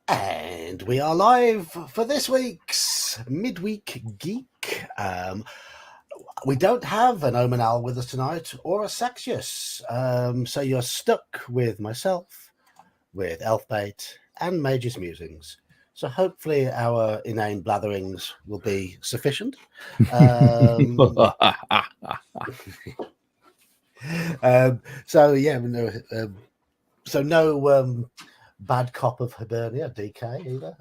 And we are live for this week's midweek Geek. We don't have an Omanal with us tonight or a Saxius, so you're stuck with myself, with Elfbait, and Mage's Musings. So hopefully our inane blatherings will be sufficient. So yeah, no bad cop of Hibernia, DK either.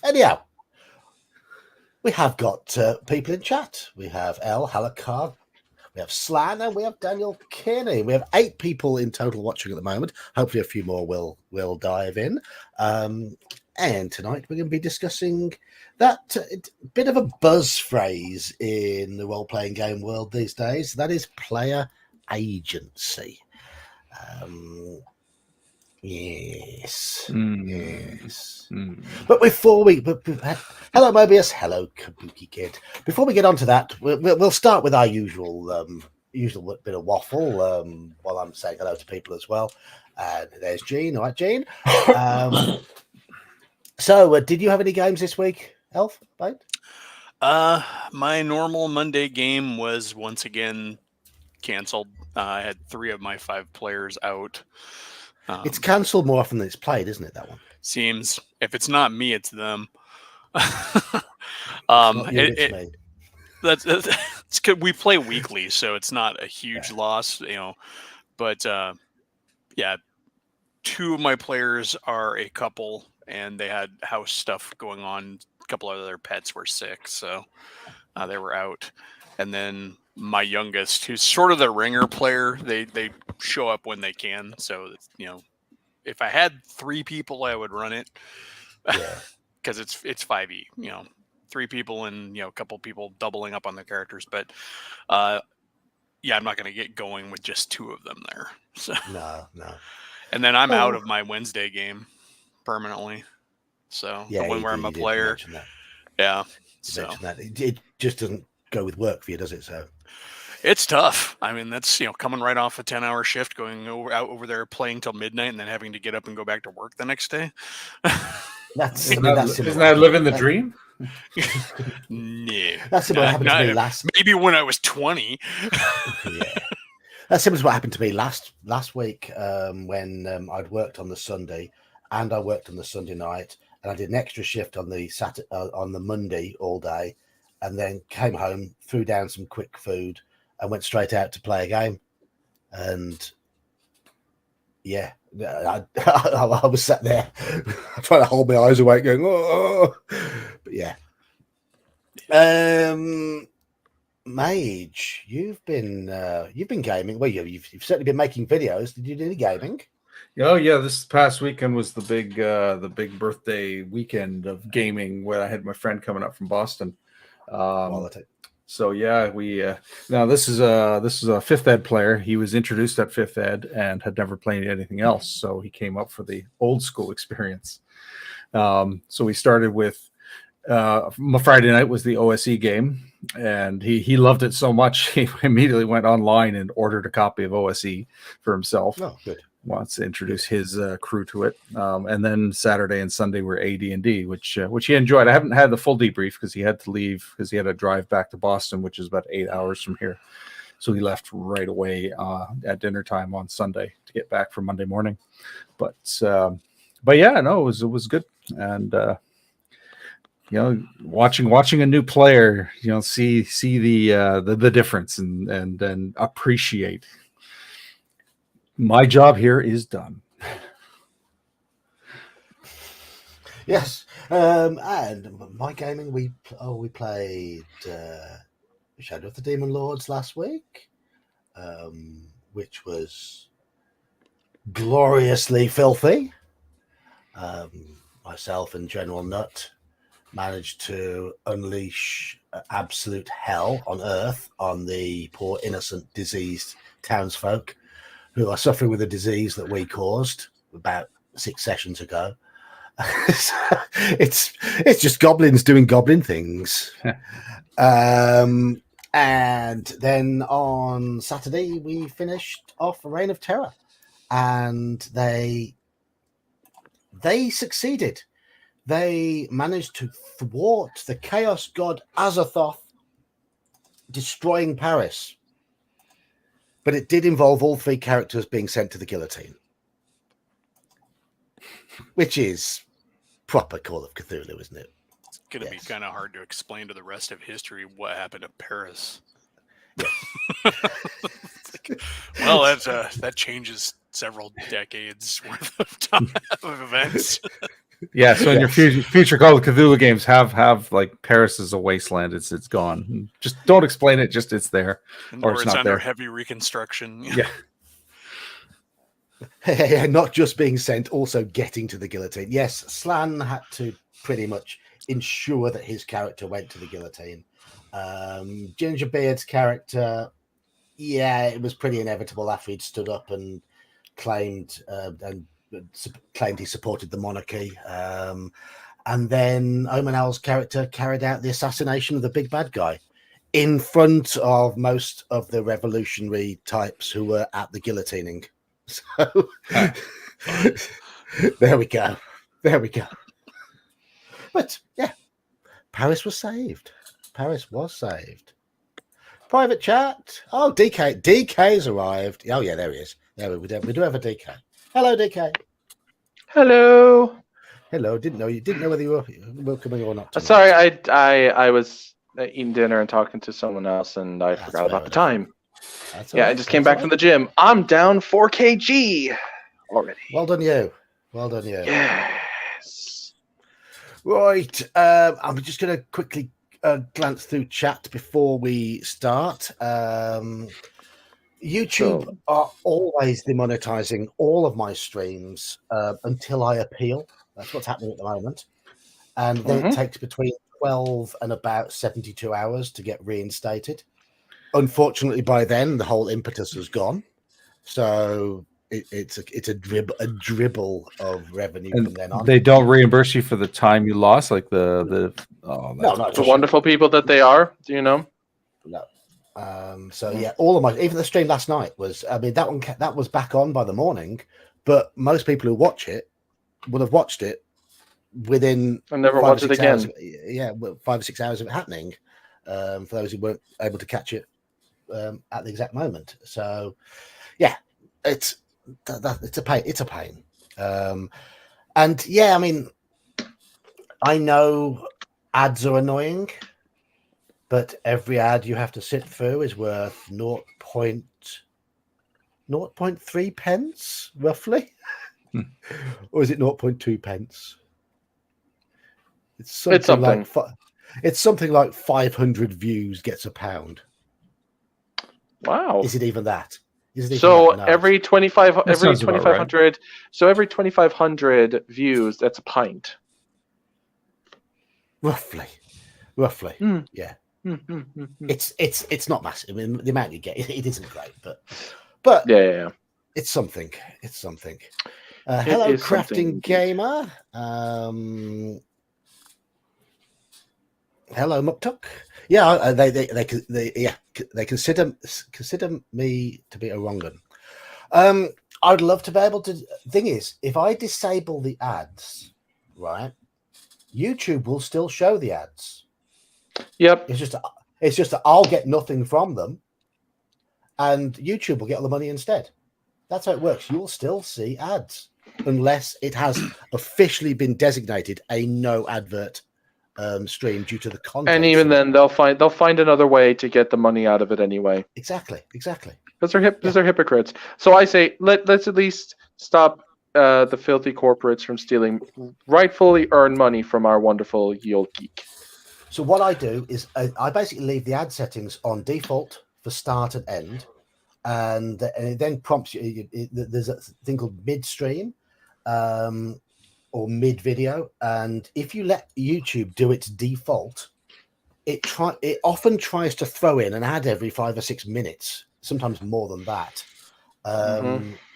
Anyhow, we have got people in chat. We have El Halakar, we have Slan, and we have Daniel Kearney. We have 8 people in total watching at the moment. Hopefully, a few more will dive in. And tonight we're going to be discussing that bit of a buzz phrase in the role-playing game world these days. That is player agency. Yes. Yes. But before hello Mobius, hello Kabuki Kid. Before we get on to that, we'll start with our usual bit of waffle while I'm saying hello to people as well. And there's Gene. All right, Gene. So, did you have any games this week, Elf? Right? My normal Monday game was once again canceled. I had 3 of my 5 players out. It's cancelled more often than it's played, isn't it? That one seems. If it's not me, it's them. It's not you, it's me. It's good. We play weekly, so it's not a huge loss, But yeah, 2 of my players are a couple, and they had house stuff going on. A couple of their pets were sick, so they were out. And then my youngest, who's sort of the ringer player, they show up when they can. So if I had 3 people, I would run it. Yeah, because it's 5e. 3 people and a couple people doubling up on the characters, but yeah, I'm not going to get going with just 2 of them there. So no. And then I'm out of my Wednesday game permanently. So yeah, the one where I'm a player. Yeah. So that. It just doesn't go with work for you, does it? So it's tough. I mean, that's coming right off a 10-hour shift, going out over there playing till midnight, and then having to get up and go back to work the next day. Isn't that living the dream? No, that's what happened to me last. Maybe when I was 20. Yeah, that's similar to what happened to me last week when I'd worked on the Sunday and I worked on the Sunday night, and I did an extra shift on the Saturday on the Monday all day, and then came home, threw down some quick food, and went straight out to play a game. And yeah, I was sat there trying to hold my eyes awake, going, "Oh!" But yeah. Mage, you've been gaming. Well, you've certainly been making videos. Did you do any gaming? Oh yeah, this past weekend was the big birthday weekend of gaming where I had my friend coming up from Boston. So yeah, we now this is a 5th ed player. He was introduced at 5th ed and had never played anything else, so he came up for the old school experience. So we started with my Friday night was the OSE game, and he loved it so much he immediately went online and ordered a copy of OSE for himself. Oh, good. Wants to introduce his crew to it, and then Saturday and Sunday were AD&D, which he enjoyed. I haven't had the full debrief because he had to leave because he had to drive back to Boston, which is about 8 hours from here. So he left right away at dinner time on Sunday to get back for Monday morning. But yeah, no, it was good, and watching a new player, see the difference and appreciate. My job here is done. Yes, and my gaming, we played Shadow of the Demon Lords last week, which was gloriously filthy. Myself and General Nut managed to unleash absolute hell on earth on the poor innocent diseased townsfolk who are suffering with a disease that we caused about 6 sessions ago. It's just goblins doing goblin things. And then on Saturday we finished off Reign of Terror, and they they succeeded. They managed to thwart the chaos god Azathoth destroying Paris. But it did involve all 3 characters being sent to the guillotine, which is proper Call of Cthulhu, isn't it? It's going to be kind of hard to explain to the rest of history what happened to Paris. Yes. Well, that changes several decades worth of time of events. Yeah, so in your future Call of Cthulhu games, have like Paris is a wasteland. It's gone. Just don't explain it. Just it's there, or it's it's not under there. heavy reconstruction. Yeah. Not just being sent, also getting to the guillotine. Yes, Slan had to pretty much ensure that his character went to the guillotine. Gingerbeard's character, it was pretty inevitable after he'd stood up and claimed he supported the monarchy. And then Omanel's character carried out the assassination of the big bad guy in front of most of the revolutionary types who were at the guillotining. So there we go. But yeah, Paris was saved. Private chat. Oh, DK's arrived. Oh yeah, there he is. There we do have a DK. Hello, DK. Hello. Didn't know whether you were welcoming or not. Tonight. Sorry, I was eating dinner and talking to someone else, and I forgot about the time. I just came back from the gym. I'm down 4 kg already. Well done, you. Yes. Right. I'm just going to quickly glance through chat before we start. YouTube are always demonetizing all of my streams until I appeal. That's what's happening at the moment. And then it takes between 12 and about 72 hours to get reinstated. Unfortunately, by then, the whole impetus was gone. So it's a dribble of revenue from then on. They don't reimburse you for the time you lost, like the the wonderful people that they are. Do you know? No. So yeah, all of my, even the stream last night was, I mean, that was back on by the morning, but most people who watch it would have watched it within and never watch it again. Hours, 5 or 6 hours of it happening. For those who weren't able to catch it at the exact moment. So yeah, it's a pain. It's a pain. And yeah, I mean, I know ads are annoying, but every ad you have to sit through is worth 0.3 pence, roughly. Or is it 0.2 pence? It's something. It's something like 500 views gets £1. Wow. Is it even that? So every 2,500, so every 2,500 views, that's a pint. Roughly. Yeah. It's not massive. I mean, the amount you get, it isn't great, but yeah. It's something. Hello, Crafting Gamer. Hello, Muktuk. Yeah, they consider me to be a wrong one. I'd love to be able to. Thing is, if I disable the ads, right, YouTube will still show the ads. Yep. It's just that I'll get nothing from them, and YouTube will get all the money instead. That's how it works. You'll still see ads unless it has officially been designated a no advert stream due to the content. And even then, they'll find another way to get the money out of it anyway. Exactly. Because they're hypocrites. So I say let's at least stop the filthy corporates from stealing rightfully earned money from our wonderful Yield Geek. So what I do is I basically leave the ad settings on default for start and end, and it then prompts you. There's a thing called midstream. Or mid video, and if you let YouTube do its default, it often tries to throw in an ad every 5 or 6 minutes, sometimes more than that.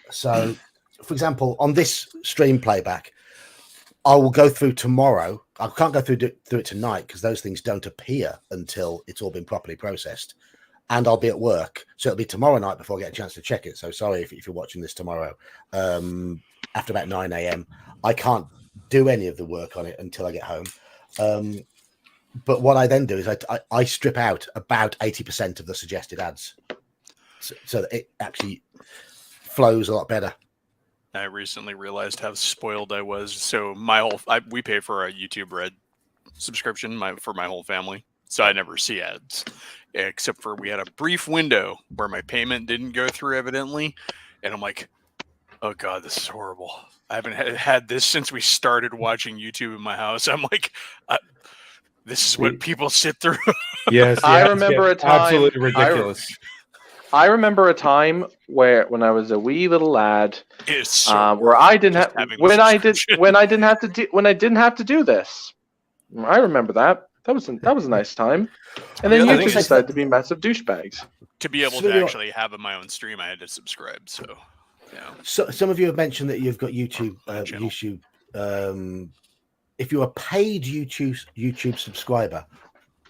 So, for example, on this stream playback, I will go through tomorrow. I can't go through it tonight because those things don't appear until it's all been properly processed, and I'll be at work, so it'll be tomorrow night before I get a chance to check it. So sorry if you're watching this tomorrow. After about 9 a.m., I can't do any of the work on it until I get home. But what I then do is I strip out about 80% of the suggested ads, so that it actually flows a lot better. I recently realized how spoiled I was. So we pay for a YouTube Red subscription for my whole family, so I never see ads, except for we had a brief window where my payment didn't go through evidently, and I'm like, oh god, this is horrible. I haven't had this since we started watching YouTube in my house. I'm like, this is what people sit through. Yes, I remember a time absolutely ridiculous. I remember a time when I was a wee little lad, It's so where I didn't have having the when I didn't have to do this. I remember that. That was a nice time. And then The other YouTube thing is- decided to be massive douchebags. to be able So to you're- actually have my own stream, I had to subscribe. So, yeah. So some of you have mentioned that you've got YouTube. Channel. YouTube. If you're a paid YouTube subscriber,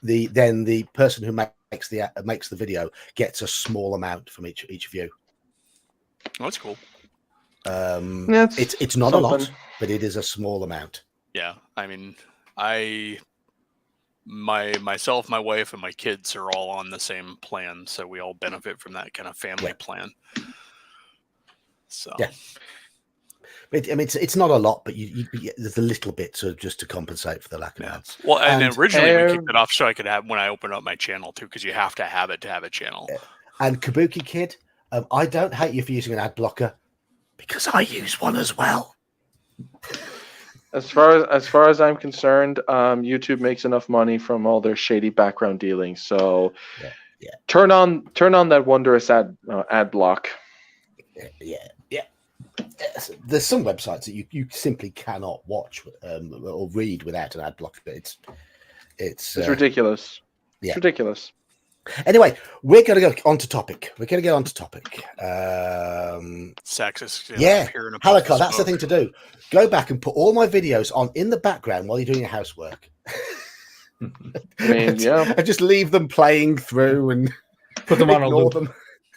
then the person who makes the video gets a small amount from each view. Oh, that's cool. It's not a lot, something. but it is a small amount. Yeah, I mean, myself, my wife, and my kids are all on the same plan, so we all benefit from that kind of family plan. So Yeah. It's not a lot, but there's a little bit just to compensate for the lack of ads. Well, and originally we and- kicked it off so I could have when I open up my channel too, because you have to have it to have a channel. And Kabuki Kid, I don't hate you for using an ad blocker because I use one as well. As far as I'm concerned, YouTube makes enough money from all their shady background dealing. So, Yeah. turn on that wondrous ad block. Yeah. There's some websites that you simply cannot watch or read without an ad blocker. It's Ridiculous. yeah. It's ridiculous. Anyway, we're going to go on to topic. Sax is Yeah, Halakar, that's the thing to do. Go back and put all my videos on in the background while you're doing your housework. I mean, yeah. And just leave them playing through and Put them on a ignore loop. them.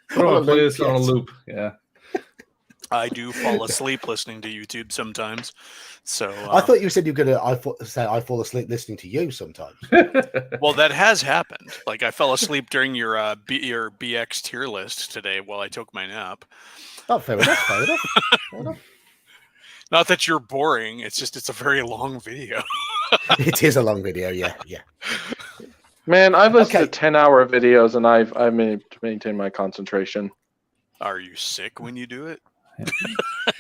Put them on a Yes. loop. Yeah. I do fall asleep listening to YouTube sometimes. So I thought you said you were going to say I fall asleep listening to you sometimes. well, that has happened. Like I fell asleep during your BX tier list today while I took my nap. Oh, fair enough. Not that you're boring. It's just it's a very long video. It is a long video, yeah. Man, I've listened Okay. to 10-hour videos and I've managed to maintain my concentration. Are you sick when you do it?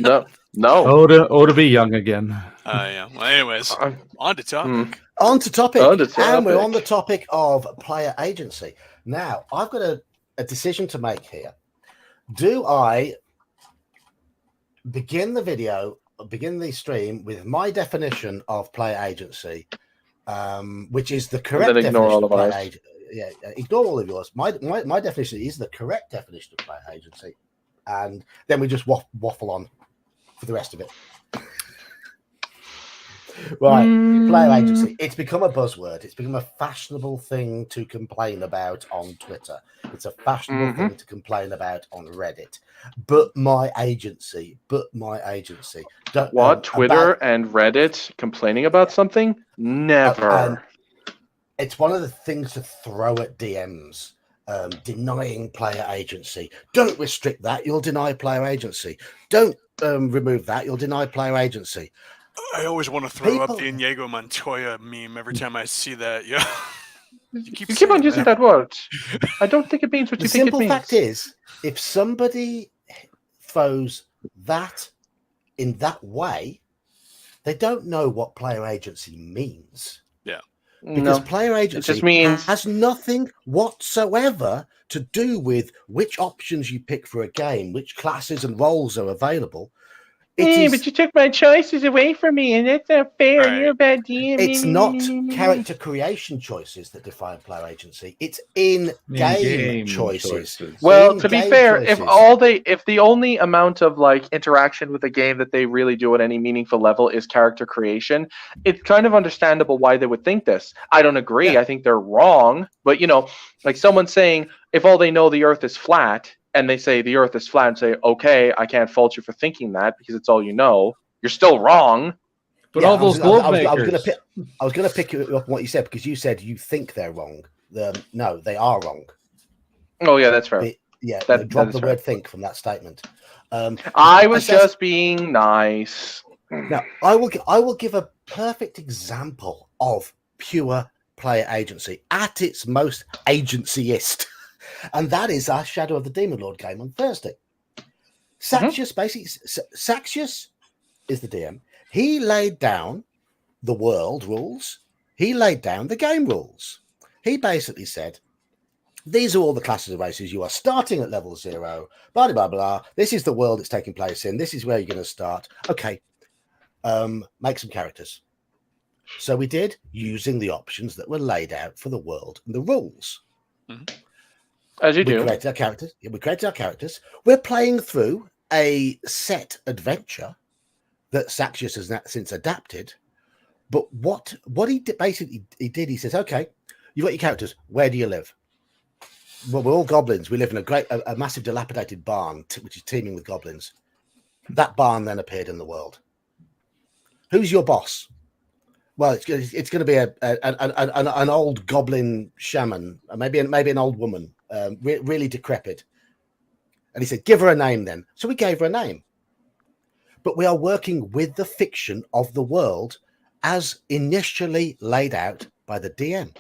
No. Oh, to be young again. Yeah. Well, anyways, on to topic. On to topic. On to topic. And we're on the topic of player agency. Now, I've got a decision to make here. Do I begin the stream with my definition of player agency, which is the correct then ignore definition all of of player ours. agency? Yeah, ignore all of yours. My definition is the correct definition of player agency, and then we just waffle on for the rest of it. Right, player agency. It's become a buzzword. It's become a fashionable thing to complain about on Twitter. It's a fashionable thing to complain about on Reddit. But my agency. Don't, What? Twitter and Reddit complaining about something? Never. It's one of the things to throw at DMs. Denying player agency. Don't restrict that. You'll deny player agency. Don't remove that. You'll deny player agency. I always want to throw up People- the Inigo Montoya meme every time I see that. Yeah. You You keep saying on using that word. I don't think it means what The you think it simple means. fact is, if somebody throws that in that way, they don't know what player agency means. Because No. player agency just means- has nothing whatsoever to do with which options you pick for a game, which classes and roles are available. It is, but you took my choices away from me, and that's not fair. Right. You're a bad DM. it's not character creation choices that define player agency. It's in-game In-game choices. Well, to be In-game fair, choices. if the only amount of like interaction with the game that they really do at any meaningful level is character creation, it's kind of understandable why they would think this. I don't agree. Yeah. I think they're wrong. But like someone saying if all they know the Earth is flat and they say the Earth is flat and say, okay, I can't fault you for thinking that because it's all you know. You're still wrong. But all those globe makers. I was going to pick up on what you said, because you said you think they're wrong. No, they are wrong. Oh yeah, that's fair. Drop the word "think" from that statement. I was just being nice. Now, I will give a perfect example of pure player agency at its most agencyist, and that is our Shadow of the Demon Lord game on Thursday. Saxius Saxius is the DM. He laid down the world rules. He laid down the game rules. He basically said, these are all the classes of races. You are starting at level 0, blah, blah, blah. This is the world it's taking place in. This is where you're going to start. Okay, make some characters. So we did, using the options that were laid out for the world and the rules. As you do. We created our characters. We're playing through a set adventure that Saxius has since adapted. But what he did, basically, he says, okay, you've got your characters. Where do you live? Well, we're all goblins. We live in a massive dilapidated barn, which is teeming with goblins. That barn then appeared in the world. Who's your boss? Well, it's going to be an old goblin shaman, maybe an old woman, really decrepit. And he said, give her a name then. So we gave her a name. But we are working with the fiction of the world as initially laid out by the DM.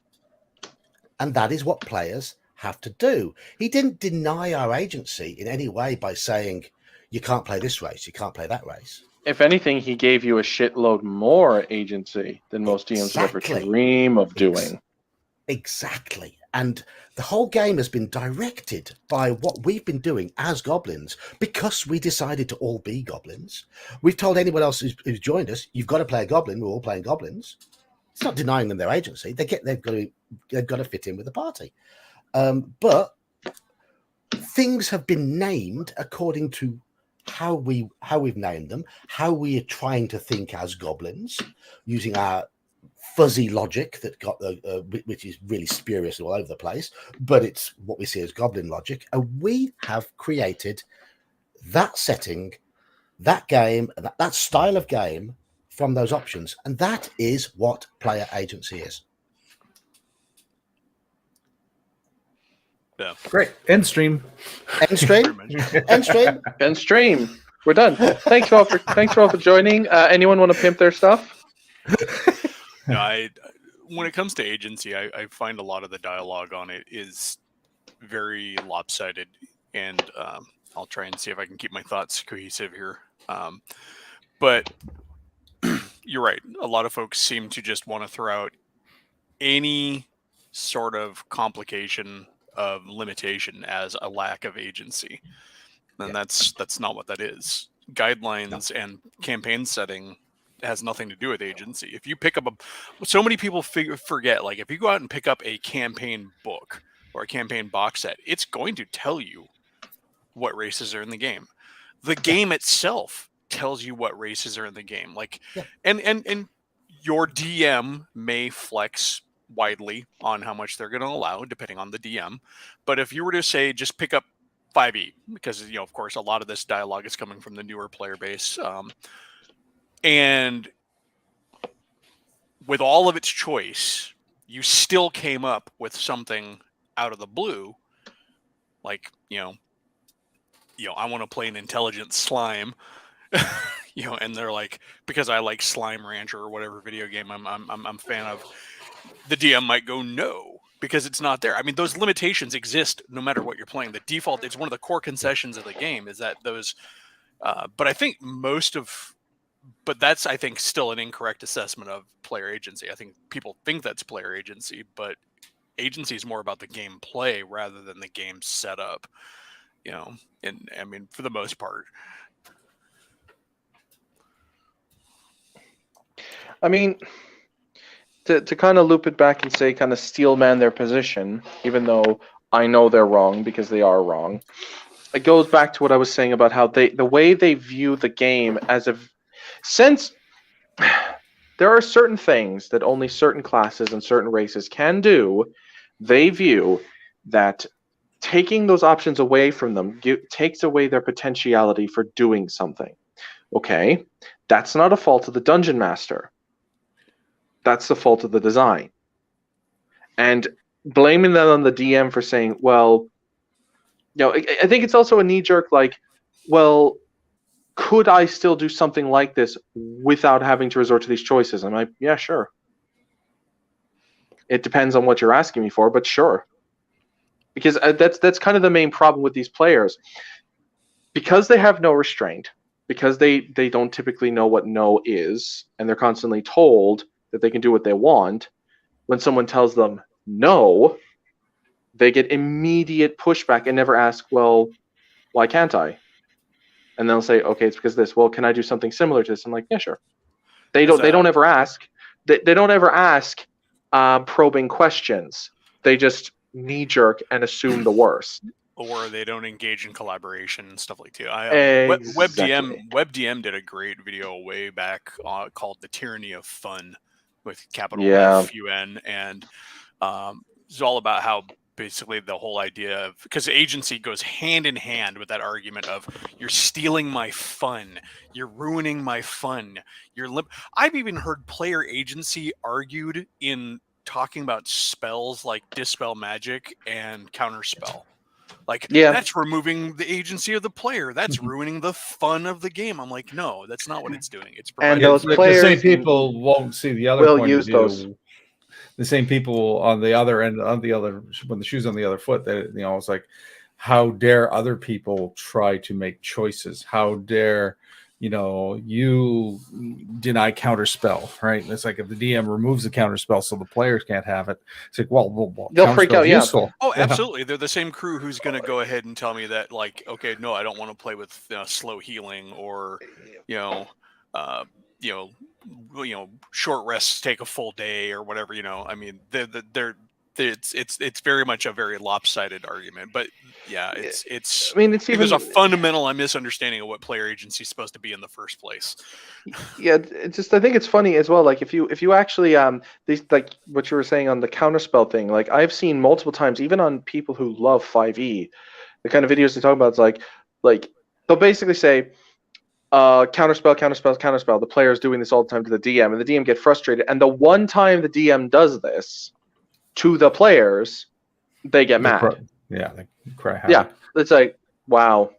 And that is what players have to do. He didn't deny our agency in any way by saying, you can't play this race, you can't play that race. If anything, he gave you a shitload more agency than most DMs would ever dream of doing. Exactly. And the whole game has been directed by what we've been doing as goblins, because we decided to all be goblins. We've told anyone else who's joined us, you've got to play a goblin. We're all playing goblins. It's not denying them their agency. They've got to fit in with the party. But things have been named according to how we've named them, how we are trying to think as goblins, using our fuzzy logic that got which is really spurious all over the place, but it's what we see as goblin logic. And we have created that setting, that game, that style of game from those options, and that is what player agency is. Yeah. Great. End stream. End stream. End stream. End stream. We're done. Thanks for all for joining. Anyone want to pimp their stuff? No, when it comes to agency, I find a lot of the dialogue on it is very lopsided, and I'll try and see if I can keep my thoughts cohesive here. But you're right. A lot of folks seem to just want to throw out any sort of complication of limitation as a lack of agency. And that's not what that is. Guidelines and campaign setting has nothing to do with agency. If you pick up so many people forget, like if you go out and pick up a campaign book or a campaign box set, it's going to tell you what races are in the game. The game itself tells you what races are in the game. Like, and your DM may flex widely on how much they're going to allow, depending on the DM. But if you were to say, just pick up 5e, because, of course, a lot of this dialogue is coming from the newer player base. And with all of its choice, you still came up with something out of the blue. Like, I want to play an intelligent slime, and they're like, because I like Slime Rancher or whatever video game I'm a fan of, the DM might go no, because it's not there. I mean, those limitations exist no matter what you're playing. The default, it's one of the core concessions of the game is that those, but I think but that's, I think, still an incorrect assessment of player agency. I think people think that's player agency, but agency is more about the gameplay rather than the game setup, and I mean, for the most part. I mean, to kind of loop it back and say, kind of steel man their position, even though I know they're wrong because they are wrong. It goes back to what I was saying about how the way they view the game since there are certain things that only certain classes and certain races can do, they view that taking those options away from them takes away their potentiality for doing something. Okay, That's not a fault of the dungeon master. That's the fault of the design. And blaming that on the DM for saying, well, I think it's also a knee-jerk, like, well, could I still do something like this without having to resort to these choices? I'm like, yeah, sure. It depends on what you're asking me for, but sure. Because that's kind of the main problem with these players. Because they have no restraint, because they don't typically know what no is, and they're constantly told that they can do what they want, when someone tells them no, they get immediate pushback and never ask, well, why can't I? And they'll say, okay, it's because of this. Well, can I do something similar to this? I'm like, yeah, sure. They don't ever ask. They don't ever ask probing questions. They just knee jerk and assume the worst. Or they don't engage in collaboration and stuff like that. Exactly. WebDM did a great video way back called "The Tyranny of Fun" with capital F-U-N, and it's all about how basically the whole idea of, because agency goes hand in hand with that argument of you're stealing my fun, you're ruining my fun, I've even heard player agency argued in talking about spells like Dispel Magic and Counterspell. Like, that's removing the agency of the player. That's ruining the fun of the game. I'm like, no, that's not what it's doing. It's providing. And those players, the same people won't see the other point use of view. those. The same people on the other end, when the shoe's on the other foot, that it's like, how dare other people try to make choices? How dare you deny counterspell, right? And it's like if the DM removes the counterspell so the players can't have it, it's like, well they'll freak out. Useful. Oh, absolutely. They're the same crew who's going to go ahead and tell me that, like, okay, no, I don't want to play with slow healing, or short rests take a full day or whatever. I mean, it's very much a very lopsided argument, but yeah, it's. I mean, it's even, there's a fundamental misunderstanding of what player agency is supposed to be in the first place. Yeah, I think it's funny as well. Like if you actually these, like what you were saying on the counterspell thing, like I've seen multiple times, even on people who love 5e, the kind of videos they talk about. It's like they'll basically say, counterspell. The player's doing this all the time to the DM, and the DM get frustrated. And the one time the DM does this to the players, they get mad. They cry. Yeah, it's like, wow,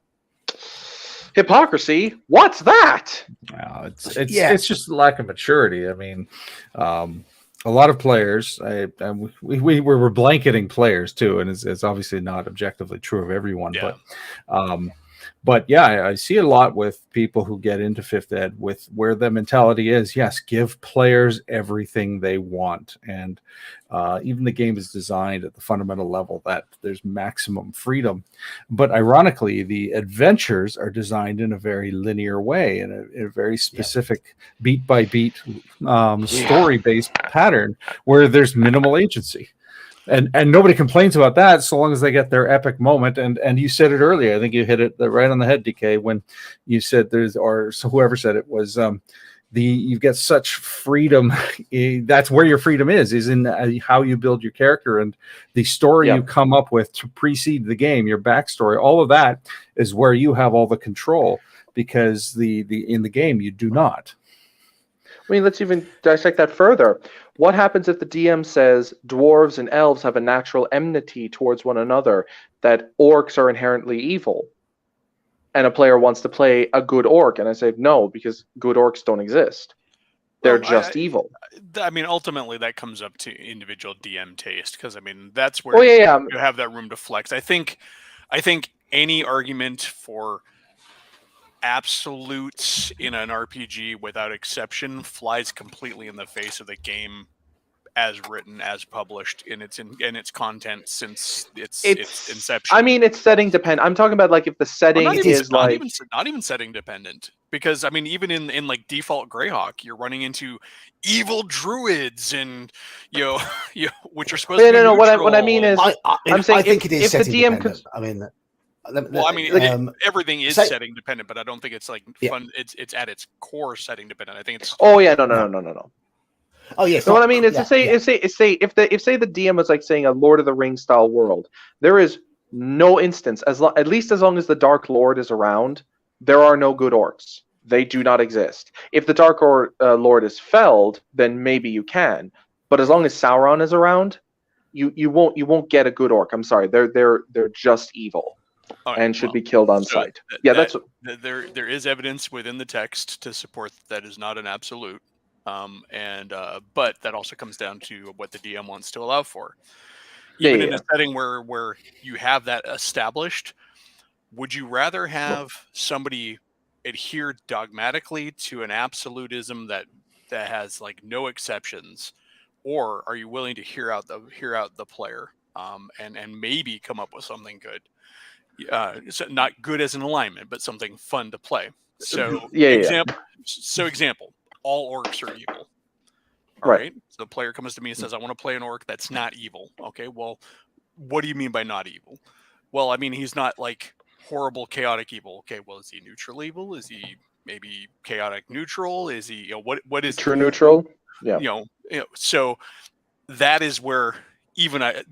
hypocrisy. What's that? It's just lack of maturity. I mean, a lot of players, and we're blanketing players too, and it's obviously not objectively true of everyone, but yeah, I see a lot with people who get into 5th Ed with where the mentality is, yes, give players everything they want. And even the game is designed at the fundamental level that there's maximum freedom. But ironically, the adventures are designed in a very linear way, in a very specific beat-by-beat story-based pattern where there's minimal agency. And nobody complains about that so long as they get their epic moment. And you said it earlier. I think you hit it right on the head, DK, when you said whoever said it was you get such freedom. That's where your freedom is in how you build your character and the story you come up with to precede the game, your backstory. All of that is where you have all the control, because in the game you do not. I mean, let's even dissect that further. What happens if the DM says dwarves and elves have a natural enmity towards one another, that orcs are inherently evil, and a player wants to play a good orc? And I say, no, because good orcs don't exist. They're just evil. I mean, ultimately, that comes up to individual DM taste, because, I mean, that's where you have that room to flex. I think any argument for absolutes in an RPG without exception flies completely in the face of the game as written, as published in its content since its inception. I mean, it's setting dependent. I'm talking about like if the setting is not even setting dependent, because I mean, even in like default Greyhawk, you're running into evil druids and which are supposed to be neutral. What I mean is, I'm saying I think it is if the DM dependent. I mean. Well, I mean, everything is setting dependent, but I don't think it's like fun. It's at its core setting dependent. I think it's. Oh yeah, no. Oh yes. So what I mean is, say the DM was like saying a Lord of the Rings style world, there is no instance, at least as long as the Dark Lord is around, there are no good orcs. They do not exist. If the Dark Lord is felled, then maybe you can. But as long as Sauron is around, you won't get a good orc. I'm sorry, they're just evil and should be killed on sight. That's there is evidence within the text to support that is not an absolute, but that also comes down to what the DM wants to allow for. Even in a setting where you have that established, would you rather have somebody adhere dogmatically to an absolutism that has like no exceptions, or are you willing to hear out the player and maybe come up with something good? So not good as an alignment, but something fun to play. So example, all orcs are evil. All right. So the player comes to me and says, I want to play an orc that's not evil. Okay, well, what do you mean by not evil? Well, I mean, he's not like horrible, chaotic evil. Okay, well, is he neutral evil? Is he maybe chaotic neutral? Is he, what is true neutral? Yeah. So that is where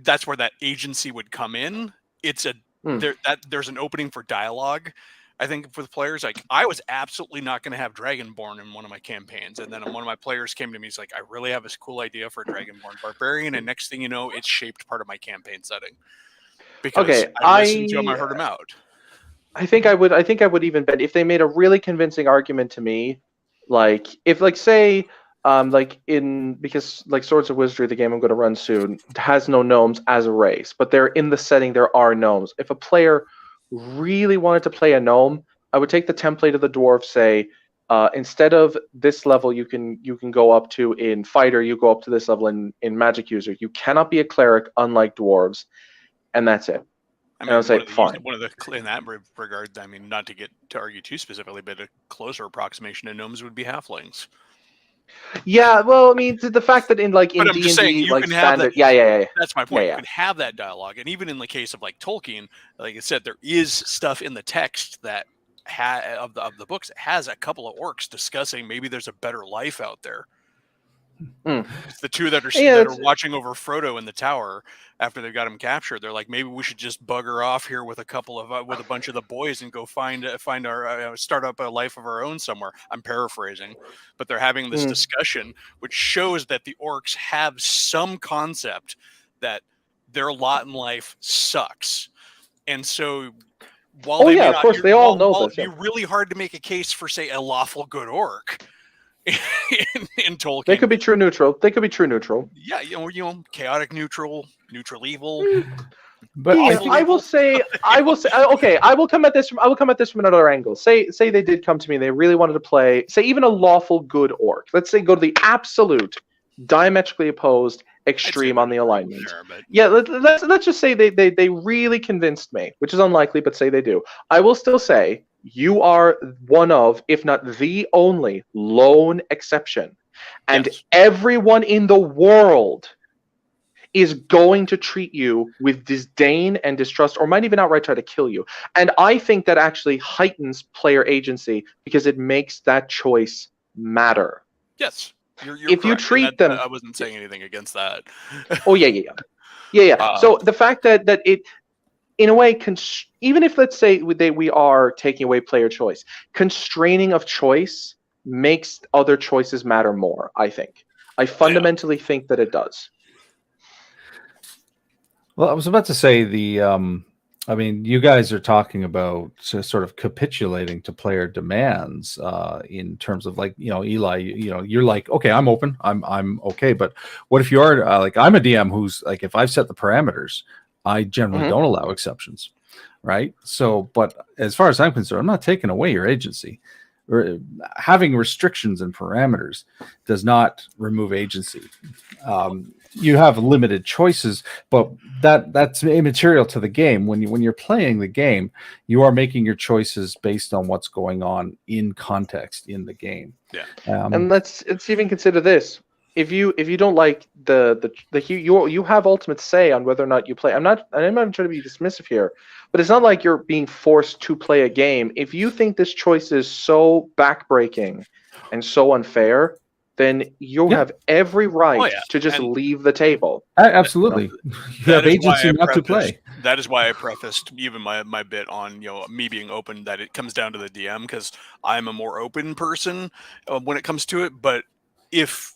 that's where that agency would come in. It's there's an opening for dialogue. I think for the players, like I was absolutely not going to have Dragonborn in one of my campaigns, and then one of my players came to me. He's like, "I really have this cool idea for a Dragonborn barbarian," and next thing you know, it's shaped part of my campaign setting because I listened to him, I heard him out. I think I would even bet if they made a really convincing argument to me, like if say because Swords of Wizardry, the game I'm going to run soon, has no gnomes as a race, but they're in the setting there are gnomes. If a player really wanted to play a gnome, I would take the template of the dwarf, say instead of this level you can go up to in fighter, you go up to this level in magic user. You cannot be a cleric unlike dwarves, and that's it. I mean, I would say fine. In that regard, I mean, not to get to argue too specifically, but a closer approximation to gnomes would be halflings. Yeah, well, I mean, the fact that in D&D, standard, that's my point. You can have that dialogue, and even in the case of like Tolkien, like I said, there is stuff in the text that of the books that has a couple of orcs discussing maybe there's a better life out there. It's the two that are watching over Frodo in the tower after they got him captured. They're like, maybe we should just bugger off here with a bunch of the boys and go find our start up a life of our own somewhere. I'm paraphrasing, but they're having this discussion, which shows that the orcs have some concept that their lot in life sucks, and so. While of course, they all know this. It'd be really hard to make a case for, say, a lawful good orc. In Tolkien, they could be true neutral. Yeah, chaotic neutral evil. But I will say, okay, I will come at this from another angle. Say they did come to me, they really wanted to play, say even a lawful good orc. Let's say go to the absolute, diametrically opposed extreme on the alignment. Sure, let's just say they really convinced me, which is unlikely, but say they do. I will still say you are one of, if not the only, lone exception. And everyone in the world is going to treat you with disdain and distrust, or might even outright try to kill you. And I think that actually heightens player agency because it makes that choice matter. Yes. You're if you treat them... I wasn't saying anything against that. Oh, yeah. So the fact that it... in a way, even if, let's say, we are taking away player choice, constraining of choice makes other choices matter more, I think. I fundamentally think that it does. Well, I was about to say I mean, you guys are talking about sort of capitulating to player demands in terms of like, Eli, you're like, okay, I'm open, I'm okay. But what if you are like, I'm a DM who's like, if I've set the parameters, I generally don't allow exceptions, right? So, but as far as I'm concerned, I'm not taking away your agency. Having restrictions and parameters does not remove agency. You have limited choices, but that's immaterial to the game. When you're playing the game, you are making your choices based on what's going on in context in the game. Yeah, and let's even consider this. If you don't like you have ultimate say on whether or not you play. I'm not trying to be dismissive here, but it's not like you're being forced to play a game. If you think this choice is so backbreaking and so unfair, then you Yeah. have every right yeah. to just And- leave the table. Absolutely. You have That is why agency I not to prefaced- play. That is why I prefaced even my bit on me being open, that it comes down to the DM, because I'm a more open person when it comes to it. But if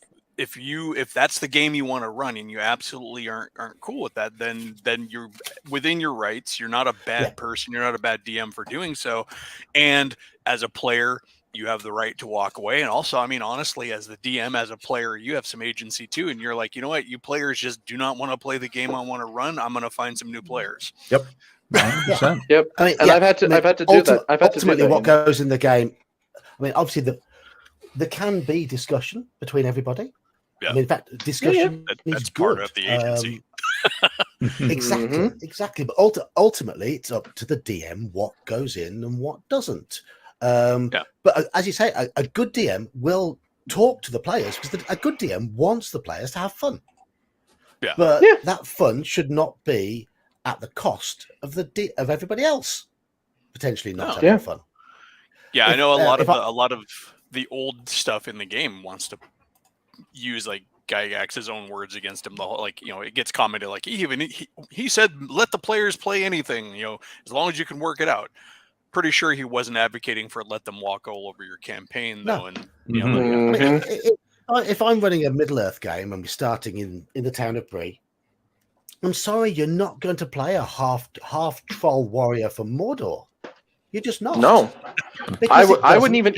that's the game you want to run and you absolutely aren't cool with that, then you're within your rights. You're not a bad person. You're not a bad DM for doing so. And as a player, you have the right to walk away. And also, I mean, honestly, as the DM, as a player, you have some agency too. And you're like, you know what? You players just do not want to play the game I want to run. I'm going to find some new players. Yep. 100%. Yep. I mean, And I've had to do that. I've had to do ultimately, that. what goes in the game. I mean, obviously, there can be discussion between everybody. Yeah. I mean, in fact, discussion is That's good. part of the agency. Exactly. But ultimately, it's up to the DM what goes in and what doesn't. But as you say, a good DM will talk to the players, because a good DM wants the players to have fun. Yeah. But that fun should not be at the cost of of everybody else potentially not having fun. Yeah, I know a lot of the old stuff in the game wants to use like Gygax's own words against him. The whole, like, it gets commented like he said let the players play anything, as long as you can work it out. Pretty sure he wasn't advocating for let them walk all over your campaign though. No. And I mean, if I'm running a Middle Earth game and we're starting in the town of Bree, I'm sorry, you're not going to play a half troll warrior from Mordor. You're just not. No, I wouldn't even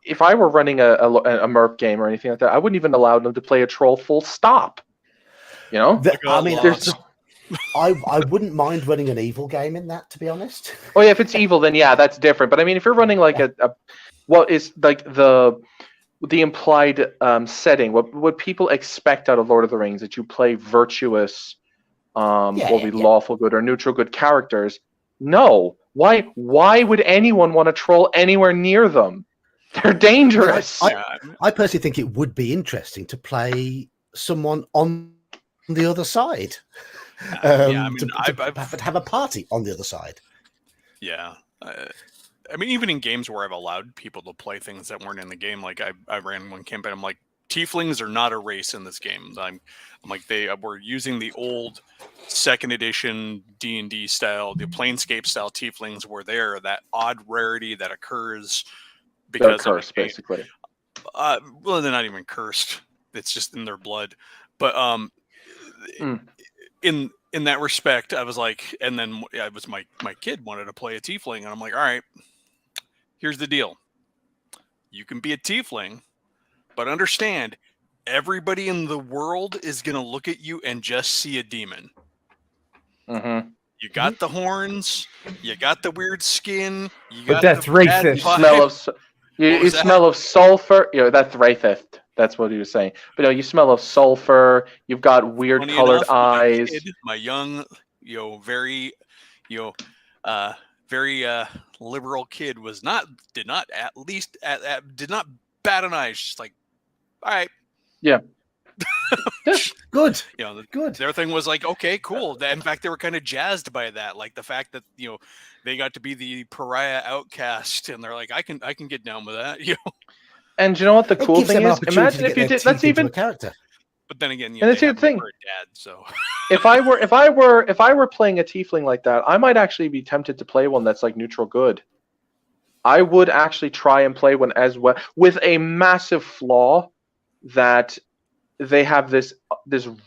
if I were running a MERP game or anything like that, I wouldn't even allow them to play a troll full stop. I mean, I wouldn't mind running an evil game in that, to be honest. Oh yeah, if it's evil, then yeah, that's different. But I mean, if you're running like what is like the implied setting, what people expect out of Lord of the Rings, that you play virtuous, lawful good or neutral good characters. No, why would anyone want to troll anywhere near them? They're dangerous. I personally think it would be interesting to play someone on the other side. To have a party on the other side. Yeah. I mean, even in games where I've allowed people to play things that weren't in the game, like I ran one campaign, I'm like, tieflings are not a race in this game. I'm like, we're using the old 2nd edition D&D style, the Planescape style tieflings, where they're that odd rarity that occurs because they're cursed, basically. Well, they're not even cursed. It's just in their blood. But in that respect, I was like, and then it was my kid wanted to play a tiefling, and I'm like, all right, here's the deal. You can be a tiefling, but understand, everybody in the world is going to look at you and just see a demon. Mm-hmm. You got the horns, you got the weird skin, but that's racist. You smell of sulfur. That's racist. That's what he was saying. But you smell of sulfur. You've got weird Funny colored enough, eyes. My young, very, very liberal kid did not bat an eye. Just like, all right, yeah. Good. Good. Their thing was like, okay, cool. In fact, they were kind of jazzed by that, like the fact that they got to be the pariah outcast, and they're like, I can get down with that. And you know what the cool thing is? Imagine if you did. Let's even a character. But then again, and that's the thing. Dad, so if I were playing a tiefling like that, I might actually be tempted to play one that's like neutral good. I would actually try and play one as well, with a massive flaw that they have this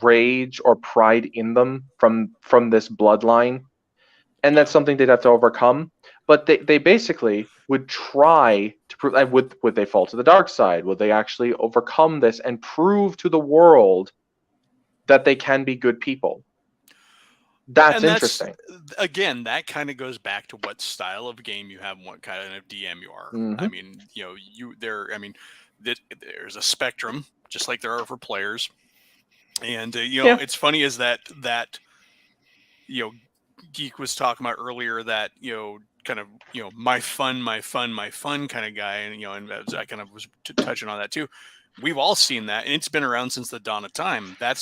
rage or pride in them from this bloodline, and that's something they'd have to overcome. But they basically would try to prove. Would they fall to the dark side? Would they actually overcome this and prove to the world that they can be good people? That's interesting. Again, that kind of goes back to what style of game you have and what kind of DM you are. Mm-hmm. I mean, there's a spectrum, just like there are for players. And it's funny is that Geek was talking about earlier, that kind of my fun kind of guy, and I kind of was touching on that too. We've all seen that, and it's been around since the dawn of time. A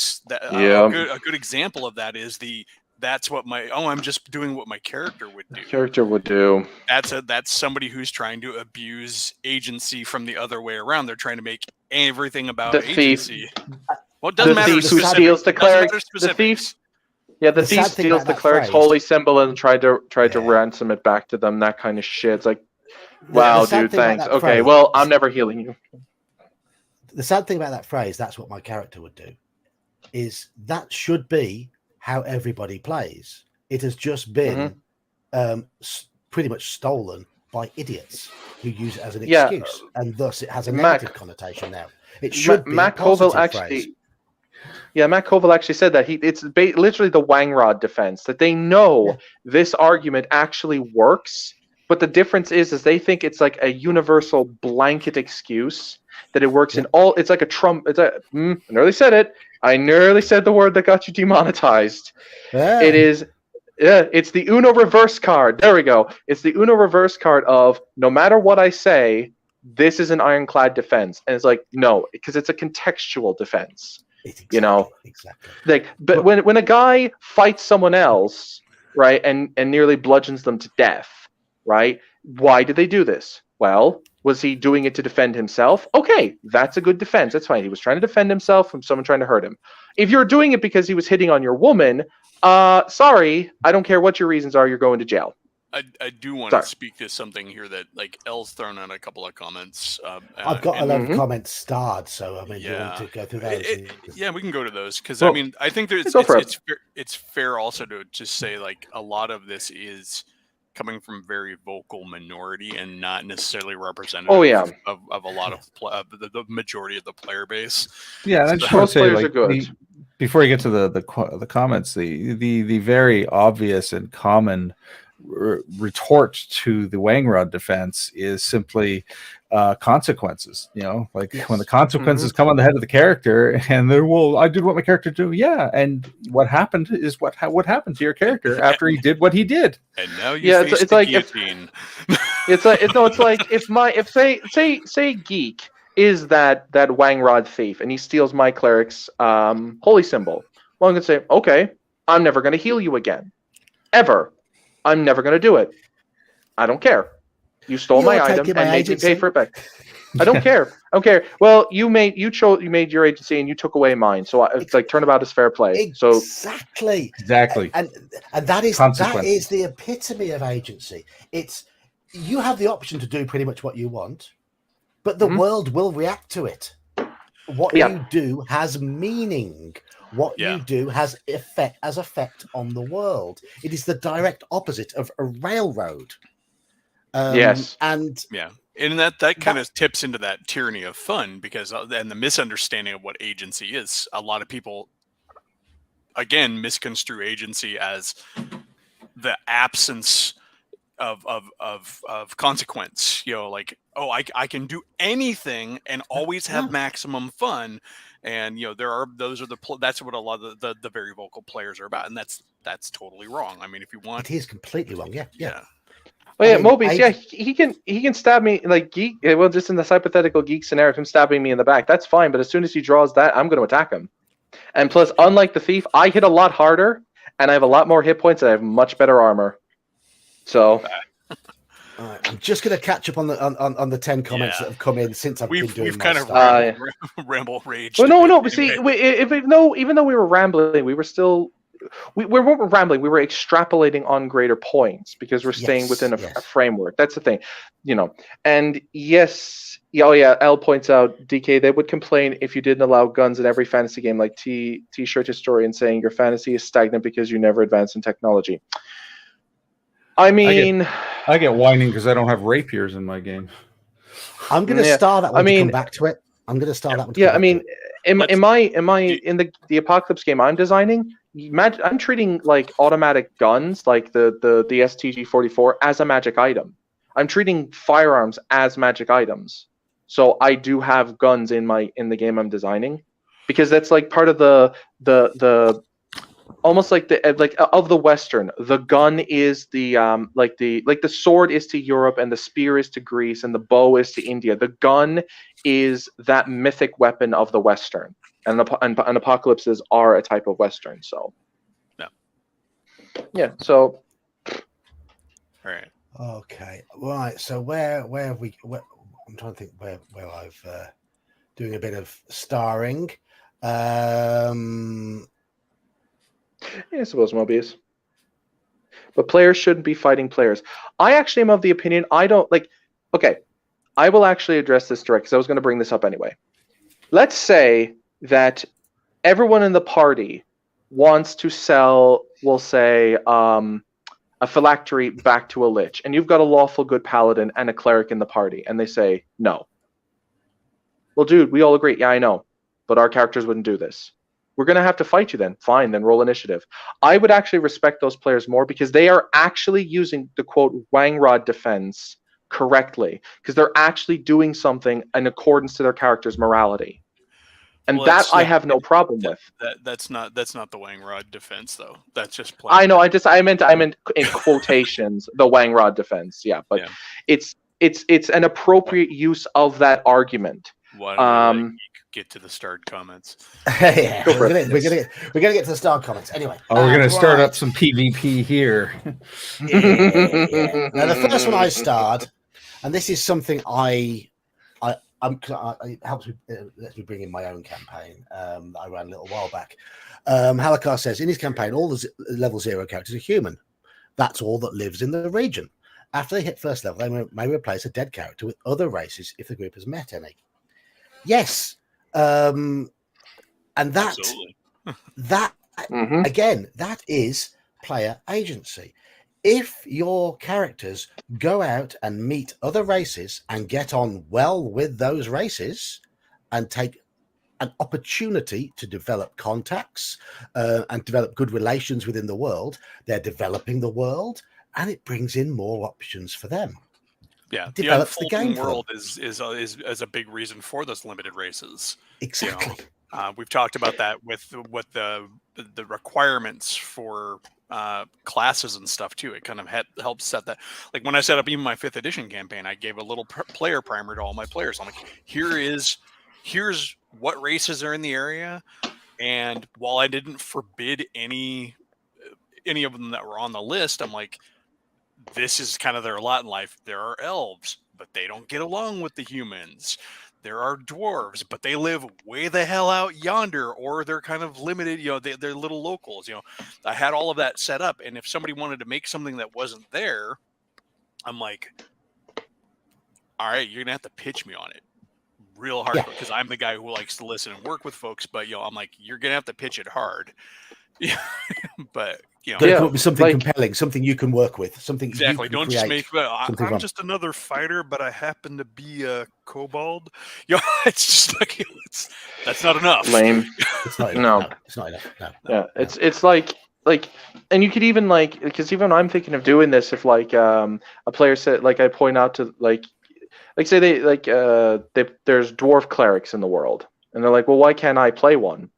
good example of that is the that's what I'm just doing what my character would do. Character would do. That's somebody who's trying to abuse agency from the other way around. They're trying to make everything about The thief. agency. Well, it doesn't matter. Thief who steals the cleric. The thief. Yeah, the thief steals the cleric's holy symbol and tried to ransom it back to them. That kind of shit. It's like, wow, dude, thanks. Okay, well, I'm never healing you. The sad thing about that phrase, that's what my character would do, is that should be how everybody plays. It has just been pretty much stolen by idiots who use it as an excuse, and thus it has a negative connotation now. It should be Matt Colville actually. Yeah, Matt Colville actually said that it's literally the Wang Rod defense, that they know this argument actually works, but the difference is they think it's like a universal blanket excuse, that it works in all. It's like a Trump. I nearly said it. I nearly said the word that got you demonetized. Yeah. It is. Yeah, it's the Uno reverse card. There we go. It's the Uno reverse card of no matter what I say, this is an ironclad defense, and it's like no, because it's a contextual defense. Exactly. Like, but when a guy fights someone else, right, and nearly bludgeons them to death, right? Why did they do this? Well, was he doing it to defend himself? Okay, that's a good defense. That's fine. He was trying to defend himself from someone trying to hurt him. If you're doing it because he was hitting on your woman, sorry, I don't care what your reasons are. You're going to jail. I do want to speak to something here that, like, Elle's thrown out a couple of comments. I've got a lot of comments starred, so I mean, do you want to go through those? Yeah, we can go to those, because I mean, I think it's fair also to just say, like, a lot of this is coming from very vocal minority and not necessarily representative of a lot of the majority of the player base. Yeah, so I just want to say, like, before you get to the comments, the very obvious and common retort to the Wang Rod defense is simply consequences. You know, like when the consequences come on the head of the character, and they're, well, I did what my character do. Yeah, and what happened is what happened to your character after he did what he did. And now it's like guillotine. It's like if say Geek is that Wang Rod thief, and he steals my cleric's holy symbol. Well, I'm gonna say, okay, I'm never gonna heal you again, ever. I'm never going to do it. I don't care. You stole my item and made me pay for it back. I don't care. I don't care. Well, you made your agency and you took away mine. So it's like turnabout is fair play. Exactly. And that is the epitome of agency. It's you have the option to do pretty much what you want, but the world will react to it. What you do has meaning. What you do has effect on the world. It is the direct opposite of a railroad. And that kind of tips into that tyranny of fun, because and the misunderstanding of what agency is. A lot of people, again, misconstrue agency as the absence of consequence. You know, like, oh, I can do anything and always have maximum fun. And, you know, that's what a lot of the very vocal players are about, and that's totally wrong. I mean, if you want, it is completely wrong. Yeah. Well, yeah, Mobius, he can stab me like Geek. Well, just in this hypothetical Geek scenario, of him stabbing me in the back, that's fine. But as soon as he draws that, I'm going to attack him. And plus, unlike the thief, I hit a lot harder, and I have a lot more hit points, and I have much better armor. So. I'm just going to catch up on the 10 comments that have come in since I've been doing. We've kind of ramble rage. Well, no. But see, even though we were rambling, we weren't rambling. We were extrapolating on greater points because we're staying within a framework. That's the thing, you know. And L points out, DK, they would complain if you didn't allow guns in every fantasy game, like T-shirt historian saying your fantasy is stagnant because you never advance in technology. I mean, I get whining because I don't have rapiers in my game. I'm going to start that one to come back to it. I'm going to start that one. Yeah, I mean, am I in the Apocalypse game I'm designing? I'm treating like automatic guns, like the STG-44, as a magic item. I'm treating firearms as magic items. So I do have guns in the game I'm designing, because that's like part of the almost like of the Western. The gun is the the sword is to Europe, and the spear is to Greece, and the bow is to India. The gun is that mythic weapon of the Western, and apocalypses are a type of Western. So, Yeah. So. All right. Okay. Right. So where have we? I'm trying to think where I've doing a bit of starring. Yeah, I suppose Mobius. But players shouldn't be fighting players. I actually am of the opinion I don't like. Okay, I will actually address this direct because I was going to bring this up anyway. Let's say that everyone in the party wants to sell, we'll say, a phylactery back to a lich, and you've got a lawful good paladin and a cleric in the party, and they say no. Well, dude, we all agree. Yeah, I know, but our characters wouldn't do this. We're going to have to fight you then. Fine, then roll initiative. I would actually respect those players more because they are actually using the quote Wang Rod defense correctly because they're actually doing something in accordance to their character's morality. And that I have no problem with. That's not the Wang Rod defense though. That's just I know. I meant in quotations the Wang Rod defense. Yeah, but it's an appropriate use of that argument. Why don't we get to the starred comments? Yeah, we're gonna get to the starred comments anyway. We're gonna start up some PvP here. Yeah. Now the first one I starred, and this is something it helps me lets me bring in my own campaign that I ran a little while back. Halakar says in his campaign all the level 0 characters are human. That's all that lives in the region. After they hit first level, they may replace a dead character with other races if the group has met any. Yes, and that again, that is player agency. If your characters go out and meet other races and get on well with those races and take an opportunity to develop contacts and develop good relations within the world, they're developing the world and it brings in more options for them. Yeah, develops the game world is a big reason for those limited races. Exactly. We've talked about that with what the requirements for classes and stuff too. It kind of helps set that. Like when I set up even my 5th edition campaign, I gave a little player primer to all my players. I'm like, here's what races are in the area, and while I didn't forbid any of them that were on the list, I'm like, this is kind of their lot in life. There are elves, but they don't get along with the humans. There are dwarves, but they live way the hell out yonder, or they're kind of limited. They're little locals. I had all of that set up, and if somebody wanted to make something that wasn't there, I'm like, all right, you're gonna have to pitch me on it real hard because I'm the guy who likes to listen and work with folks. But I'm like, you're gonna have to pitch it hard. Yeah, but come up with something compelling, something you can work with, something exactly. You can Don't create, just make. I'm just another fighter, but I happen to be a kobold. It's just like that's not enough. Lame. It's not enough. No, it's not enough. No. Yeah, it's like, and you could even because even I'm thinking of doing this if a player said I point out to say they there's dwarf clerics in the world, and they're like, well, why can't I play one?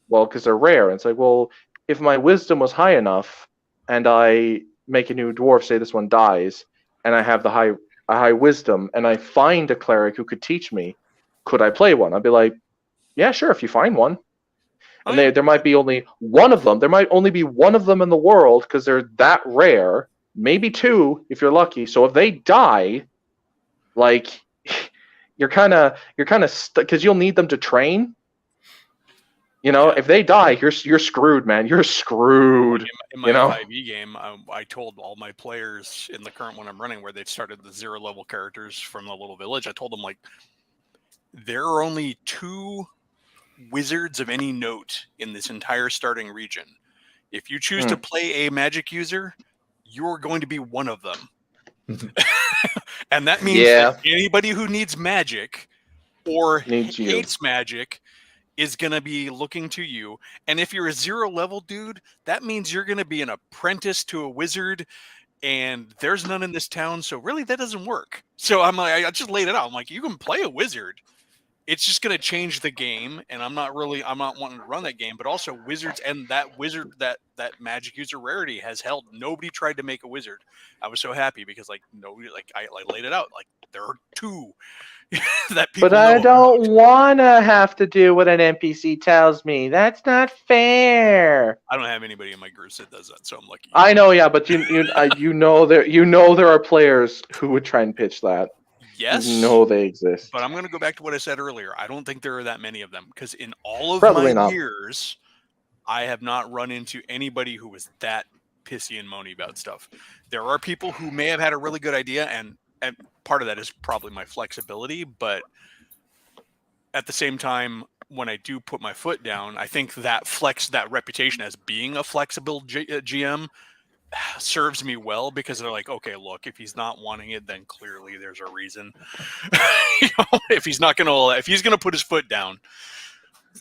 Well, because they're rare. And it's like, well, if my wisdom was high enough and I make a new dwarf, say this one dies, and I have a high wisdom, and I find a cleric who could teach me, could I play one? I'd be like, yeah, sure, if you find one. And there might be only one of them. There might only be one of them in the world because they're that rare. Maybe 2 if you're lucky. So if they die, you're kind of stuck because you'll need them to train. If they die, you're screwed, man. You're screwed. In my 5e game, I told all my players in the current one I'm running, where they've started the 0 level characters from the little village, I told them there are only 2 wizards of any note in this entire starting region. If you choose to play a magic user, you're going to be one of them. And that means that anybody who needs magic or hates magic is going to be looking to you. And if you're a 0 level dude, that means you're going to be an apprentice to a wizard, and there's none in this town. So really that doesn't work. So I'm like, I just laid it out. I'm like, you can play a wizard, it's just going to change the game, and I'm not wanting to run that game. But also, wizards and that magic user rarity has held. Nobody tried to make a wizard. I was so happy because I laid it out. Like, there are 2 that people. But I know don't about. want to have to do what an NPC tells me. That's not fair. I don't have anybody in my group that does that, so I'm lucky. I know, yeah, but you know there are players who would try and pitch that. Yes, you know they exist. But I'm going to go back to what I said earlier. I don't think there are that many of them because in all of Probably my not. years, I have not run into anybody who was that pissy and moany about stuff. There are people who may have had a really good idea, and part of that is probably my flexibility. But at the same time, when I do put my foot down, I think that reputation as being a flexible GM serves me well because they're like, okay, look, if he's not wanting it, then clearly there's a reason. If he's gonna put his foot down.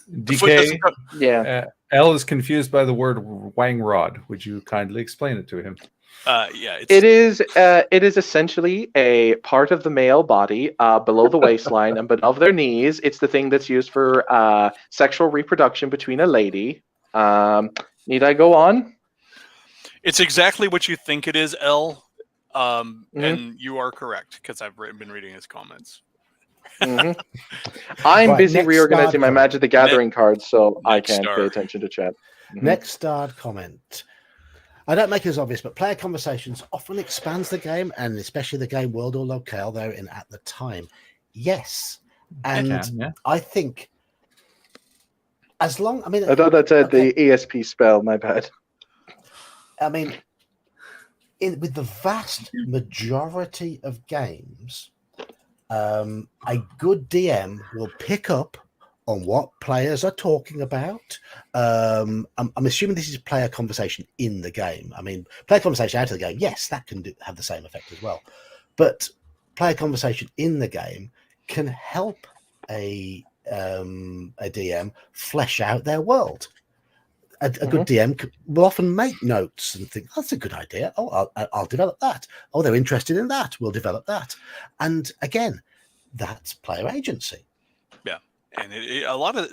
DK, yeah. L is confused by the word wang rod. Would you kindly explain it to him? Yeah, it is essentially a part of the male body below the waistline and above their knees. It's the thing that's used for sexual reproduction between a lady. Need I go on? It's exactly what you think it is, L. And you are correct because I've been reading his comments. Mm-hmm. I'm busy reorganizing my Magic the Gathering cards, so I can't pay attention to chat. Mm-hmm. Next starred comment. I don't make it as obvious, but player conversations often expands the game, and especially the game world or locale they're in at the time. Yes. And I think as long... I mean... I thought that said the ESP spell, my bad. I mean, with the vast majority of games, a good DM will pick up on what players are talking about. I'm assuming this is player conversation in the game. I mean, player conversation out of the game, yes, that can have the same effect as well. But player conversation in the game can help a DM flesh out their world. A good DM will often make notes and think, that's a good idea. Oh, I'll develop that. Oh, they're interested in that. We'll develop that. And again, that's player agency. Yeah. And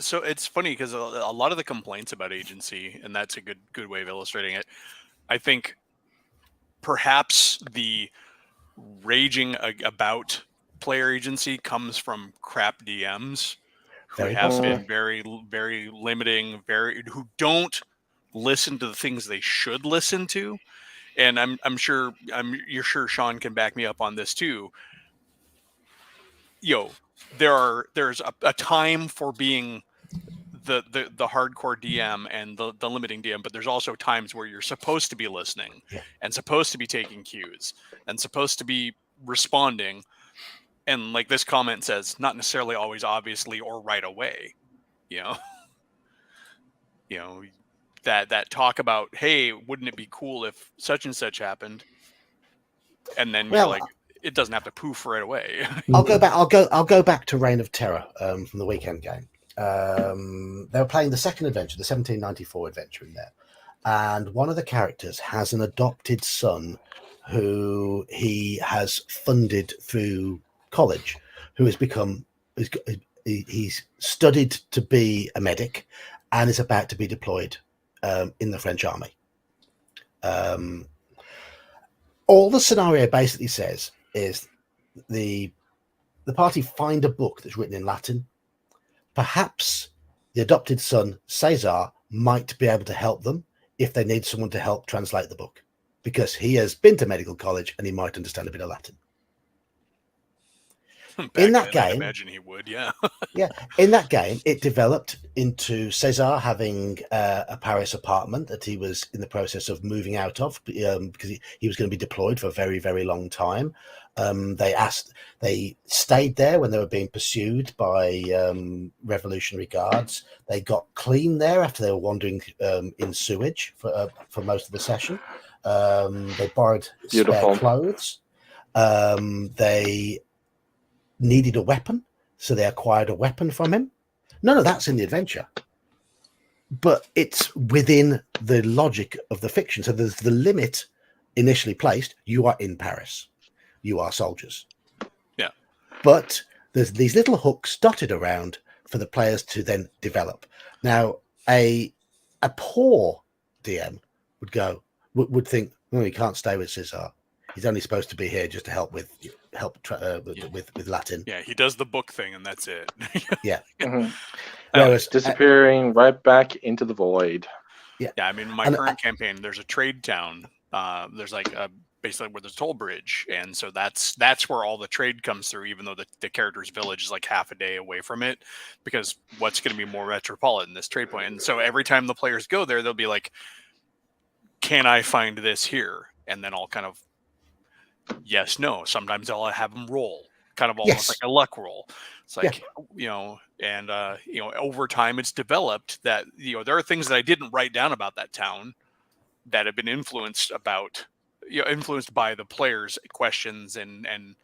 so it's funny because a lot of the complaints about agency, and that's a good way of illustrating it. I think perhaps the raging about player agency comes from crap DMs who have been very, very limiting, who don't listen to the things they should listen to. And you're sure Sean can back me up on this too. There's a time for being the hardcore DM and the limiting DM, but there's also times where you're supposed to be listening and supposed to be taking cues and supposed to be responding. And like this comment says, not necessarily always obviously or right away, that talk about, hey, wouldn't it be cool if such and such happened? And then you're like, it doesn't have to poof right away. I'll go back to Reign of Terror from the weekend game. They were playing the second adventure, the 1794 adventure in there. And one of the characters has an adopted son who he has funded through college, who has he's studied to be a medic and is about to be deployed in the French army. All the scenario basically says is the party find a book that's written in Latin. Perhaps the adopted son, Cesar, might be able to help them if they need someone to help translate the book, because he has been to medical college and he might understand a bit of Latin. In that game, I imagine he would, yeah. In that game, it developed into Cesar having a Paris apartment that he was in the process of moving out of because he was going to be deployed for a very, very long time. They stayed there when they were being pursued by Revolutionary Guards. They got clean there after they were wandering in sewage for most of the session. They borrowed spare clothes. They needed a weapon, so they acquired a weapon from him. None of that's in the adventure, but it's within the logic of the fiction. So there's the limit initially placed. You are in Paris. You are soldiers. Yeah. But there's these little hooks dotted around for the players to then develop. Now, a poor DM would think, he can't stay with Cesar. He's only supposed to be here just to help with Latin. Yeah, he does the book thing, and that's it. Yeah. Mm-hmm. Whereas disappearing right back into the void. Yeah. I mean, my current campaign, there's a trade town. There's like basically where there's a toll bridge, and so that's where all the trade comes through. Even though the character's village is like half a day away from it, because what's going to be more metropolitan, this trade point. And so every time the players go there, they'll be like, "Can I find this here?" And then I'll kind of yes, no. Sometimes I'll have them roll, kind of almost like a luck roll. It's like, and over time it's developed that, there are things that I didn't write down about that town that have been influenced by the players' questions and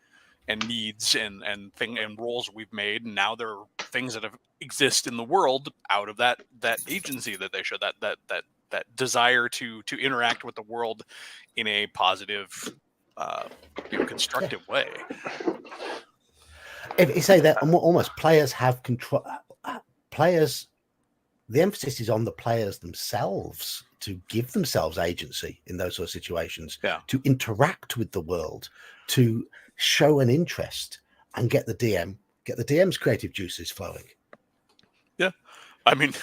needs and roles we've made. And now there are things that exist in the world out of that agency that they show, that desire to interact with the world in a positive, constructive way. If you say that, almost players have control. Players, the emphasis is on the players themselves to give themselves agency in those sort of situations, to interact with the world, to show an interest, and get the DM's creative juices flowing. Yeah. I mean,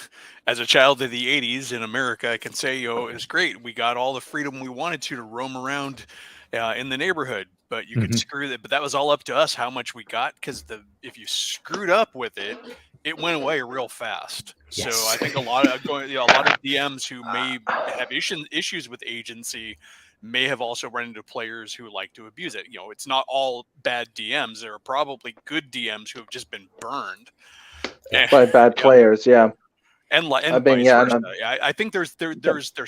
as a child of the 80s in America, I can say, it was great. We got all the freedom we wanted to roam around in the neighborhood, but you could screw that. But that was all up to us how much we got, because if you screwed up with it, it went away real fast. Yes. So I think a lot of DMs who may have issues with agency may have also run into players who like to abuse it. It's not all bad DMs. There are probably good DMs who have just been burned by bad players. Yeah. And vice versa. I think there's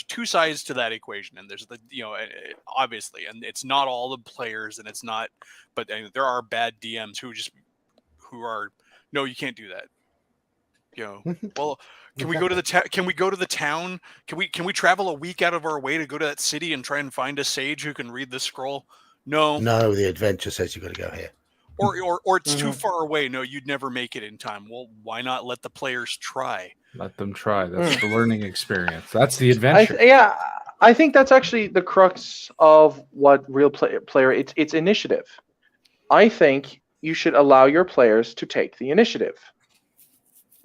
two sides to that equation, and there's obviously, and it's not all the players, and it's not, but there are bad DMs who are no, you can't do that. Well, can we go to the Can we go to the town? Can we travel a week out of our way to go to that city and try and find a sage who can read the scroll? No, the adventure says you got to go here. Or it's too far away. No, you'd never make it in time. Well, why not let the players try? Let them try. That's the learning experience. That's the adventure. I think that's actually the crux of what real player. It's initiative. I think you should allow your players to take the initiative.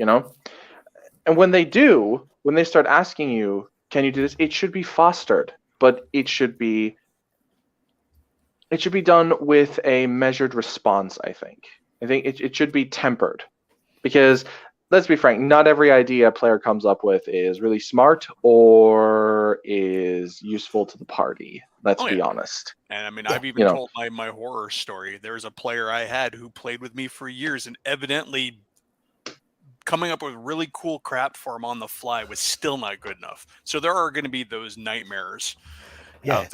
And when they do, when they start asking you, "Can you do this?" It should be fostered, but it should be done with a measured response. I think it should be tempered, because let's be frank, not every idea a player comes up with is really smart or is useful to the party. Let's be honest. And I mean, I've even told my horror story. There's a player I had who played with me for years, and evidently coming up with really cool crap for him on the fly was still not good enough. So there are going to be those nightmares. Yeah.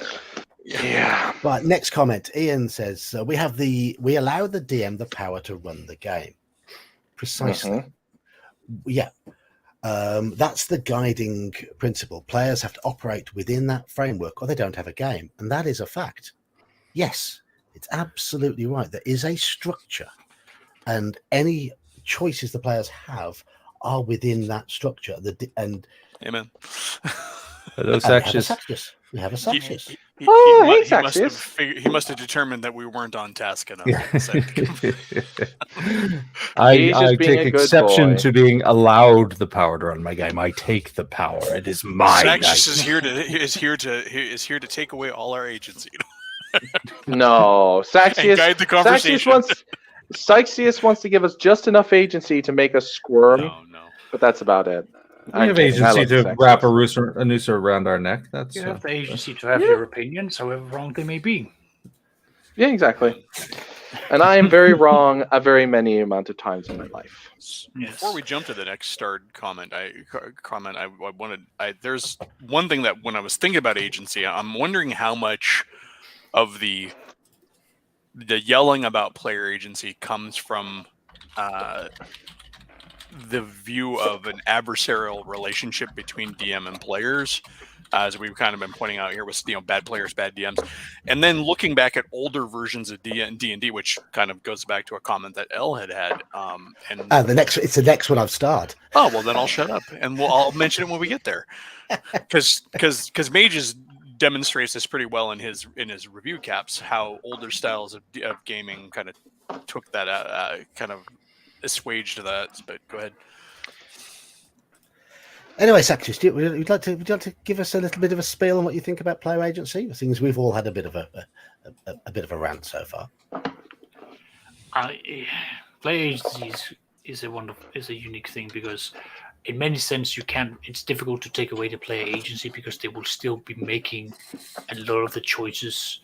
Right. Next comment. Ian says, we allow the DM the power to run the game. Precisely. Yeah. That's the guiding principle. Players have to operate within that framework or they don't have a game. And that is a fact. Yes, it's absolutely right. There is a structure, and any choices the players have are within that structure. Amen. Those Saxius. We have a Saxius. He must have determined that we weren't on task enough. I take exception to being allowed the power to run my game. I take the power. It is mine. Saxius is here to take away all our agency. No, Saxius. Guide the conversation. Saxius wants to give us just enough agency to make us squirm. No. But that's about it. We have agency to wrap a noose around our neck. You have the agency to have your opinions, however wrong they may be. Yeah, exactly. And I am very wrong a very many amount of times in my life. Before we jump to the next starred comment, there's one thing that when I was thinking about agency, I'm wondering how much of the yelling about player agency comes from the view of an adversarial relationship between DM and players, as we've kind of been pointing out here with bad players, bad DMs, and then looking back at older versions of D&D, which kind of goes back to a comment that Elle had. And it's the next one I've starred. Oh well, then I'll shut up and I'll mention it when we get there, because Mages demonstrates this pretty well in his review caps, how older styles of gaming kind of took that kind of assuaged that. But go ahead. Anyway, Saxius, would you like to give us a little bit of a spiel on what you think about player agency? The things we've all had a bit of a rant so far. Player agency is a unique thing, because in many sense it's difficult to take away the player agency, because they will still be making a lot of the choices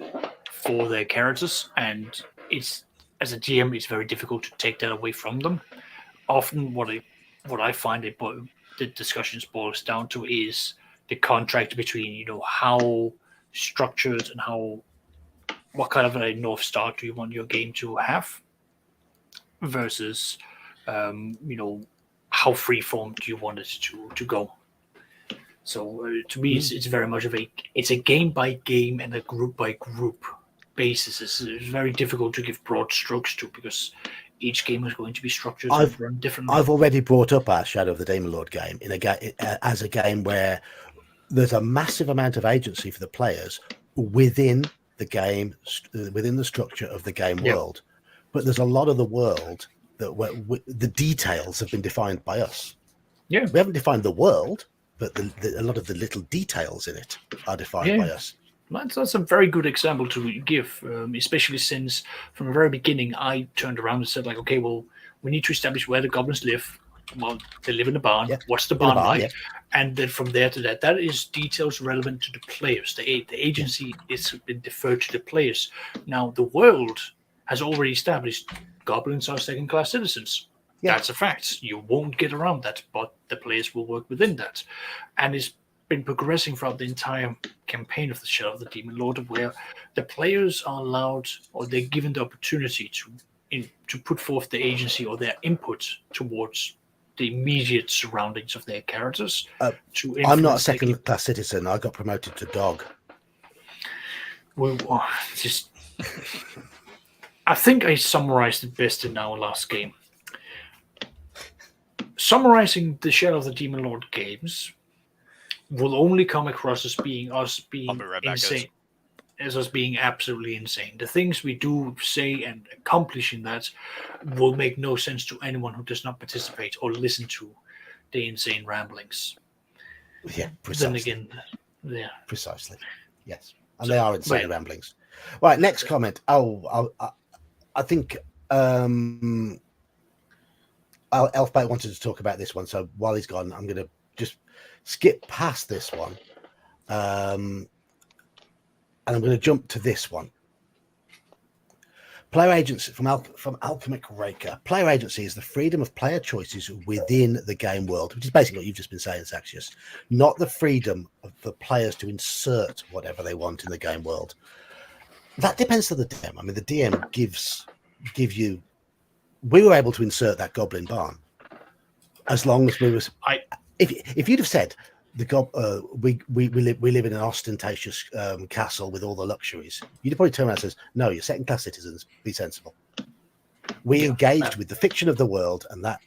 for their characters, and it's, as a GM, it's very difficult to take that away from them. Often what I find the discussions boils down to is the contract between, how structured and what kind of a North Star do you want your game to have, versus how freeform do you want it to go. So to me, it's very much it's a game by game and a group by group basis. It's very difficult to give broad strokes to, because each game is going to be structured and run differently. I've already brought up our Shadow of the Demon Lord game as a game where there's a massive amount of agency for the players within the game, within the structure of the game world. But there's a lot of the world that the details have been defined by us. Yeah, we haven't defined the world, but a lot of the little details in it are defined by us. That's a very good example to give, especially since from the very beginning I turned around and said, okay, well, we need to establish where the goblins live. Well, they live in a barn. Yeah. What's the barn like? Yeah. And then from there to that is details relevant to the players. The agency is been deferred to the players. Now, the world has already established goblins are second-class citizens. Yeah. That's a fact. You won't get around that, but the players will work within that. And it's been progressing throughout the entire campaign of the Shadow of the Demon Lord, where the players are allowed, or they're given the opportunity to put forth the agency or their input towards the immediate surroundings of their characters. I'm not a second-class citizen. I got promoted to dog. I think I summarized it best in our last game. Summarizing the Shadow of the Demon Lord games will only come across as being insane, as us being absolutely insane. The things we do, say, and accomplish in that will make no sense to anyone who does not participate or listen to the insane ramblings. Yeah, precisely. Then again, precisely. Yes, and they are insane ramblings. Right, next comment. I think Elfbait wanted to talk about this one, so while he's gone, I'm going to just skip past this one, and I'm going to jump to this one. Player agency from Alchemic Raker. Player agency is the freedom of player choices within the game world, which is basically what you've just been saying, Saxius. Not the freedom for players to insert whatever they want in the game world. That depends on the DM. I mean, the DM give you. We were able to insert that goblin barn, as long as we was. If you'd have said we live in an ostentatious castle with all the luxuries, you'd have probably turned around and says, "No, you're second-class citizens. Be sensible." We engaged with the fiction of the world, and that.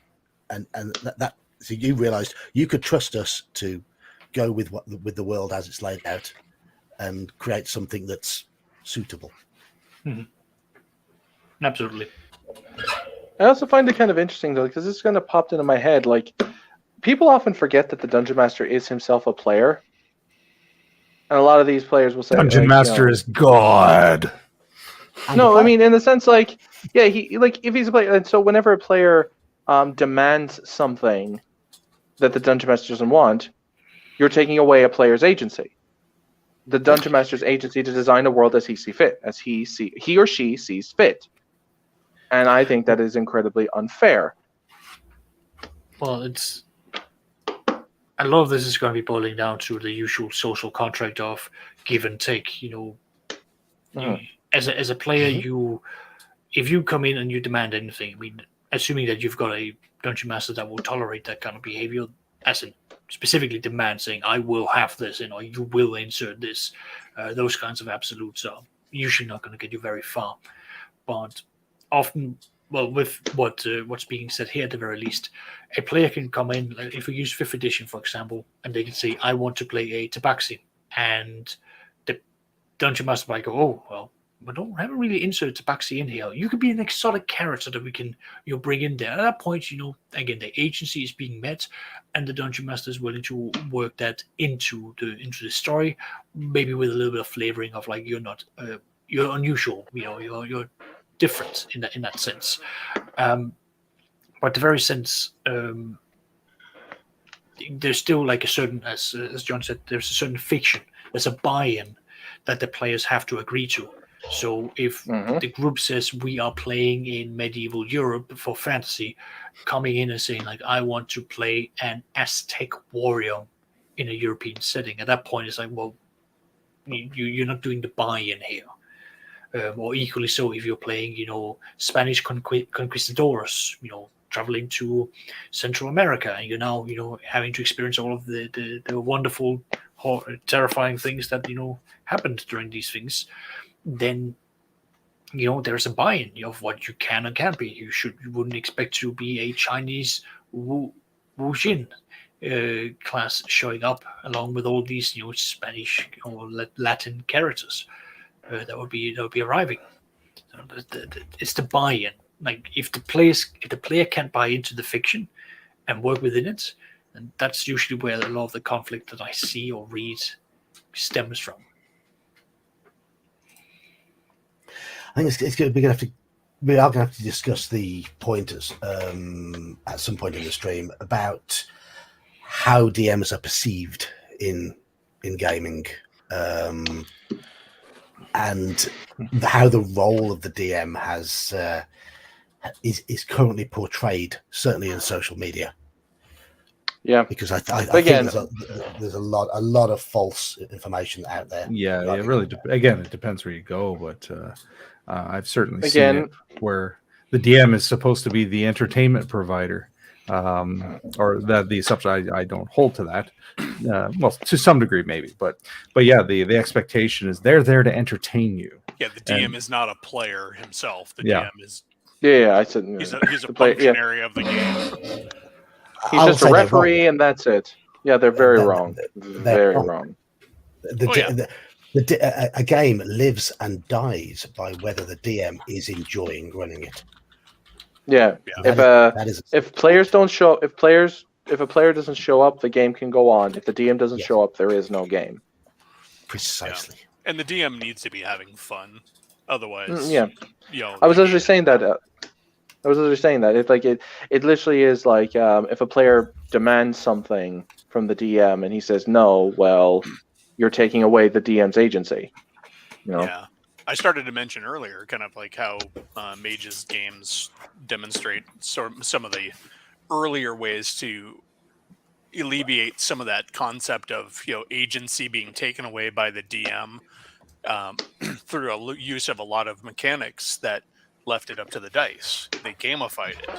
So you realised you could trust us to go with the world as it's laid out, and create something that's suitable. Mm-hmm. Absolutely. I also find it kind of interesting though, because this kind of popped into my head. Like, people often forget that the Dungeon Master is himself a player, and a lot of these players will say, Dungeon Master is God. No, I mean in the sense if he's a player, and so whenever a player demands something that the Dungeon Master doesn't want, you're taking away a player's agency. The Dungeon Master's agency to design a world as he sees fit, as he or she sees fit. And I think that is incredibly unfair. Well, it's a lot of this is going to be boiling down to the usual social contract of give and take. As a player, if you come in and you demand anything, I mean, assuming that you've got a dungeon master that will tolerate that kind of behavior, as in specifically demand saying, I will have this, or you will insert this, those kinds of absolutes are usually not going to get you very far. But often, well, with what's being said here at the very least, a player can come in, like if we use 5th edition, for example, and they can say, I want to play a Tabaxi. And the dungeon master might go, oh, well, haven't really inserted Tabaxi in here. You could be an exotic character that we can bring in there. At that point, again, the agency is being met, and the dungeon master is willing to work that into the story, maybe with a little bit of flavoring of like you're unusual, you're different in that sense. But the very sense, there's still like a certain, as John said, there's a certain fiction, there's a buy-in that the players have to agree to. So if the group says we are playing in medieval Europe for fantasy, coming in and saying like I want to play an Aztec warrior in a European setting, at that point it's like, well, you're not doing the buy-in here. Or equally so if you're playing, Spanish conquistadors, traveling to Central America, and you're now, having to experience all of the wonderful, terrifying things that happened during these things. Then there's a buy-in of what you can and can't be. You wouldn't expect to be a Chinese Wu Jin class showing up along with all these Spanish or Latin characters that would be arriving. So it's the buy-in. Like if the player can't buy into the fiction and work within it, and that's usually where a lot of the conflict that I see or read stems from. I think we are going to have to discuss the pointers at some point in the stream about how DMs are perceived in gaming, and how the role of the DM is currently portrayed, certainly in social media. Yeah, because I think there's a lot of false information out there. Yeah, it really it depends where you go, but I've certainly seen it where the DM is supposed to be the entertainment provider, or that the assumption. I don't hold to that. Well, to some degree, maybe, but yeah, the expectation is they're there to entertain you. Yeah, the DM is not a player himself. The DM is I said he's a functionary of the game. He's just a referee, and that's it. Yeah, they're very wrong. Very wrong. A game lives and dies by whether the DM is enjoying running it. Yeah. If a player doesn't show up, the game can go on. If the DM doesn't show up, there is no game. Precisely. Yeah. And the DM needs to be having fun. Otherwise, I was literally saying that. It literally is like if a player demands something from the DM and he says no, well, you're taking away the DM's agency. Yeah. I started to mention earlier, kind of like how Mage's games demonstrate some of the earlier ways to alleviate some of that concept of agency being taken away by the DM through a use of a lot of mechanics that left it up to the dice. They gamified it,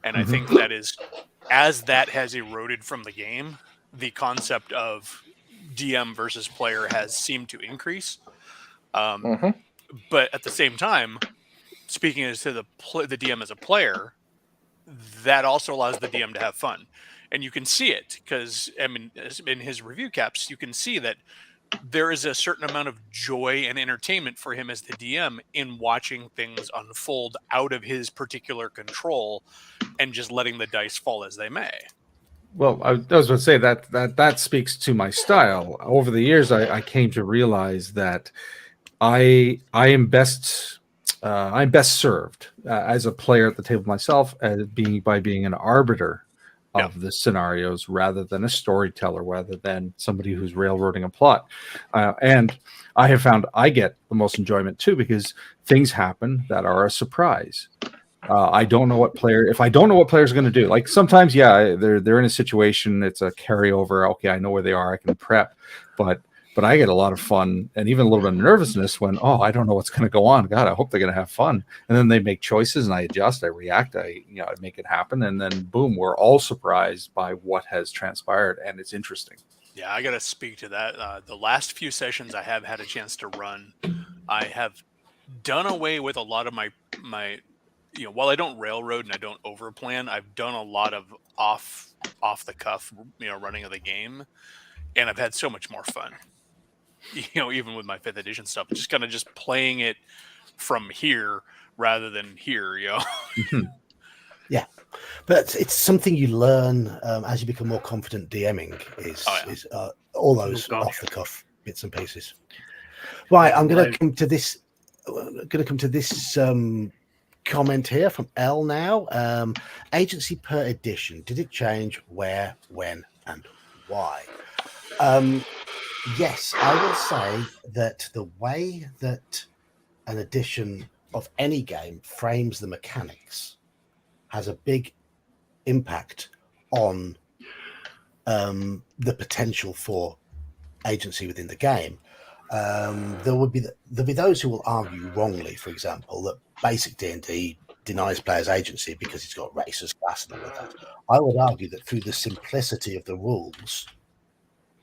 and I think that is, as that has eroded from the game, the concept of DM versus player has seemed to increase. But at the same time, speaking as to the DM as a player, that also allows the DM to have fun, and you can see it because in his review caps, you can see that there is a certain amount of joy and entertainment for him as the DM in watching things unfold out of his particular control and just letting the dice fall as they may. Well, I was going to say that speaks to my style. Over the years, I came to realize that I am best served as a player at the table myself by being an arbiter of the scenarios rather than a storyteller, rather than somebody who's railroading a plot. And I have found I get the most enjoyment too, because things happen that are a surprise. I don't know what player, if I don't know what player's going to do, like sometimes, they're in a situation, it's a carryover. Okay, I know where they are, I can prep, but But I get a lot of fun and even a little bit of nervousness when, I don't know what's going to go on. God, I hope they're going to have fun. And then they make choices and I adjust, I react, I make it happen. And then boom, we're all surprised by what has transpired. And it's interesting. Yeah, I got to speak to that. The last few sessions I have had a chance to run, I have done away with a lot of my while I don't railroad and I don't overplan, I've done a lot of off the cuff, running of the game, and I've had so much more fun. Even with my 5th edition stuff, just kind of just playing it from here rather than here. Yeah, but it's something you learn as you become more confident DMing. Is all those off the cuff bits and pieces. Right, I'm going to come to this. Comment here from L now. Agency per edition. Did it change? Where, when, and why? Yes, I will say that the way that an edition of any game frames the mechanics has a big impact on the potential for agency within the game. There'll be those who will argue wrongly, for example, that basic D&D denies players agency because it's got racist class and all of that. I would argue that through the simplicity of the rules,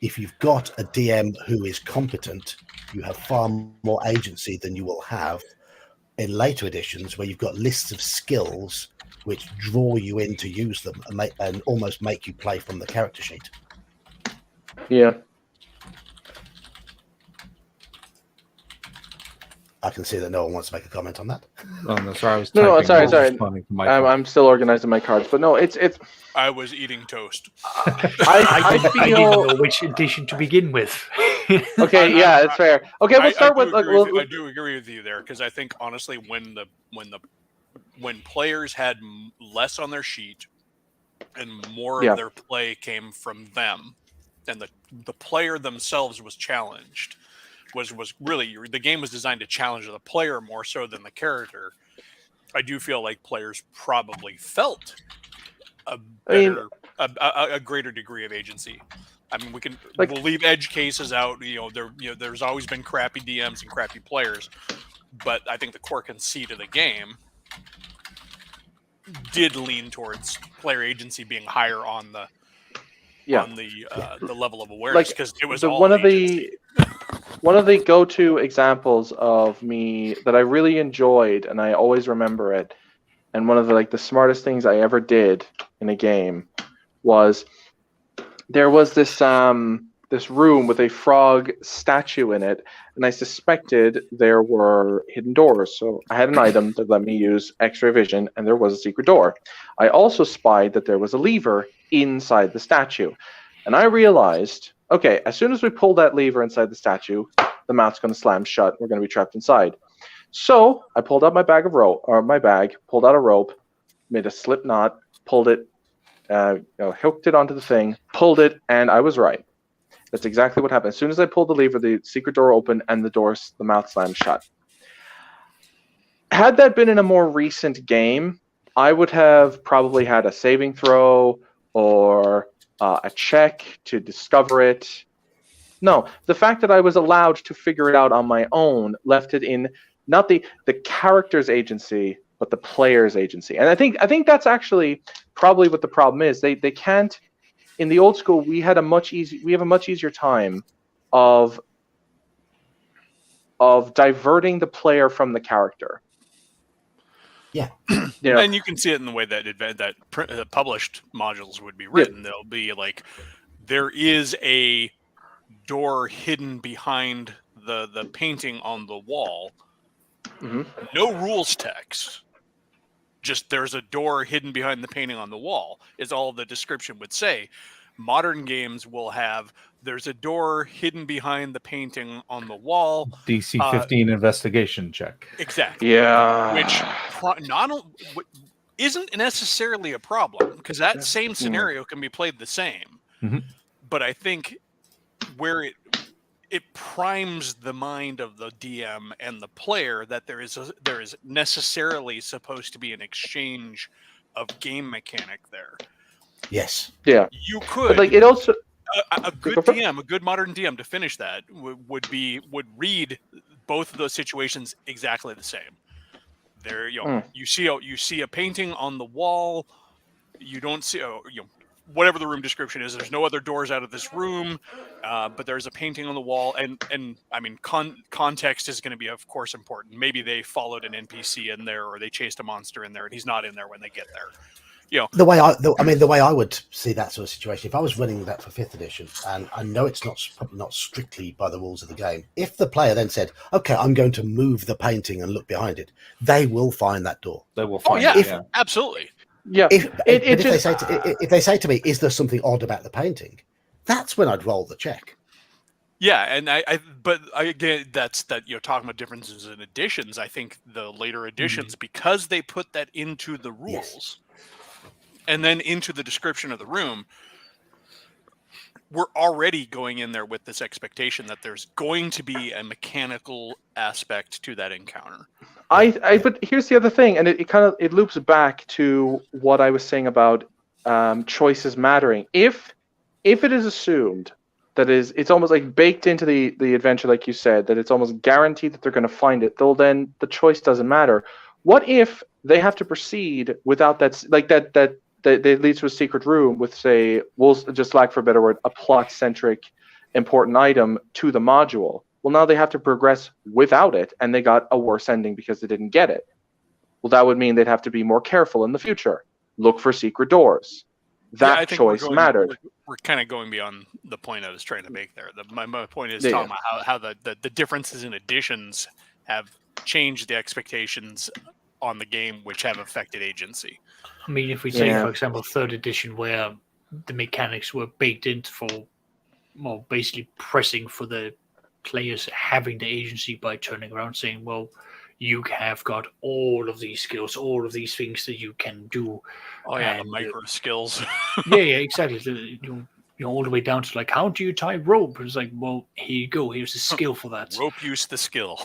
if you've got a DM who is competent, you have far more agency than you will have in later editions where you've got lists of skills which draw you in to use them and almost make you play from the character sheet. Yeah. I can see that no one wants to make a comment on that. Oh, no, sorry, I was sorry. I'm still organizing my cards, but no, it's. I was eating toast. I didn't know which edition to begin with. Okay, yeah, it's fair. Okay, we'll start with. I do agree with you there because I think honestly, when players had less on their sheet and more of their play came from them, and the player themselves was challenged. Was really the game was designed to challenge the player more so than the character. I do feel like players probably felt a greater degree of agency. I mean, we'll leave edge cases out. There's always been crappy DMs and crappy players, but I think the core conceit of the game did lean towards player agency being higher on the level of awareness because it was one of the go-to examples of me that I really enjoyed, and I always remember it, and one of the smartest things I ever did in a game was there was this room with a frog statue in it, and I suspected there were hidden doors. So I had an item that let me use X-ray vision, and there was a secret door. I also spied that there was a lever inside the statue, and I realized, okay, as soon as we pull that lever inside the statue, the mouth's going to slam shut. We're going to be trapped inside. So I pulled out my bag, pulled out a rope, made a slip knot, pulled it, hooked it onto the thing, pulled it, and I was right. That's exactly what happened. As soon as I pulled the lever, the secret door opened and the mouth slammed shut. Had that been in a more recent game, I would have probably had a saving throw or a check to discover it. No, the fact that I was allowed to figure it out on my own left it in not the character's agency, but the player's agency. And I think that's actually probably what the problem is. They can't. In the old school, we have a much easier time of diverting the player from the character. Yeah, and you can see it in the way that published modules would be written. Yeah. They'll be like, there is a door hidden behind the painting on the wall. Mm-hmm. No rules text. Just there's a door hidden behind the painting on the wall is all the description would say. Modern games will have there's a door hidden behind the painting on the wall. DC 15 investigation check. Exactly. Yeah. Which isn't necessarily a problem because that same scenario can be played the same. Mm-hmm. But I think where it primes the mind of the DM and the player that there is necessarily supposed to be an exchange of game mechanic there. Yes. Yeah. You could. But it also. a good DM, a good modern DM to finish that would read both of those situations exactly the same. There, you see a painting on the wall. You don't see, whatever the room description is. There's no other doors out of this room, but there's a painting on the wall, and I mean, context is going to be, of course, important. Maybe they followed an NPC in there, or they chased a monster in there, and he's not in there when they get there. The way I would see that sort of situation, if I was running that for 5th edition, and I know it's probably not strictly by the rules of the game, if the player then said, "Okay, I'm going to move the painting and look behind it," they will find that door. They will find it. Absolutely. Yeah. If they say to me, "Is there something odd about the painting?" That's when I'd roll the check. Yeah, and but again, that's talking about differences in editions. I think the later editions, because they put that into the rules. Yes. And then into the description of the room, we're already going in there with this expectation that there's going to be a mechanical aspect to that encounter. But here's the other thing, and it loops back to what I was saying about choices mattering. If it is assumed that it's almost like baked into the adventure, like you said, that it's almost guaranteed that they're going to find it, though then the choice doesn't matter. What if they have to proceed without that leads to a secret room with, say, we'll just lack for a better word, a plot-centric important item to the module? Well, now they have to progress without it, and they got a worse ending because they didn't get it. Well, that would mean they'd have to be more careful in the future. Look for secret doors. That choice mattered. We're kind of going beyond the point I was trying to make there. My point is talking about how the differences in editions have changed the expectations on the game, which have affected agency. I mean, if we take, for example, 3rd edition, where the mechanics were baked in for, well, basically pressing for the players having the agency by turning around saying, well, you have got all of these skills, all of these things that you can do. Oh, yeah, the micro skills. Yeah, exactly. All the way down to, like, how do you tie rope? It's like, well, here you go. Here's a skill for that. Rope use the skill.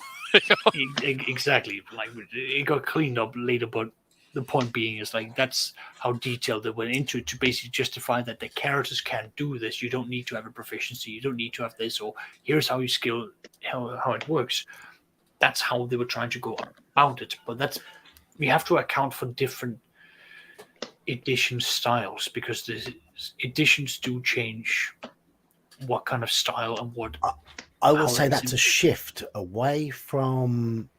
Exactly. Like, it got cleaned up later, but the point being is, like, that's how detailed they went into it to basically justify that the characters can do this. You don't need to have a proficiency. You don't need to have this, or here's how you skill, how it works. That's how they were trying to go about it. But we have to account for different edition styles, because the editions do change what kind of style and what. I will say that's a shift away from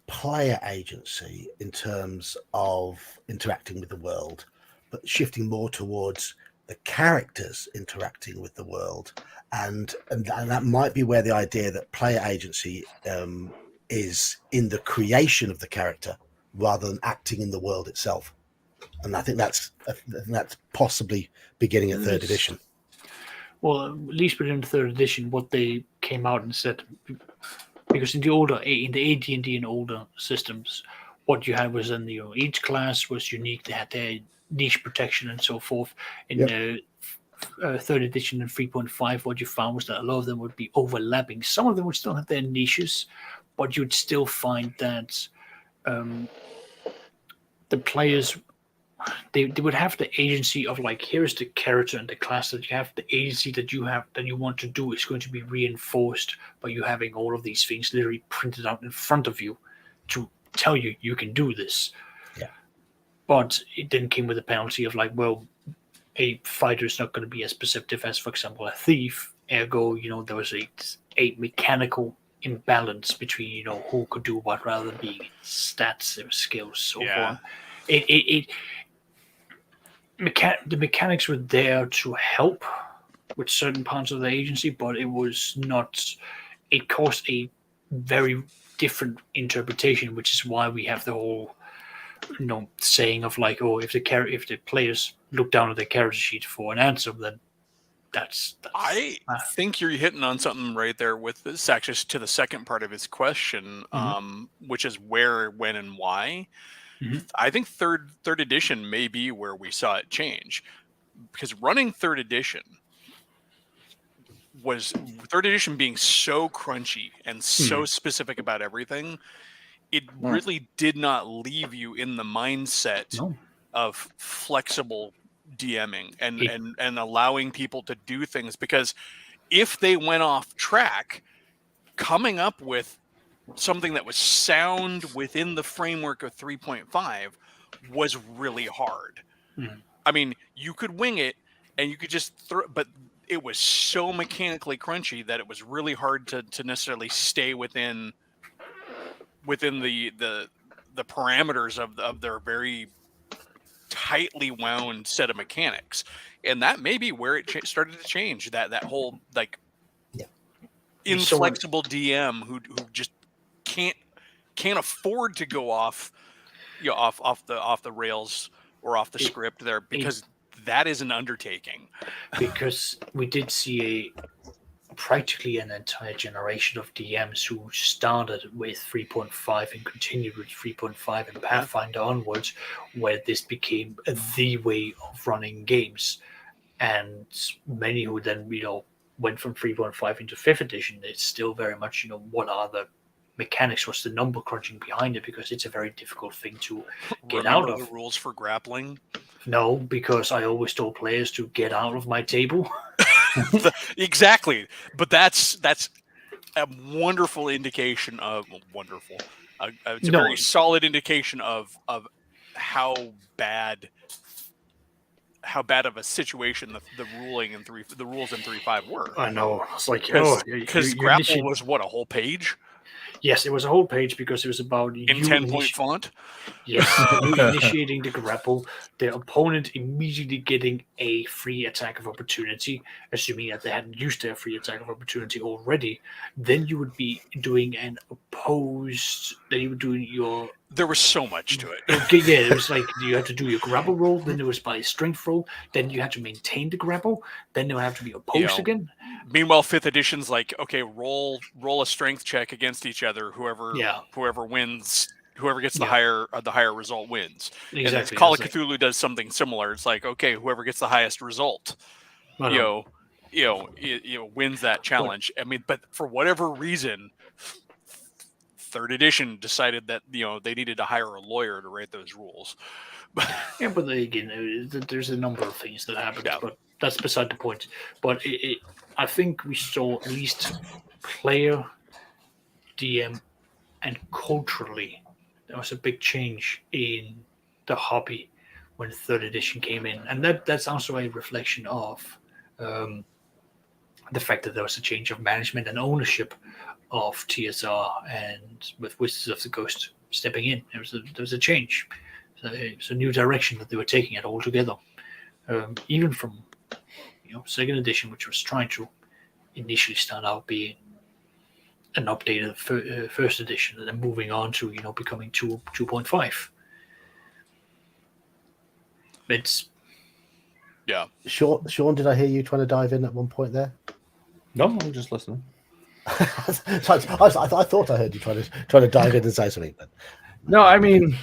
player agency in terms of interacting with the world, but shifting more towards the characters interacting with the world, and that might be where the idea that player agency is in the creation of the character rather than acting in the world itself. And I think that's possibly beginning at 3rd edition. Well, at least within the 3rd edition, what they came out and said, because in the AD&D and older systems, what you had was each class was unique. They had their niche protection and so forth. In the 3rd edition and 3.5, what you found was that a lot of them would be overlapping. Some of them would still have their niches, but you'd still find that the players, they would have the agency of, like, here's the character and the class that you have. The agency that you have, that you want to do, is going to be reinforced by you having all of these things literally printed out in front of you to tell you you can do this. Yeah. But it then came with a penalty of, like, well, a fighter is not going to be as perceptive as, for example, a thief. Ergo, there was a mechanical imbalance between, who could do what rather than being stats or skills. So forth. The mechanics were there to help with certain parts of the agency, but it was not. It caused a very different interpretation, which is why we have the whole, saying of, like, oh, if the players look down at their character sheet for an answer, then that's I think you're hitting on something right there with this, actually, to the second part of his question, which is where, when, and why. I think third edition may be where we saw it change, because running 3rd edition being so crunchy and so specific about everything, it really did not leave you in the mindset of flexible DMing and allowing people to do things, because if they went off track, coming up with something that was sound within the framework of 3.5 was really hard. Mhm. I mean, you could wing it and you could just throw, but it was so mechanically crunchy that it was really hard to necessarily stay within the parameters of their very tightly wound set of mechanics. And that may be where it started to change, that whole like inflexible DM who just can't afford to go off off the rails or off the script there, because that is an undertaking. Because we did see practically an entire generation of DMs who started with 3.5 and continued with 3.5 and Pathfinder onwards, where this became the way of running games. And many who then, went from 3.5 into 5th edition, it's still very much, what are the mechanics, what's the number crunching behind it, because it's a very difficult thing to get out of. The rules for grappling? No, because I always told players to get out of my table. Exactly, but that's a wonderful indication of it's a very solid indication of how bad of a situation the rules in 3.5 were. I know, it's like, because grapple was what, a whole page? Yes, it was a whole page, because it was about in 10-point font. Yes, you initiating the grapple, the opponent immediately getting a free attack of opportunity, assuming that they hadn't used their free attack of opportunity already. Then you would be doing an opposed. Then you were doing your. There was so much to it. Okay, yeah, it was like you had to do your grapple roll. Then there was by strength roll. Then you had to maintain the grapple. Then there would have to be opposed again. Meanwhile, 5th edition's like, okay, roll a strength check against each other. Whoever wins. Whoever gets the higher result wins. Exactly. And Call of Cthulhu does something similar. It's like, okay, whoever gets the highest result, wins that challenge. I mean, but for whatever reason, 3rd edition decided that they needed to hire a lawyer to write those rules. Yeah, but again, there's a number of things that happened, but that's beside the point. But I think we saw at least player, DM, and culturally, there was a big change in the hobby when 3rd edition came in, and that's also a reflection of the fact that there was a change of management and ownership of TSR, and with Wizards of the Coast stepping in, there was a change. So it's a new direction that they were taking it altogether. Even from 2nd edition, which was trying to initially start out being an updated 1st edition, and then moving on to becoming 2.5. It's Sean, did I hear you trying to dive in at one point there? No, I'm just listening. I thought I heard you trying to dive in and say something. But... No, I mean,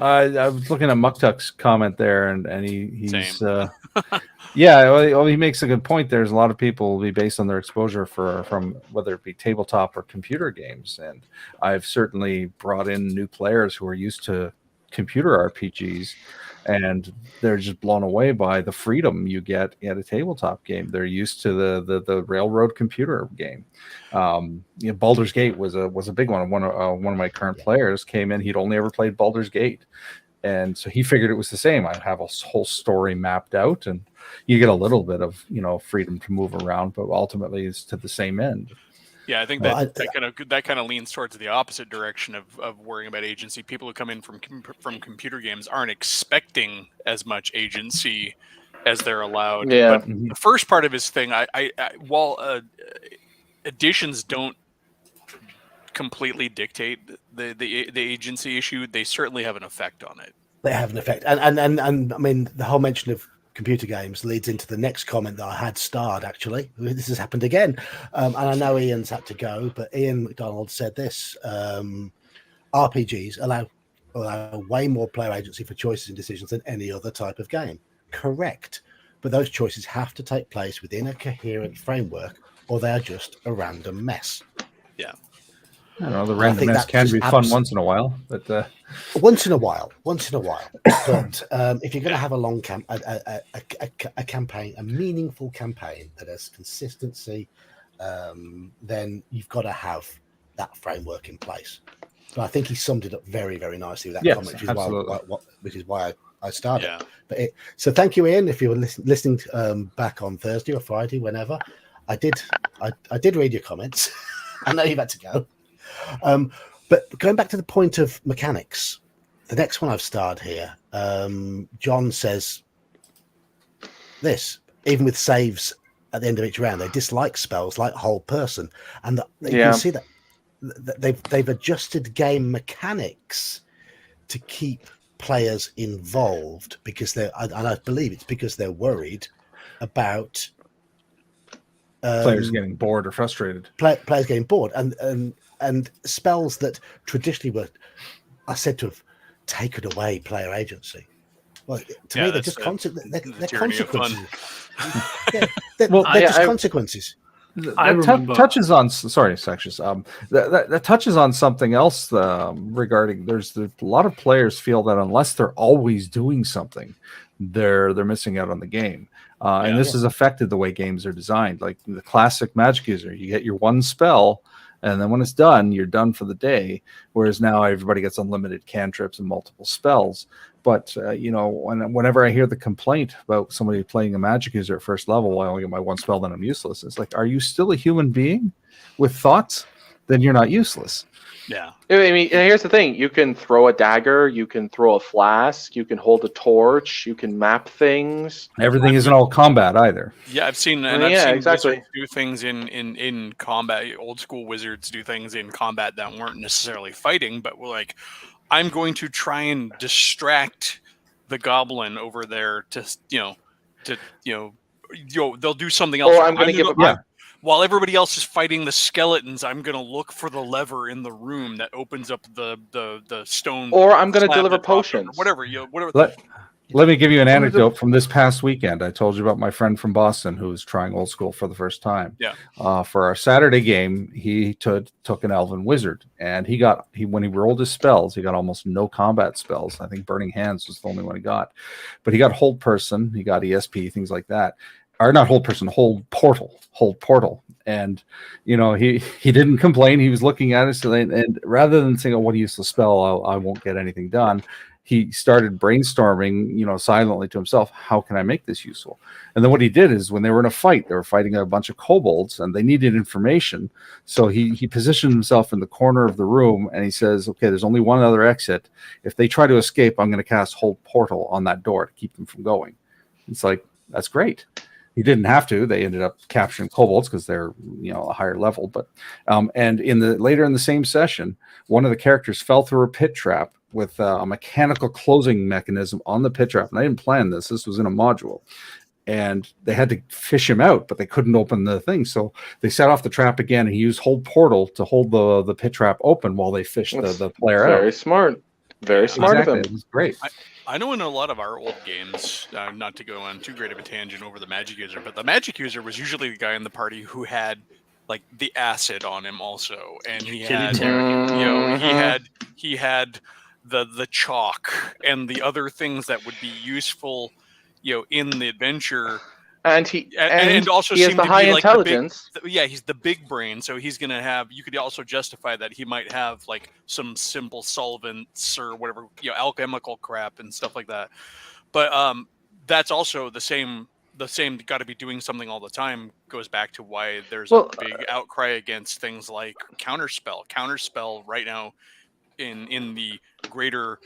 I was looking at Muktuk's comment there, and he's well, he makes a good point. There's a lot of people will be based on their exposure from whether it be tabletop or computer games, and I've certainly brought in new players who are used to computer RPGs, and they're just blown away by the freedom you get at a tabletop game. They're used to the railroad computer game. Baldur's Gate was a big one. One of my current players came in. He'd only ever played Baldur's Gate, and so he figured it was the same. I have a whole story mapped out, and you get a little bit of freedom to move around, but ultimately it's to the same end. Yeah, I think that kind of leans towards the opposite direction of worrying about agency. People who come in from computer games aren't expecting as much agency as they're allowed. Yeah. But the first part of his thing, while editions don't completely dictate the agency issue, they certainly have an effect on it. They have an effect, and I mean, the whole mention of computer games leads into the next comment that I had starred. Actually, this has happened again, and I know Ian's had to go, but Ian McDonald said this: RPGs allow way more player agency for choices and decisions than any other type of game. Correct, but those choices have to take place within a coherent framework, or they are just a random mess. Yeah. I don't know. The I think randomness that's can just be fun once in a while, but once in a while. But if you're going to have a long a campaign, a meaningful campaign that has consistency, then you've got to have that framework in place. But I think he summed it up very, very nicely with that Yes, comment, absolutely. which is why I started. Yeah. But so thank you, Ian. If you were listening back on Thursday or Friday, whenever, I did read your comments. I know you've had to go. But going back to the point of mechanics, the next one I've starred here, John says this: even with saves at the end of each round, they dislike spells like Hold Person, and you can see that they've adjusted game mechanics to keep players involved because I believe it's because they're worried about players getting bored or frustrated. Players getting bored, and spells that traditionally are said to have taken away player agency. Well, to me, they're just they're consequences. They're just consequences. That touches on that touches on something else regarding there's a lot of players feel that unless they're always doing something, they're missing out on the game. And this has affected the way games are designed. Like the classic Magic user, you get your one spell, and then when it's done, you're done for the day. Whereas now everybody gets unlimited cantrips and multiple spells. But whenever I hear the complaint about somebody playing a Magic user at first level, well, I only get my one spell, then I'm useless. It's like, are you still a human being with thoughts? Then you're not useless. Yeah. I mean, here's the thing: you can throw a dagger, you can throw a flask, you can hold a torch, you can map things. Everything isn't all combat either. Yeah, I've seen wizards do things in combat. Old school wizards do things in combat that weren't necessarily fighting, but were like, I'm going to try and distract the goblin over there they'll do something else. Or I'm going to give while everybody else is fighting the skeletons, I'm going to look for the lever in the room that opens up the stone. Or I'm going to deliver potions. Whatever. Let me give you an anecdote from this past weekend. I told you about my friend from Boston who was trying old school for the first time. Yeah. For our Saturday game, he took an elven wizard, and when he rolled his spells, he got almost no combat spells. I think Burning Hands was the only one he got, but he got Hold Person, he got ESP, things like that. Or not Hold Person, Hold Portal. And he didn't complain. He was looking at it, and rather than saying, "Oh, what a useless spell! I won't get anything done," he started brainstorming, silently to himself, how can I make this useful? And then what he did is when they were in a fight, they were fighting a bunch of kobolds and they needed information. So he positioned himself in the corner of the room and he says, okay, there's only one other exit. If they try to escape, I'm going to cast Hold Portal on that door to keep them from going. It's like, that's great. He didn't have to. They ended up capturing kobolds because they're, a higher level. But and later in the same session, one of the characters fell through a pit trap with a mechanical closing mechanism on the pit trap. And I didn't plan this. This was in a module. And they had to fish him out, but they couldn't open the thing. So they set off the trap again, and he used Hold Portal to hold the pit trap open while they fished the player out. Very smart. Very smart of him. It was great. I know in a lot of our old games, not to go on too great of a tangent over the Magic user, but the Magic user was usually the guy in the party who had like the acid on him also, and he had he had the chalk and the other things that would be useful, in the adventure. And he also he has seemed the to high be like intelligence. He's the big brain, so he's gonna have. You could also justify that he might have like some simple solvents or whatever, alchemical crap and stuff like that. But that's also the same. Got to be doing something all the time. Goes back to why there's a big outcry against things like counterspell. Counterspell right now in the greater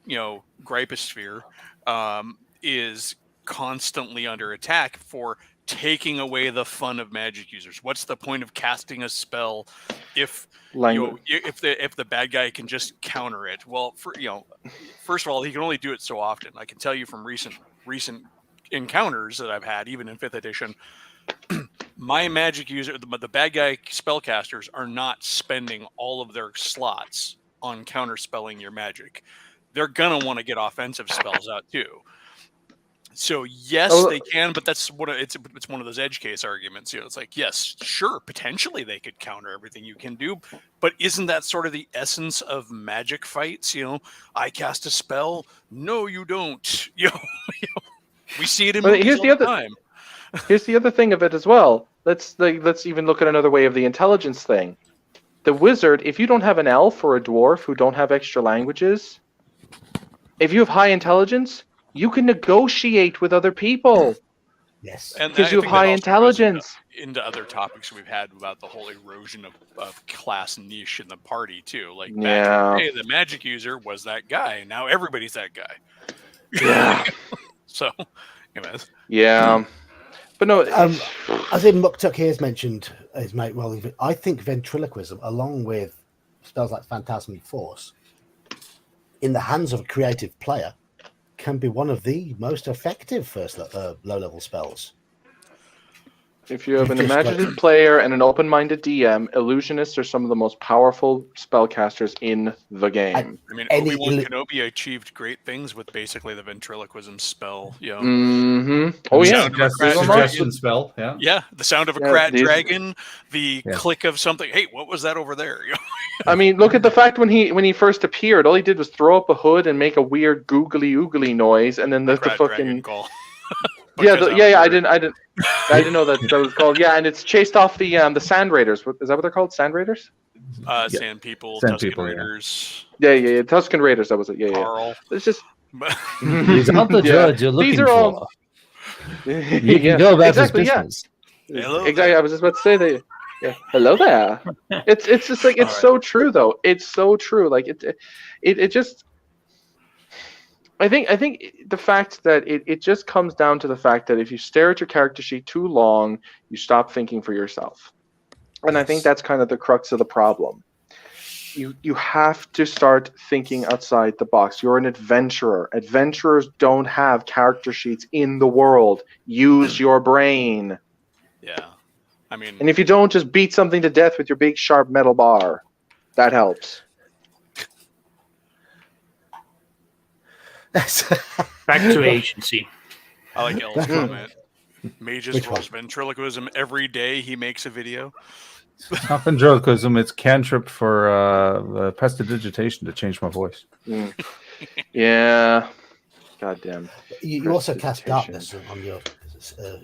griposphere is constantly under attack for taking away the fun of Magic users. What's the point of casting a spell if the bad guy can just counter it? Well, first of all, he can only do it so often. I can tell you from recent encounters that I've had, even in 5th edition, my Magic user, the bad guy spellcasters are not spending all of their slots on counterspelling your Magic. They're gonna want to get offensive spells out too. So yes, Oh, they can, but that's what it's one of those edge case arguments. It's like, yes, sure, potentially they could counter everything you can do, but isn't that sort of the essence of magic fights? I cast a spell. No, you don't. We see it in movies all the time. Here's the other thing of it as well. Let's even look at another way of the intelligence thing. The wizard, if you don't have an elf or a dwarf who don't have extra languages, if you have high intelligence, you can negotiate with other people. Yes, because you have high intelligence. Into other topics we've had about the whole erosion of class niche in the party too. Like, hey, the magic user was that guy. Now everybody's that guy. Yeah. So, anyways. Yeah. But no, as in Muktuk here has mentioned, his mate Rolling, I think ventriloquism, along with spells like Phantasmic Force, in the hands of a creative player, can be one of the most effective low-level spells. If you have an imaginative player and an open-minded DM, illusionists are some of the most powerful spellcasters in the game. I mean, Obi-Wan Kenobi achieved great things with basically the ventriloquism spell. Mm-hmm. Oh yeah, suggestion spell. Yeah. Yeah, the sound of a crat dragon, the click of something. Hey, what was that over there? I mean, look at the fact when he first appeared, all he did was throw up a hood and make a weird googly oogly noise, and then the fucking call. I didn't know that was called. Yeah, and it's chased off the Sand Raiders. Is that what they're called? Sand Raiders? Sand people, Tusken Raiders. Yeah. Tusken Raiders. That was it. Yeah, Carl. It's just. He's not the judge you're looking for. All... You can go about his business. Yeah. Exactly. I was just about to say that. Yeah. Hello there. It's just like it's so true though. It's so true. Like it just. I think the fact that it just comes down to the fact that if you stare at your character sheet too long, you stop thinking for yourself. And I think that's kind of the crux of the problem. You have to start thinking outside the box. You're an adventurer. Adventurers don't have character sheets in the world. Use your brain. Yeah. I mean, and if you don't, just beat something to death with your big sharp metal bar. That helps. Back to agency. I like El's comment. Mages rolls ventriloquism every day. He makes a video. It's not ventriloquism. It's cantrip for prestidigitation to change my voice. Yeah. Goddamn. You also cast darkness on your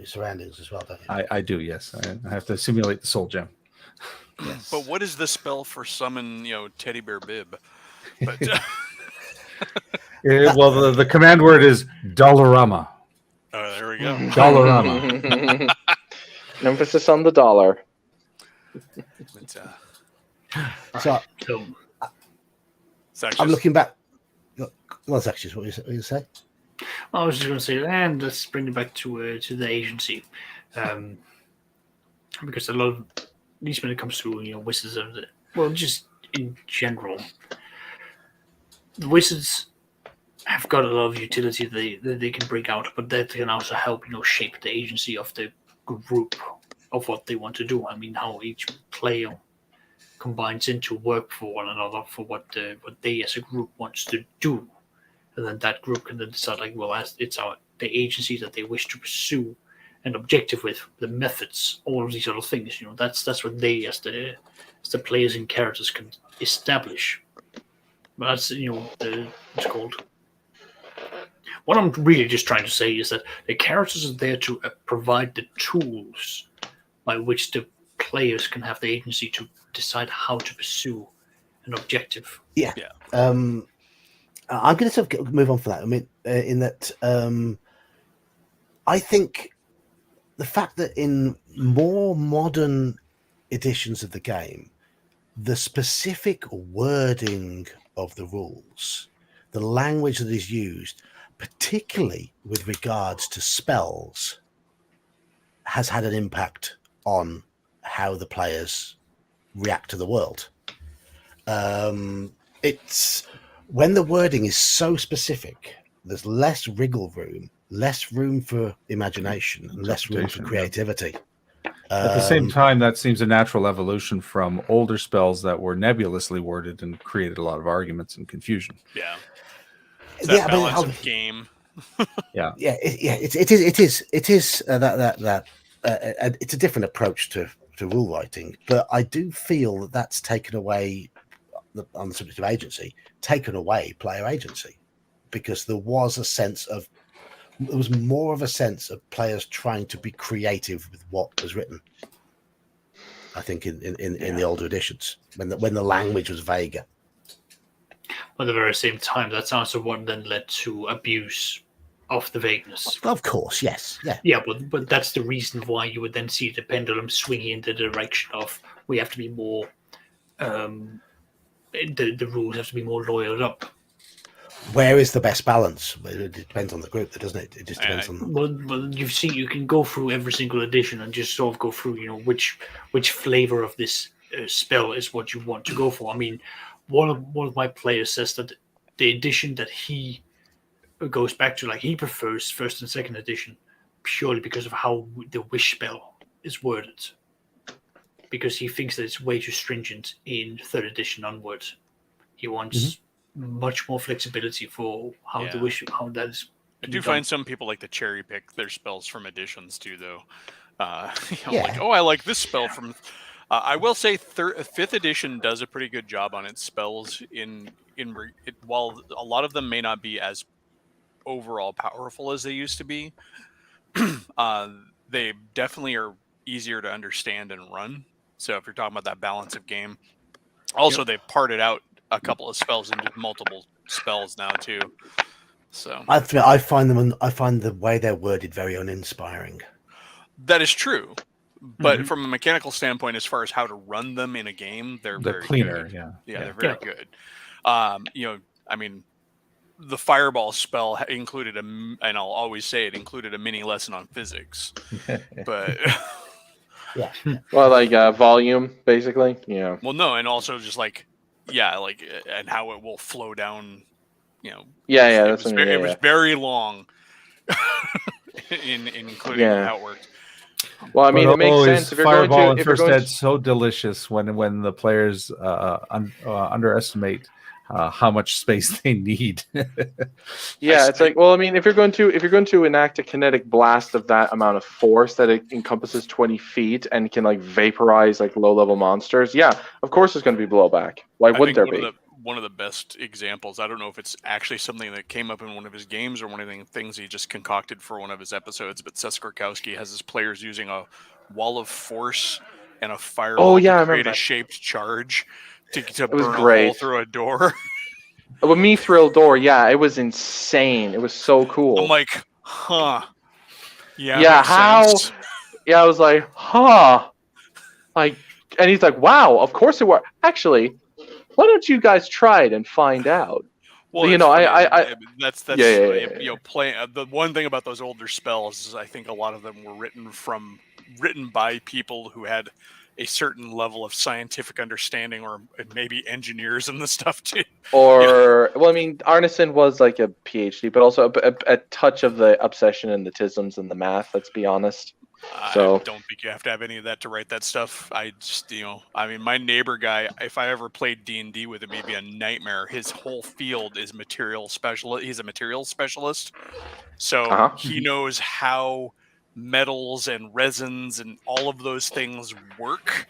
surroundings as well, don't you? I do. Yes, I have to simulate the soul gem. Yes. But what is the spell for summon? Teddy Bear Bib. But. Well, the command word is Dollarama. Oh, there we go. Dollarama. An emphasis on the dollar. I'm looking back. What's actually what you say? I was just going to say, and let's bring it back to the agency, because a lot of, at least when it comes to wizards, just in general, the wizards have got a lot of utility that they can bring out, but that can also help shape the agency of the group of what they want to do. I mean, how each player combines into work for one another for what they as a group wants to do, and then that group can then decide it's the agency that they wish to pursue, an objective with the methods, all of these other things. That's what they as the players and characters can establish. But that's what's called. What I'm really just trying to say is that the characters are there to provide the tools by which the players can have the agency to decide how to pursue an objective. Yeah. I'm going to sort of move on from that. I mean, in that I think the fact that in more modern editions of the game, the specific wording of the rules, the language that is used, particularly with regards to spells, has had an impact on how the players react to the world. It's when the wording is so specific, there's less wriggle room, less room for imagination, and less room for creativity. At the same time, that seems a natural evolution from older spells that were nebulously worded and created a lot of arguments and confusion. Yeah. It's that balance of game. It is that it's a different approach to rule writing, but I do feel that that's taken away on the subject of agency, taken away player agency, because there was more of a sense of players trying to be creative with what was written. I think in the older editions, when the language was vaguer. But at the very same time, that's also what then led to abuse of the vagueness. Of course, yes, yeah. Yeah, but that's the reason why you would then see the pendulum swinging in the direction of we have to be more. The rules have to be more loyaled up. Where is the best balance? It depends on the group, doesn't it? It just depends on. Well, you can go through every single edition and just sort of go through, which flavor of this spell is what you want to go for. I mean, one of my players says that the edition that he goes back to, like, he prefers first and second edition purely because of how the wish spell is worded, because he thinks that it's way too stringent in third edition onwards. He wants much more flexibility for how the wish, how that is. I do find some people like to cherry pick their spells from editions too, though. Like, I like this spell from. I will say, fifth edition does a pretty good job on its spells. While a lot of them may not be as overall powerful as they used to be, they definitely are easier to understand and run. So if you're talking about that balance of game, also they've parted out a couple of spells into multiple spells now too. So I find the way they're worded very uninspiring. That is true. But from a mechanical standpoint, as far as how to run them in a game, they're very cleaner. Good. They're very good. I mean, the fireball spell included and I'll always say it included a mini lesson on physics. But well, like volume, basically. Yeah. Well, no, and also just and how it will flow down. It was very long. in including how it worked. Well, I mean, it makes sense. If you're Fireball and First Ed's so delicious when the players underestimate how much space they need. It's like, well, I mean, if you're going to enact a kinetic blast of that amount of force that it encompasses 20 feet and can like vaporize like low-level monsters, of course there's going to be blowback. Why wouldn't there be? One of the best examples, I don't know if it's actually something that came up in one of his games or one of the things he just concocted for one of his episodes, but Seth Skorkowski has his players using a wall of force and a fireball to create a shaped charge to burn a hole through a door. A mithril door, it was insane. It was so cool. I'm like, huh. How? Sense. Yeah, I was like, huh. Like, and he's like, wow, of course it worked. Actually, why don't you guys try it and find out? Well, that's playing. The one thing about those older spells is I think a lot of them were written by people who had a certain level of scientific understanding, or maybe engineers and the stuff too. Well, I mean, Arneson was like a PhD, but also a touch of the obsession and the tisms and the math. Let's be honest. So I don't think you have to have any of that to write that stuff. I just, I mean, my neighbor guy, if I ever played D&D with him, he'd be a nightmare. His whole field is material specialist. He's a materials specialist. So he knows how metals and resins and all of those things work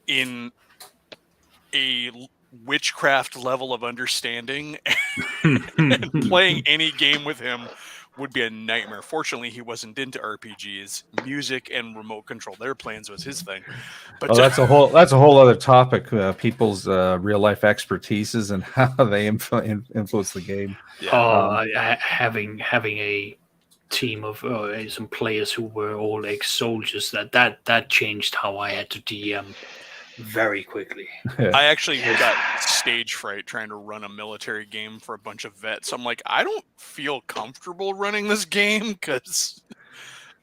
in a witchcraft level of understanding. And playing any game with him would be a nightmare. Fortunately, he wasn't into RPGs. Music and remote controlled airplanes was his thing. But that's a whole other topic. People's real life expertises and how they influence the game. Having a team of some players who were all ex-soldiers, that changed how I had to DM very quickly. I actually got stage fright trying to run a military game for a bunch of vets. I'm like, I don't feel comfortable running this game because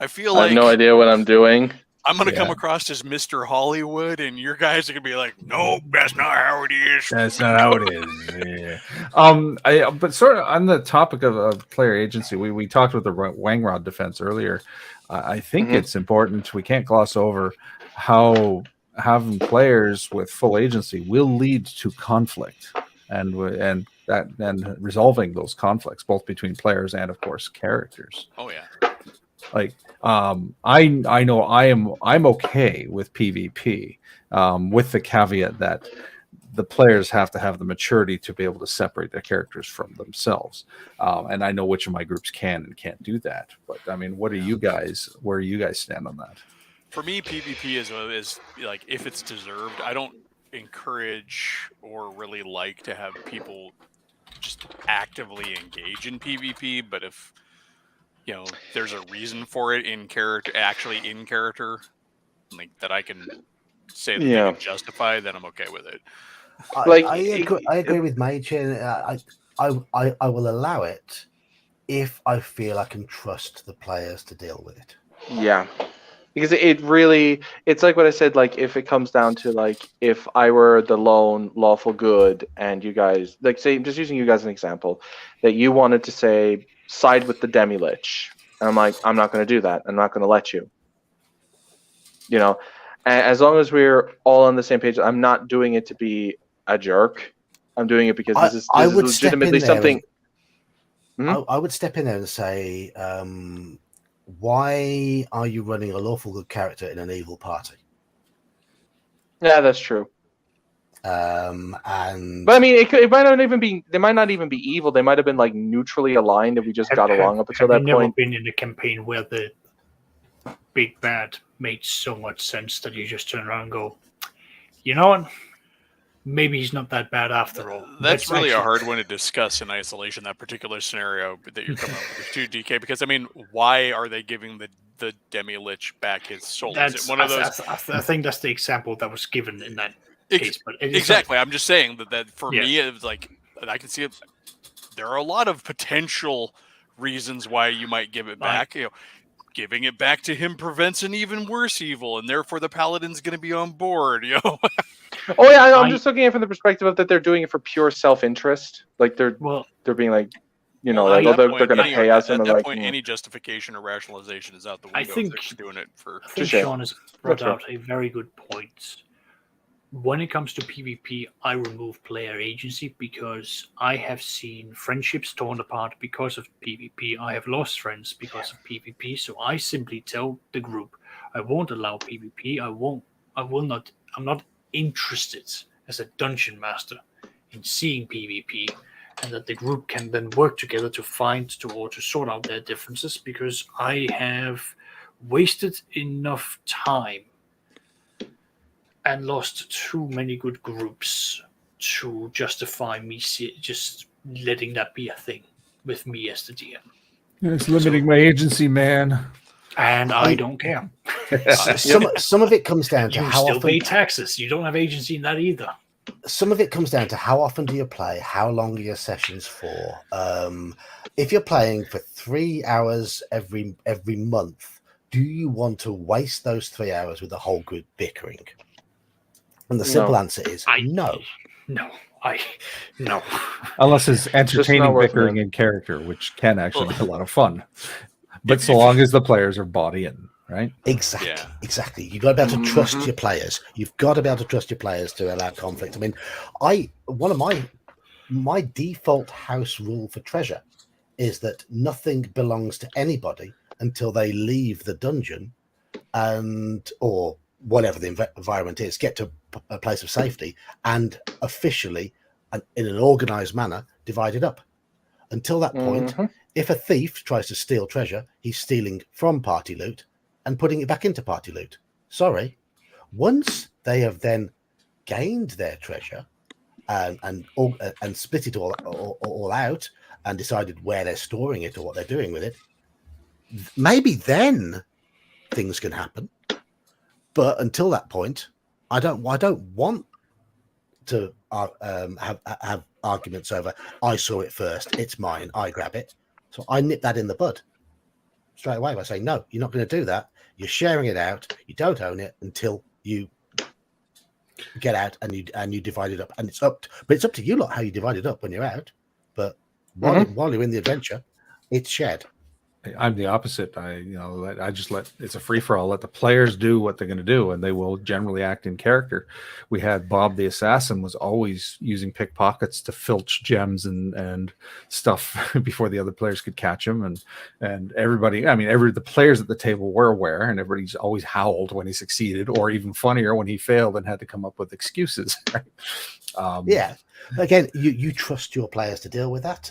I feel like I have no idea what I'm doing. I'm going to come across as Mr. Hollywood, and your guys are going to be like, nope, that's not how it is. That's not how it is. But sort of on the topic of player agency, we talked with the Wangrod defense earlier. I think it's important. We can't gloss over how having players with full agency will lead to conflict, and that and resolving those conflicts, both between players and, of course, characters. Oh yeah. Like I know I'm okay with PvP, with the caveat that the players have to have the maturity to be able to separate their characters from themselves. And I know which of my groups can and can't do that. But I mean, where do you guys stand on that? For me, PvP is like, if it's deserved. I don't encourage or really like to have people just actively engage in PvP, but if there's a reason for it in character, like that I can say that they can justify, then I'm okay with it. I agree with Mage here. I will allow it if I feel I can trust the players to deal with it. Yeah. Because it's like what I said, like if it comes down to like if I were the lone lawful good and you guys, like say, I'm just using you guys as an example, that you wanted to say side with the demi-lich. And I'm like, I'm not going to do that. I'm not going to let you. As long as we're all on the same page, I'm not doing it to be a jerk. I'm doing it because this is legitimately something. I would step in there and say, why are you running a lawful good character in an evil party? Yeah, that's true. But I mean, it might not even be. They might not even be evil. They might have been like neutrally aligned, and we just got along up until that point. I've never been in a campaign where the big bad made so much sense that you just turn around and go, you know what? Maybe he's not that bad after all. That's really a hard one to discuss in isolation, that particular scenario that you're coming up with too, DK, because I mean, why are they giving the demi-lich back his soul? Is it one of those? I think that's the example that was given in that case. But exactly. I'm just saying that for me, it was like, I can see it. There are a lot of potential reasons why you might give it back. Giving it back to him prevents an even worse evil, and therefore the paladin's going to be on board. Oh yeah, I'm just looking at it from the perspective of that they're doing it for pure self-interest. Like they're being like, they're going to pay us. At that point, any justification or rationalization is out the window. I think they're doing it for. I think Sean has brought out a very good point. When it comes to PvP, I remove player agency because I have seen friendships torn apart because of PvP. I have lost friends because of PvP. So I simply tell the group, I won't allow PvP. I'm not interested as a dungeon master in seeing PvP, and that the group can then work together to to sort out their differences, because I have wasted enough time and lost too many good groups to justify me just letting that be a thing with me as the DM. It's limiting my agency, man. And I don't care. Some of it comes down to how often... often... pay taxes. You don't have agency in that either. Some of it comes down to how often do you play, how long are your sessions for. If you're playing for 3 hours every month, do you want to waste those 3 hours with a whole group bickering? And the simple answer is no. No. Unless it's entertaining bickering in character, which can actually be a lot of fun. But so long as the players are bought in, right? Exactly. You've got to be able to trust your players. You've got to be able to trust your players to allow conflict. I mean, one of my default house rule for treasure is that nothing belongs to anybody until they leave the dungeon or whatever the environment is, get to a place of safety, and officially, in an organized manner, divide it up. Until that point, if a thief tries to steal treasure, he's stealing from party loot and putting it back into party loot. Sorry. Once they have then gained their treasure and split it all out and decided where they're storing it or what they're doing with it, maybe then things can happen. But until that point, I don't want to have arguments over, I saw it first, it's mine, I grab it. So I nip that in the bud straight away by saying, no, you're not going to do that. You're sharing it out. You don't own it until you get out and you divide it up. And it's up to you how you divide it up when you're out. But while you're in the adventure, it's shared. I'm the opposite. I just it's a free for all. Let the players do what they're going to do, and they will generally act in character. We had Bob the assassin was always using pickpockets to filch gems and stuff before the other players could catch him, and everybody. I mean, the players at the table were aware, and everybody's always howled when he succeeded, or even funnier when he failed and had to come up with excuses. Right? Yeah. Again, you trust your players to deal with that.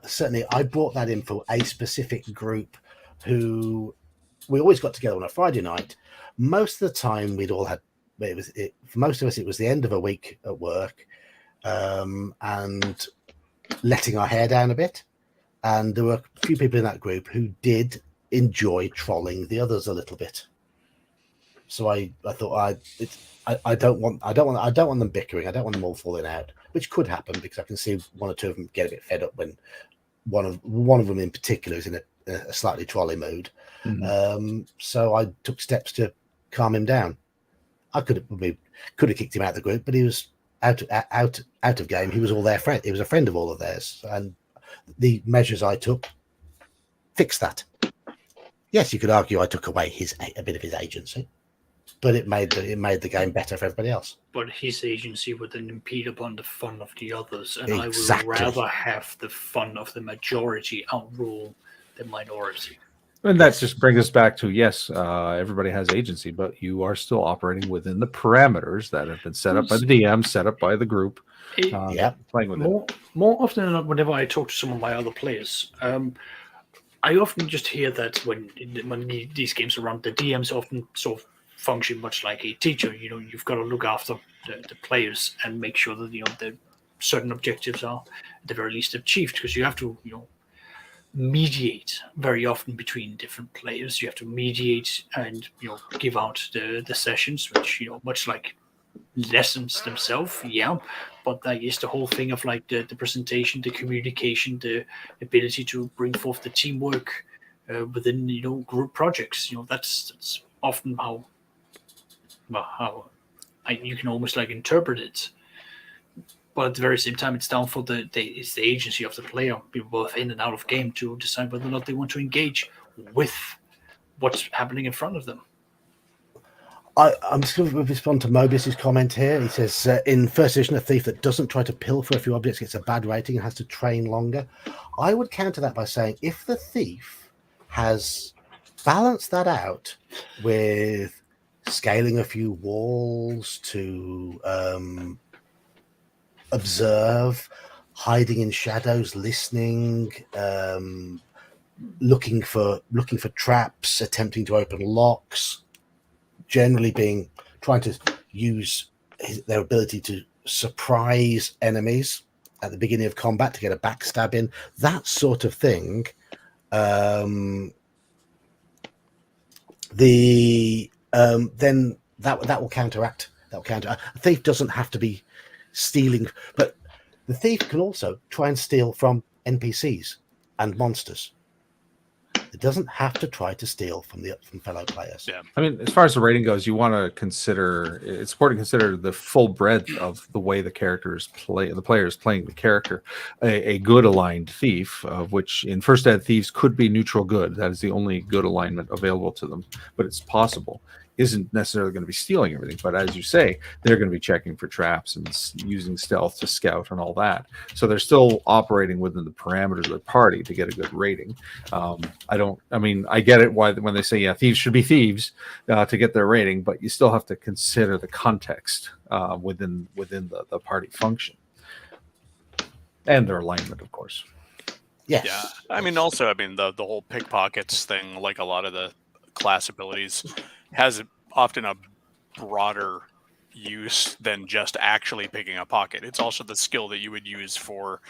Certainly, I brought that in for a specific group who we always got together on a Friday night. Most of the time, we'd all had for most of us, it was the end of a week at work, and letting our hair down a bit. And there were a few people in that group who did enjoy trolling the others a little bit. So I thought I don't want them bickering. I don't want them all falling out, which could happen because I can see one or two of them get a bit fed up when one of them in particular is in a slightly trolley mood. Mm-hmm. So I took steps to calm him down. I could have kicked him out of the group, but he was out of game. He was all their friend. He was a friend of all of theirs, and the measures I took fixed that. Yes, you could argue I took away a bit of his agency, but it made the game better for everybody else. But his agency would then impede upon the fun of the others, and exactly. I would rather have the fun of the majority outrule the minority. And that just brings us back to, yes, everybody has agency, but you are still operating within the parameters that have been set up by the DM, set up by the group. Playing with more often than not, whenever I talk to some of my other players, I often just hear that when these games are run, the DMs often sort of function much like a teacher. You've got to look after the players and make sure that the certain objectives are at the very least achieved, because you have to mediate very often between different players. You have to mediate and give out the sessions, which much like lessons themselves, but that is the whole thing of like the presentation, the communication, the ability to bring forth the teamwork within group projects. That's often how you can almost like interpret it. But at the very same time, it's down for it's the agency of the player, both in and out of game, to decide whether or not they want to engage with what's happening in front of them. I'm just going to respond to Mobius's comment here. He says, in first edition, a thief that doesn't try to pilfer a few objects gets a bad rating and has to train longer. I would counter that by saying, if the thief has balanced that out with scaling a few walls to observe, hiding in shadows, listening, looking for traps, attempting to open locks, generally trying to use their ability to surprise enemies at the beginning of combat to get a backstab in, that sort of thing. Then that will counteract. A thief doesn't have to be stealing, but the thief can also try and steal from NPCs and monsters. It doesn't have to try to steal from fellow players. Yeah, I mean, as far as the rating goes, you want to consider it's important to consider the full breadth of the way the characters play. The player is playing the character. A good aligned thief, of which in first ed thieves could be neutral good. That is the only good alignment available to them, but it's possible. Isn't necessarily going to be stealing everything, but as you say, they're going to be checking for traps and using stealth to scout and all that. So they're still operating within the parameters of the party to get a good rating. I get it why when they say thieves should be thieves to get their rating, but you still have to consider the context within the party function and their alignment, of course. Yes. Yeah. The whole pickpockets thing, like a lot of the class abilities, has often a broader use than just actually picking a pocket. It's also the skill that you would use for,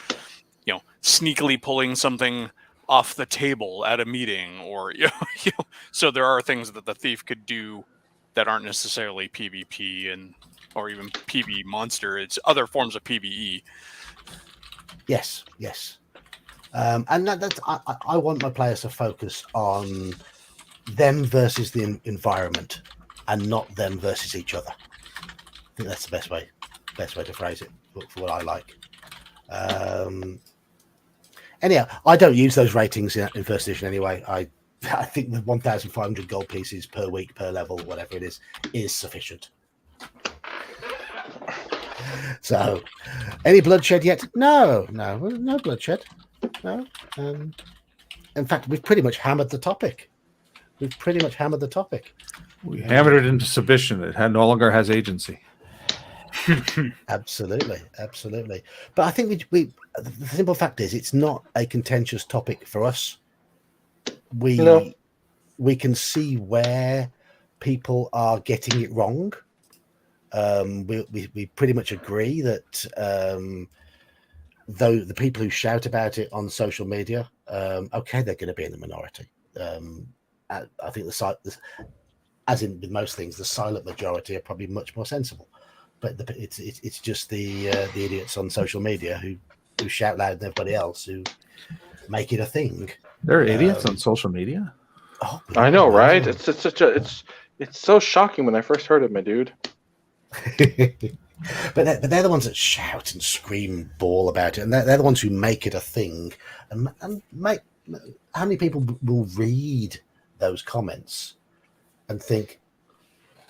sneakily pulling something off the table at a meeting, or so there are things that the thief could do that aren't necessarily PvP or even PvE monster. It's other forms of PvE. Yes. And that's I want my players to focus on them versus the environment, and not them versus each other. I think that's the best way to phrase it for what I like. Anyhow, I don't use those ratings in first edition anyway. I think the 1,500 gold pieces per week, per level, whatever it is sufficient. So, any bloodshed yet? No bloodshed. No. In fact, we've pretty much hammered the topic. We hammered it into submission. It no longer has agency. Absolutely. But I think the simple fact is, it's not a contentious topic for us. We can see where people are getting it wrong. We pretty much agree that though the people who shout about it on social media, they're going to be in the minority. I think as in with most things, the silent majority are probably much more sensible. But it's just the idiots on social media who shout louder than everybody else, who make it a thing. There are idiots on social media. Oh, I know, right? It's so shocking when I first heard it, my dude. but they're the ones that shout and scream and bawl about it, and they're the ones who make it a thing. And make how many people will read those comments and think,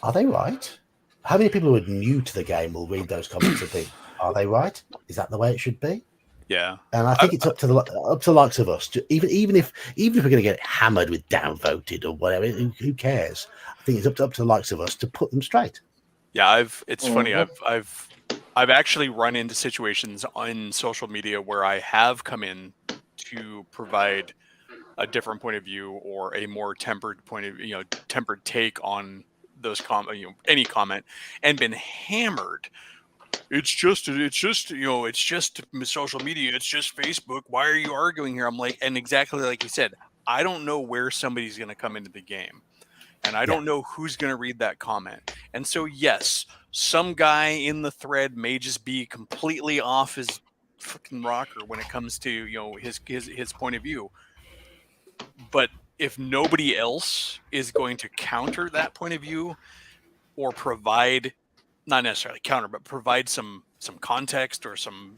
are they right? How many people who are new to the game will read those comments and think, are they right? Is that the way it should be? Yeah. And I think it's up to the likes of us to, even if we're going to get hammered with downvoted or whatever, who cares? I think it's up to the likes of us to put them straight. Yeah, it's funny. I've actually run into situations on social media where I have come in to provide a different point of view or a more tempered tempered take on those any comment, and been hammered. It's just social media. It's just Facebook. Why are you arguing here? I'm like, and exactly like you said, I don't know where somebody's going to come into the game, and I don't know who's going to read that comment. And so, yes, some guy in the thread may just be completely off his freaking rocker when it comes to his point of view. But if nobody else is going to counter that point of view or provide, not necessarily counter, but provide some context or some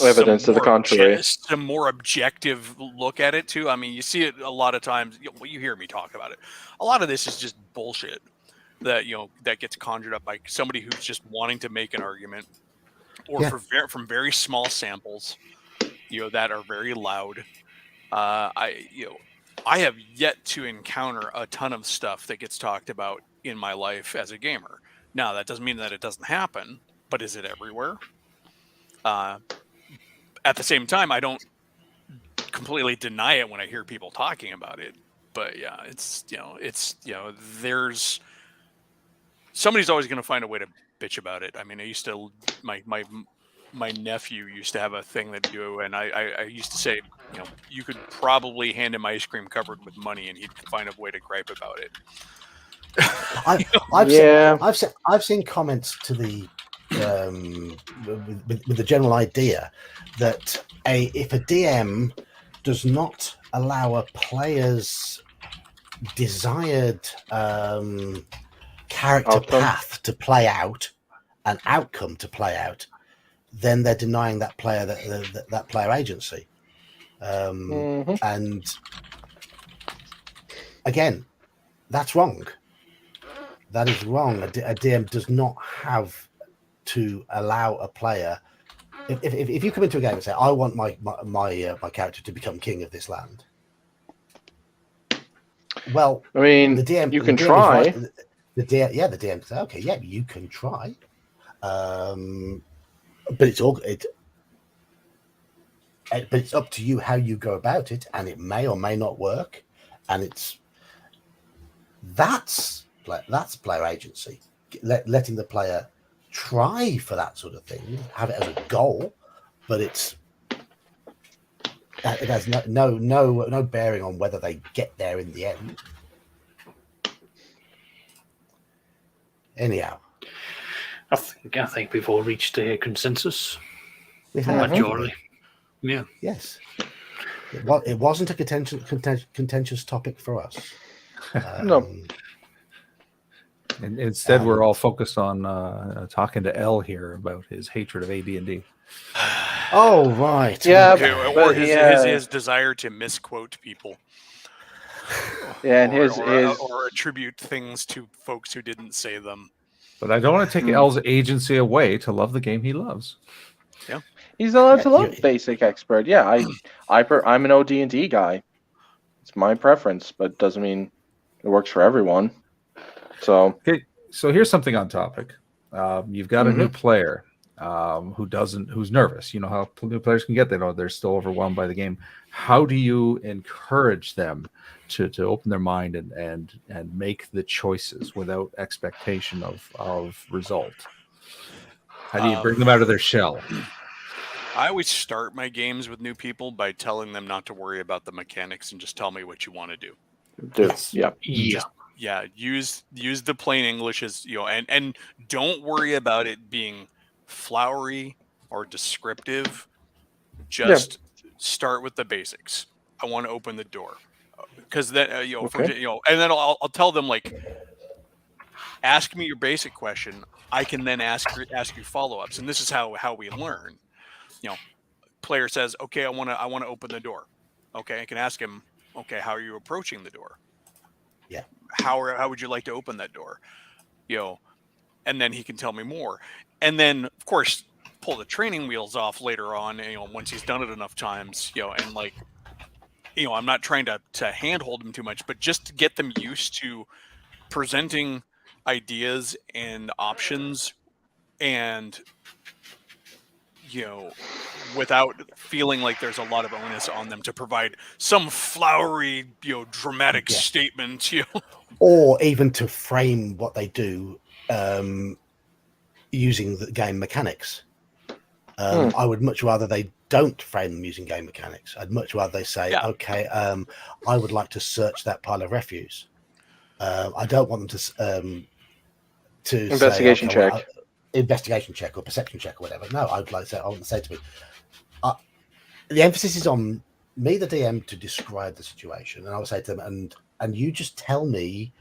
evidence to the contrary, some more objective look at it too. I mean, you see it a lot of times. You hear me talk about it. A lot of this is just bullshit that that gets conjured up by somebody who's just wanting to make an argument, or from very small samples, that are very loud. I have yet to encounter a ton of stuff that gets talked about in my life as a gamer. Now, that doesn't mean that it doesn't happen, but is it everywhere? At the same time, I don't completely deny it when I hear people talking about it. But yeah, there's somebody's always going to find a way to bitch about it. I mean, I used to my nephew used to have a thing that do, and I used to say, you could probably hand him ice cream covered with money, and he'd find a way to gripe about it. I've seen comments to the with the general idea that if a DM does not allow a player's desired character path to play out, an outcome to play out, then they're denying that player that player agency. And again, that's wrong. That is wrong. A DM does not have to allow a player. If you come into a game and say, "I want my character to become king of this land," well, I mean, the DM, you can try. The DM says, "Okay, yeah, you can try," but it's up to you how you go about it, and it may or may not work, and that's player agency, letting the player try for that sort of thing, have it as a goal, but it has no bearing on whether they get there in the end. Anyhow, I think we've all reached a consensus. We have. Majority. Yeah. Yes. It wasn't a contentious topic for us. No. And instead, we're all focused on talking to L here about his hatred of AD&D. Oh, right. Yeah, Okay. Or his desire to misquote people. Yeah, and or attribute things to folks who didn't say them. But I don't want to take L's agency away to love the game he loves. Yeah, he's allowed to love Basic Expert. Yeah, I'm an OD&D guy. It's my preference, but doesn't mean it works for everyone. So okay, so here's something on topic. You've got a new player who's nervous. You know how new players can get. They're still overwhelmed by the game. How do you encourage them to open their mind and make the choices without expectation of result? How do you bring them out of their shell? I always start my games with new people by telling them not to worry about the mechanics and just tell me what you want to do. Use the plain English as and don't worry about it being flowery or descriptive. Just start with the basics. I want to open the door, because then and then I'll tell them, like, ask me your basic question. I can then ask you follow-ups, and this is how we learn. Player says, okay, I want to open the door. Okay, I can ask him, okay, how are you approaching the door? Yeah. How would you like to open that door? And then he can tell me more. And then, of course, pull the training wheels off later on, once he's done it enough times, and like, I'm not trying to handhold him too much, but just to get them used to presenting ideas and options, and without feeling like there's a lot of onus on them to provide some flowery, dramatic statement, or even to frame what they do using the game mechanics. I would much rather they don't frame them using game mechanics. I'd much rather they say, okay, I would like to search that pile of refuse. I don't want them to investigation say, check. Investigation check or perception check or whatever. No, I would like to say, I want to say to me, the emphasis is on me, the DM, to describe the situation, and I would say to them, and you just tell me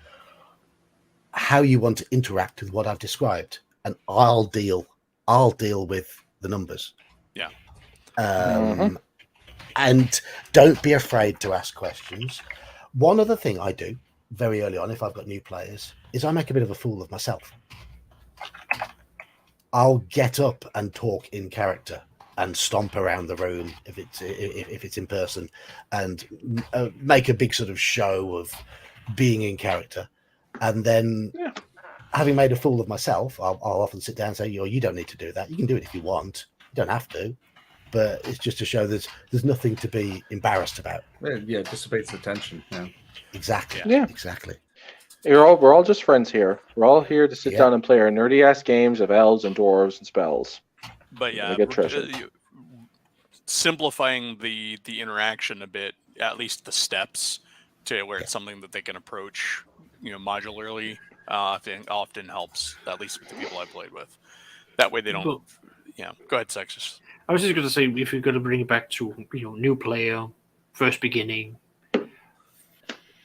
how you want to interact with what I've described, and I'll deal with the numbers. Yeah. And don't be afraid to ask questions. One other thing I do very early on, if I've got new players, is I make a bit of a fool of myself. I'll get up and talk in character and stomp around the room if it's in person, and make a big sort of show of being in character. And then, having made a fool of myself, I'll often sit down and say, you don't need to do that. You can do it if you want. You don't have to. But it's just to show there's nothing to be embarrassed about. Yeah, it dissipates the tension. Yeah. Exactly. Yeah. Exactly. We're all just friends here. We're all here to sit down and play our nerdy ass games of elves and dwarves and spells. But simplifying the interaction a bit, at least the steps, to where it's something that they can approach, modularly, often helps. At least with the people I played with. That way they don't. Go ahead, Sexus. I was just going to say, if you're going to bring it back to new player, first beginning,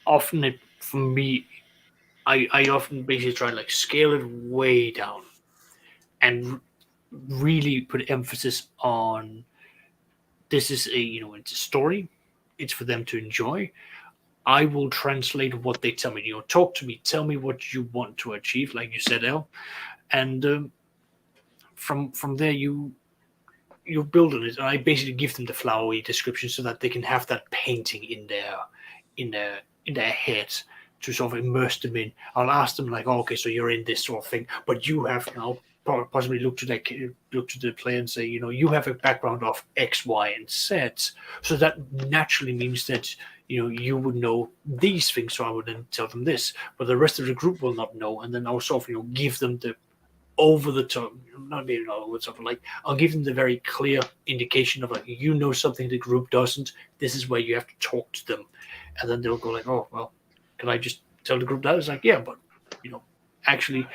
often for me, I often basically try to scale it way down and really put emphasis on this is it's a story. It's for them to enjoy. I will translate what they tell me. Talk to me. Tell me what you want to achieve, like you said, El. And from there, you build on it. And I basically give them the flowery description so that they can have that painting in their head to sort of immerse them in. I'll ask them okay, so you're in this sort of thing, but you have now possibly look to the player and say, you have a background of X, Y, and Z. So that naturally means that you would know these things. So I would then tell them this, but the rest of the group will not know. And then I'll sort of give them the over the top, not maybe not over the top, but I'll give them the very clear indication of something the group doesn't. This is where you have to talk to them, and then they'll go oh well, can I just tell the group that? It's yeah, but actually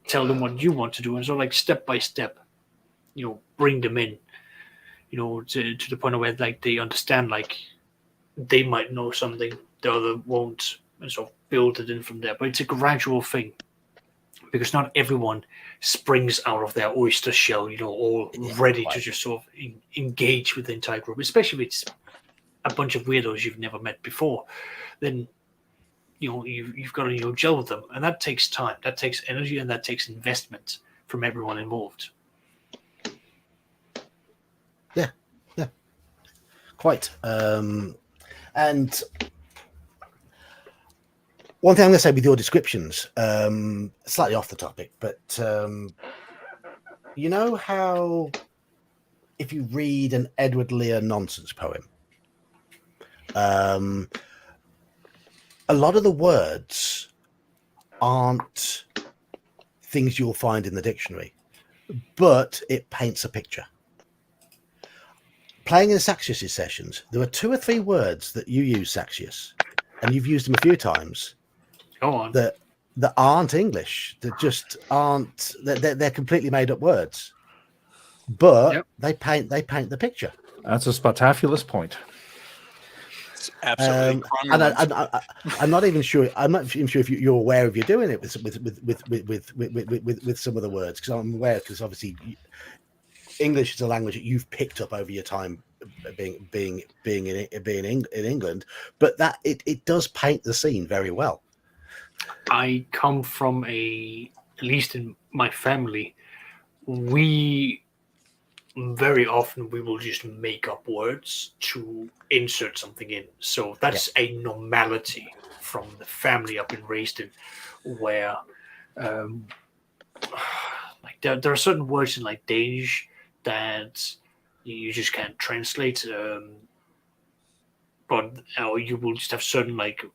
tell them what you want to do, and so step by step, bring them in, to the point where they understand they might know something the other won't, and so build it in from there. But it's a gradual thing. because not everyone springs out of their oyster shell, all ready to just sort of engage with the entire group, especially if it's a bunch of weirdos you've never met before. Then you've got to gel with them, and that takes time, that takes energy, and that takes investment from everyone involved. Yeah, quite. And one thing I'm going to say with your descriptions, slightly off the topic, but you know how if you read an Edward Lear nonsense poem, a lot of the words aren't things you'll find in the dictionary, but it paints a picture. Playing in Saxius' sessions, there are 2 or 3 words that you use, Saxius, and you've used them a few times. Go on. That aren't English. That just aren't. They're completely made up words, but they paint the picture. That's a spectacular point. It's absolutely. And I'm not even sure. I'm not even sure if you're aware of you're doing it with some of the words, because I'm aware, because obviously English is a language that you've picked up over your time being in England, but that it does paint the scene very well. I come from at least in my family, we very often will just make up words to insert something in. So that's a normality from the family I've been raised in, where like there are certain words in like Danish that you just can't translate, but you will just have certain like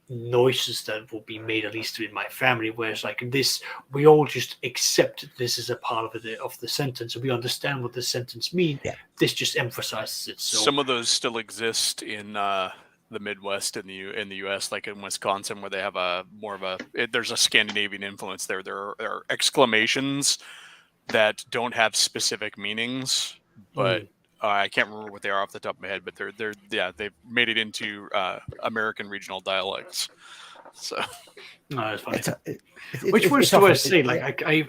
noises that will be made, at least in my family, whereas like this, we all just accept this is a part of the sentence, and we understand what the sentence means. This just emphasizes it. So some of those still exist in the Midwest in the U.S., like in Wisconsin, where they have there's a Scandinavian influence there. There are exclamations that don't have specific meanings, but I can't remember what they are off the top of my head, but they've made it into American regional dialects. So no, it's funny. Which words do I say? Like I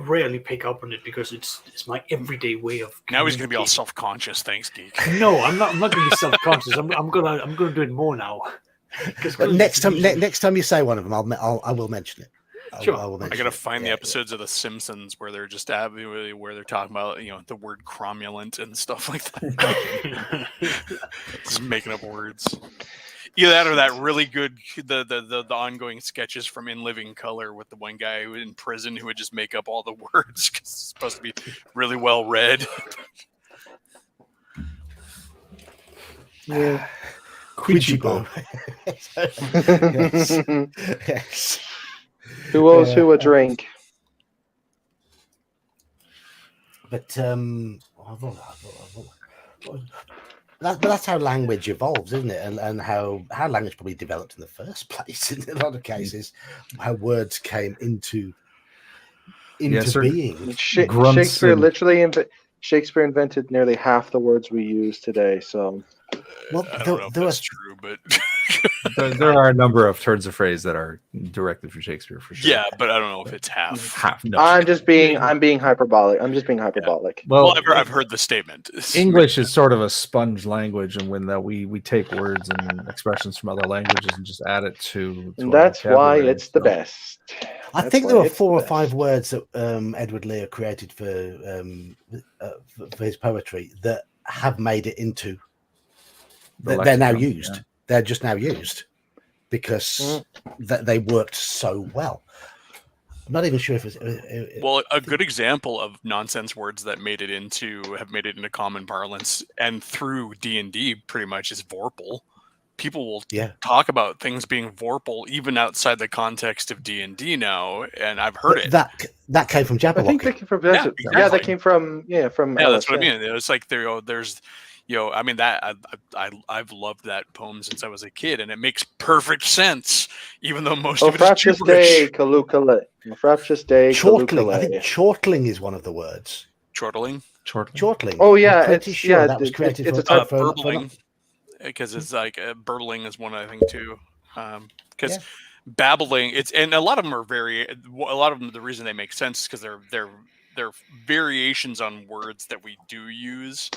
rarely pick up on it because it's my everyday way of. Now he's going to be all self-conscious. Thanks, Geek. No, I'm not going to be self-conscious. I'm gonna do it more now. But next time you say one of them, I will mention it. Sure. I gotta find the episodes of The Simpsons where they're just where they're talking about the word cromulent and stuff like that. Just making up words. Either that or that really good the ongoing sketches from In Living Color with the one guy who was in prison who would just make up all the words because it's supposed to be really well read. Yeah. Quidgy yes. Who owes who a drink? But that's how language evolves, isn't it? And how language probably developed in the first place in a lot of cases, how words came into being. Shakespeare invented nearly half the words we use today. So, well, I don't know if that's true, but there are a number of turns of phrase that are directed from Shakespeare for sure. Yeah, but I don't know if it's half. No. I'm being hyperbolic. I'm just being hyperbolic. Yeah. Well, I've heard the statement. English is sort of a sponge language, and when we take words and expressions from other languages and just add it to and that's why it's the best. I think there were 4 or 5 words that Edward Lear created for his poetry that have made it into. They're now used. Yeah. They're just now used because they worked so well. I'm not even sure if it's. Well, a good example of nonsense words that have made it into common parlance and through D&D pretty much is Vorpal. People will talk about things being Vorpal even outside the context of D&D now, and I've heard it. That came from Jabberwocky. I think that came from that came from that's what I mean. It's like there's I mean that I've loved that poem since I was a kid, and it makes perfect sense, even though most of it is gibberish. Chortling. I think chortling is one of the words. Chortling. Oh yeah, that was created. It's a type of burbling, because it's like burbling is one I think too. Because babbling. And a lot of them are the reason they make sense because they're variations on words that we do use.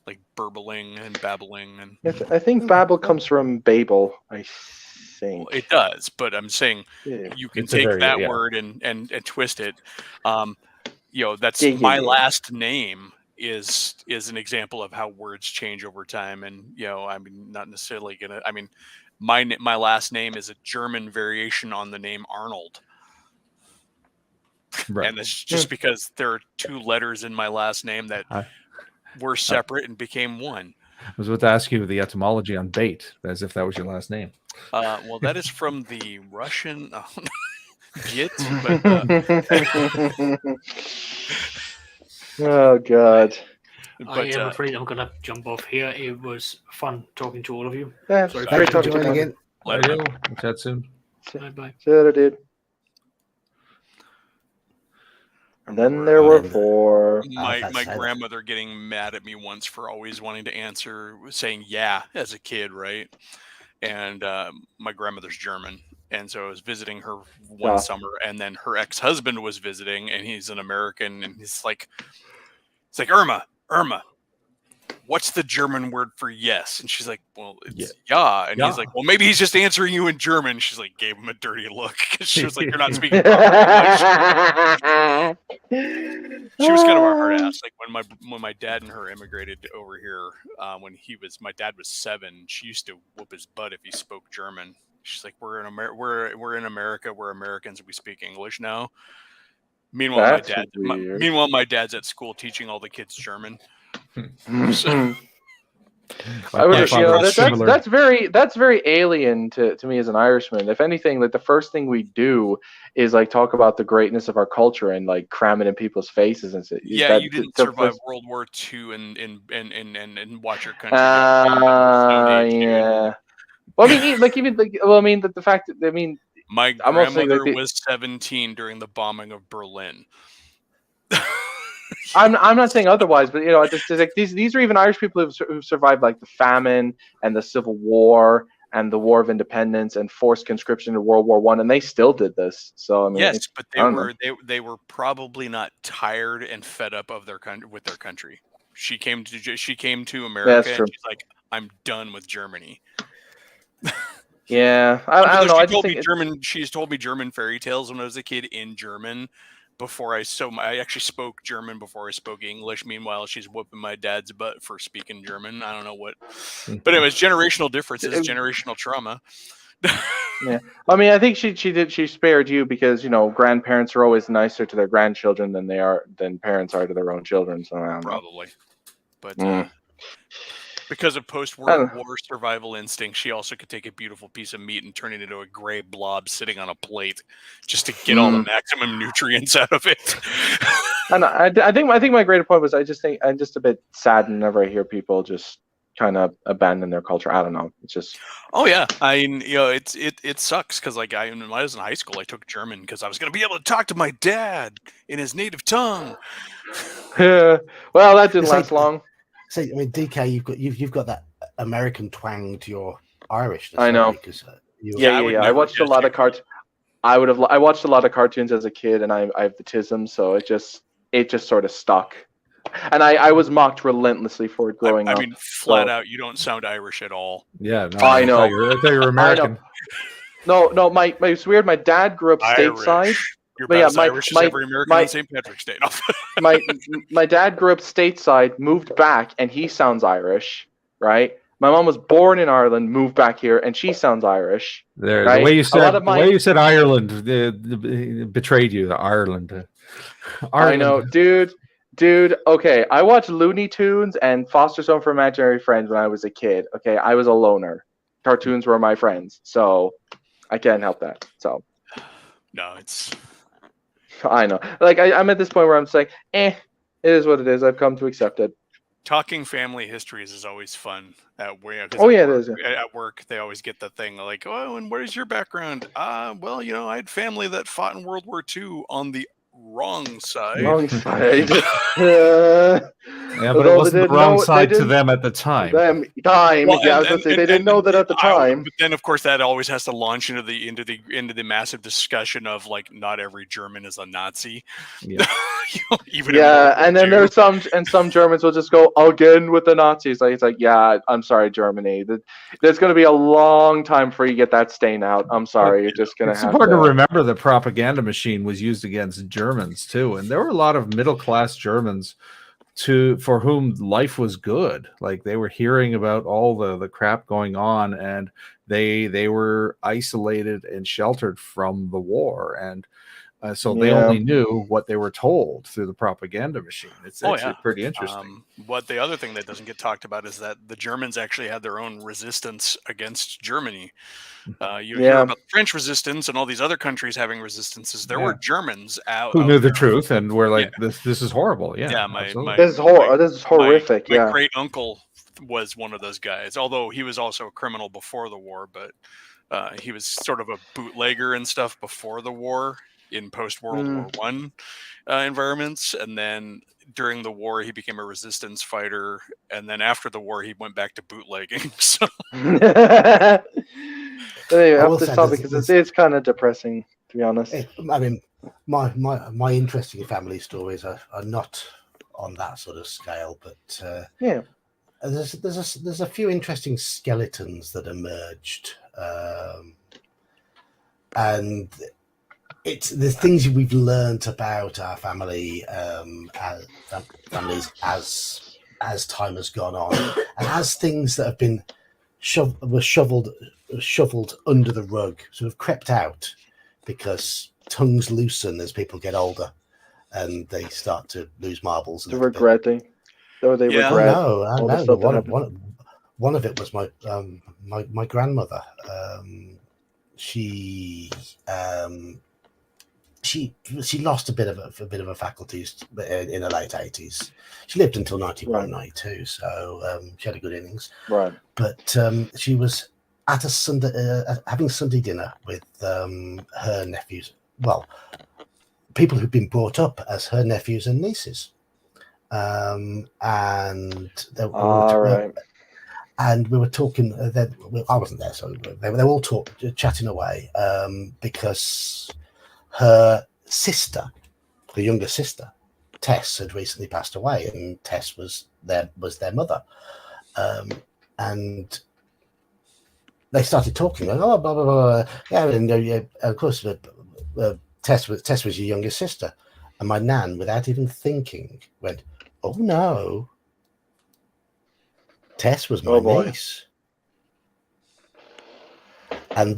Like burbling and babbling, and I think babble comes from Babel. I think it does. But I'm saying you can take that word and twist it. That's my last name is an example of how words change over time. And not necessarily gonna. My last name is a German variation on the name Arnold. Right. And it's just because there are 2 letters in my last name that were separate and became one. I was about to ask you the etymology on bait, as if that was your last name. Well, that is from the Russian Git. Oh God. I am afraid I'm gonna jump off here. It was fun talking to all of you. Yeah, sorry, great talking to you again. We'll chat soon. Bye. Later, dude. And then there were 4. My grandmother getting mad at me once for always wanting to answer, saying "yeah" as a kid, right? And my grandmother's German, and so I was visiting her one summer, and then her ex-husband was visiting, and he's an American, and he's like, Irma, what's the German word for yes? And she's like, well, it's yeah. And he's like, well, maybe he's just answering you in German. She's like, gave him a dirty look because she was like, you're not speaking proper English. She was kind of a hard ass. Like when my dad and her immigrated over here, when my dad was 7, she used to whoop his butt if he spoke German. She's like, we're in America, we're Americans, we speak English now. Meanwhile, my dad's at school teaching all the kids German. So, I would, that's very alien to me as an Irishman. If anything, like the first thing we do is like talk about the greatness of our culture and like cram it in people's faces and say, yeah, you didn't survive World War II and watch your country. Yeah. Well, the fact that my grandmother was 17 during the bombing of Berlin. I'm not saying otherwise, but these are even Irish people who've survived like the famine and the Civil War and the War of Independence and forced conscription in World War I, and they still did this. So yes, but they were probably not tired and fed up of their country. She came to America and she's like, I'm done with Germany. Yeah, I don't know. She's told me German fairy tales when I was a kid in German. I actually spoke German before I spoke English. Meanwhile, she's whooping my dad's butt for speaking German. I don't know what, but it was generational differences, generational trauma. Yeah, I think she spared you because grandparents are always nicer to their grandchildren than parents are to their own children. So I don't know. Probably, but because of post-World War survival instinct, she also could take a beautiful piece of meat and turn it into a gray blob sitting on a plate just to get all the maximum nutrients out of it. And I think my greater point was I'm just a bit saddened whenever I hear people just kind of abandon their culture. I don't know. It's just. Oh yeah, it sucks because when I was in high school, I took German because I was going to be able to talk to my dad in his native tongue. Well, that didn't last long. So DK, you've got that American twang to your Irish. I know. Because, I watched a lot of cartoons. I watched a lot of cartoons as a kid, and I have the tism, so it just sort of stuck. And I was mocked relentlessly for it growing up. Flat out, you don't sound Irish at all. Yeah, no, I know. I thought you were American. No, it's weird. My dad grew up stateside. You're about as Irish as every American on St. Patrick's Day. my dad grew up stateside, moved back, and he sounds Irish, right? My mom was born in Ireland, moved back here, and she sounds Irish. The way you said Ireland betrayed you. Ireland. I know, dude. Okay, I watched Looney Tunes and Foster's Home for Imaginary Friends when I was a kid. Okay, I was a loner. Cartoons were my friends, so I can't help that. So. No, it's. I know. Like I'm at this point where I'm saying, it is what it is. I've come to accept it. Talking family histories is always fun at work. It is. At work, they always get the thing like, and what is your background? Well, I had family that fought in World War II on the wrong side. Wrong side. Yeah, but it wasn't the wrong side to them at the time. Well, I was going to say they didn't know that at the time. But then, of course, that always has to launch into the massive discussion of like not every German is a Nazi. Yeah, And then there's some Germans will just go again with the Nazis. Like it's like, yeah, I'm sorry, Germany. There's going to be a long time before you get that stain out. I'm sorry, you're just going to have. It's important to remember the propaganda machine was used against Germans too, and there were a lot of middle class Germans for whom life was good. Like they were hearing about all the crap going on, and they were isolated and sheltered from the war, and so they only knew what they were told through the propaganda machine. It's actually pretty interesting. But the other thing that doesn't get talked about is that the Germans actually had their own resistance against Germany. You hear about the French resistance and all these other countries having resistances. There were Germans out who knew the truth and were like, "This is horrible." Yeah, this is horrific. My great uncle was one of those guys, although he was also a criminal before the war. But he was sort of a bootlegger and stuff before the war in post-World War One environments, and then during the war he became a resistance fighter, and then after the war he went back to bootlegging. So anyway, off this topic because it's kind of depressing, to be honest. I mean, my interesting family stories are not on that sort of scale, but there's a few interesting skeletons that emerged, and it's the things we've learned about our family, families as time has gone on, and as things that have been shoveled under the rug sort of crept out because tongues loosen as people get older and they start to lose marbles. They're regretting. Regret. One of it was my grandmother. She lost a bit of her faculties in her late 80s. She lived until 91, 92, so she had a good innings. Right. But she was at a Sunday having Sunday dinner with her nephews. Well, people who'd been brought up as her nephews and nieces, and and we were talking. I wasn't there, so they were all chatting away because her sister, her younger sister, Tess, had recently passed away, and Tess was their mother, and they started talking. Like, oh, blah blah blah. Yeah, and of course, Tess was your younger sister, and my nan, without even thinking, went, "Oh no, Tess was my niece." And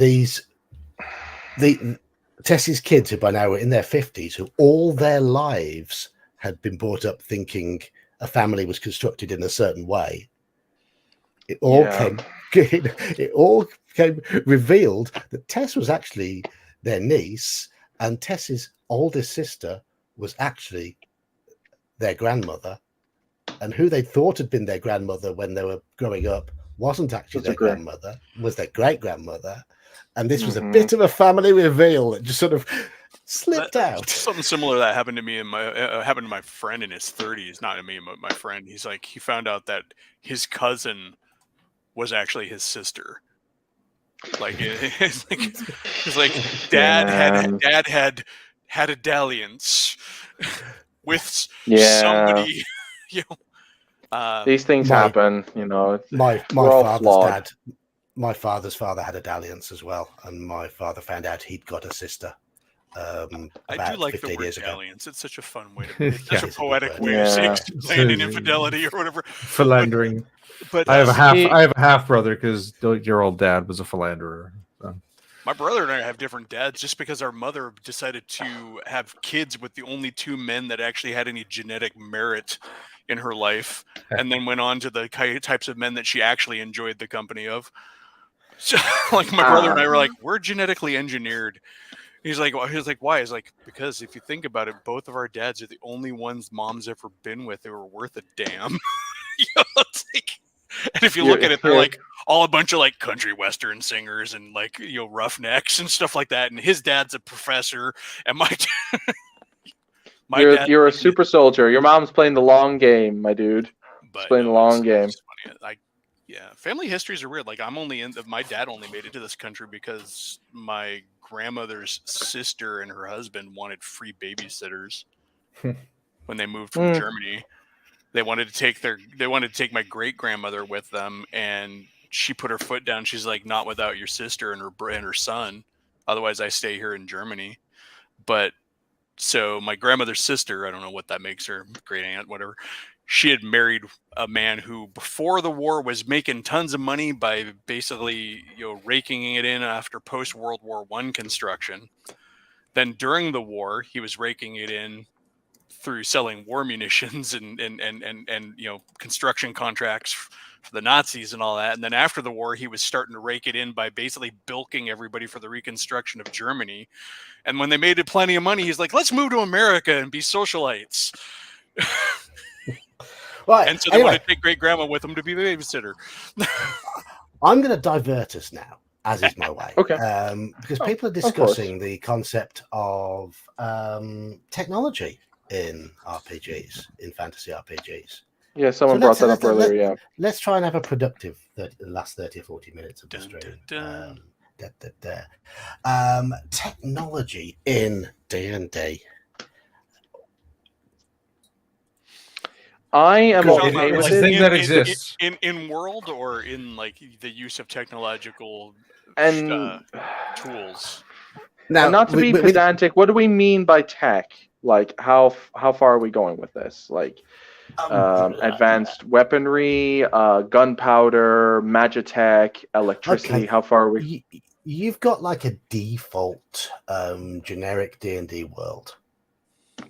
Tess's kids, who by now were in their 50s, who all their lives had been brought up thinking a family was constructed in a certain way, it all came revealed that Tess was actually their niece, and Tess's oldest sister was actually their grandmother, and who they thought had been their grandmother when they were growing up wasn't actually their grandmother, was their great-grandmother. And this was a bit of a family reveal that just sort of slipped out. Something similar that happened to me and happened to my friend in his 30s. Not to me, but my friend. He's like, he found out that his cousin was actually his sister. Like it's like dad had a dalliance with somebody. These things happen. My father's father had a dalliance as well, and my father found out he'd got a sister. I do like the word dalliance. It's such a fun way to such a poetic way to say explaining infidelity or whatever. Philandering. But I have a half brother because your old dad was a philanderer. So. My brother and I have different dads just because our mother decided to have kids with the only two men that actually had any genetic merit in her life, and then went on to the types of men that she actually enjoyed the company of. So, like my brother and I were like, we're genetically engineered. He's like, why? He's like, because if you think about it, both of our dads are the only ones mom's ever been with who were worth a damn. And if you look at it, they're like all a bunch of like country western singers and like roughnecks and stuff like that. And his dad's a professor, and my You're a super soldier. Your mom's playing the long game, my dude. She's playing the long game. Funny. Family histories are weird. Like my dad only made it to this country because my grandmother's sister and her husband wanted free babysitters when they moved from Germany. They wanted to take my great grandmother with them, and she put her foot down. She's like, "Not without your sister and her son. Otherwise, I stay here in Germany." But so my grandmother's sister, I don't know what that makes her, great aunt, whatever. She had married a man who, before the war, was making tons of money by basically, raking it in after post-World War I construction. Then during the war, he was raking it in through selling war munitions and construction contracts for the Nazis and all that. And then after the war, he was starting to rake it in by basically bilking everybody for the reconstruction of Germany. And when they made it plenty of money, he's like, let's move to America and be socialites. Right. And so they want to take great grandma with them to be the babysitter. I'm going to divert us now, as is my way. Okay. Because people are discussing the concept of technology in RPGs, in fantasy RPGs. Yeah, someone brought that up earlier. Let's try and have a productive last 30 or 40 minutes of the stream. Technology in D&D. I am okay with thing that exists in world, or in like the use of technological tools. Now, not to be pedantic, what do we mean by tech? Like, how far are we going with this? Like, advanced weaponry, gunpowder, magitech, electricity. Okay. How far are we? You've got like a default generic D&D world.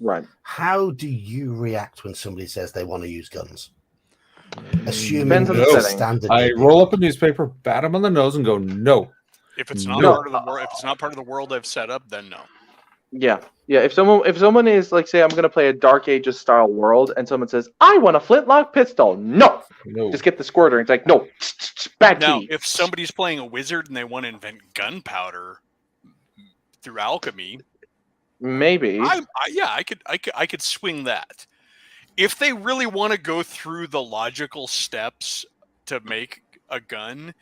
Right. How do you react when somebody says they want to use guns? Depends on the standard. I roll up a newspaper, bat them on the nose, and go no. If it's not part of the world, if it's not part of the world I've set up, then no. Yeah. If someone is like, say, I'm going to play a Dark Ages style world, and someone says, I want a flintlock pistol, no. Just get the squirter. It's like, no, bad key. Now, if somebody's playing a wizard and they want to invent gunpowder through alchemy, maybe. I could swing that. If they really want to go through the logical steps to make a gun,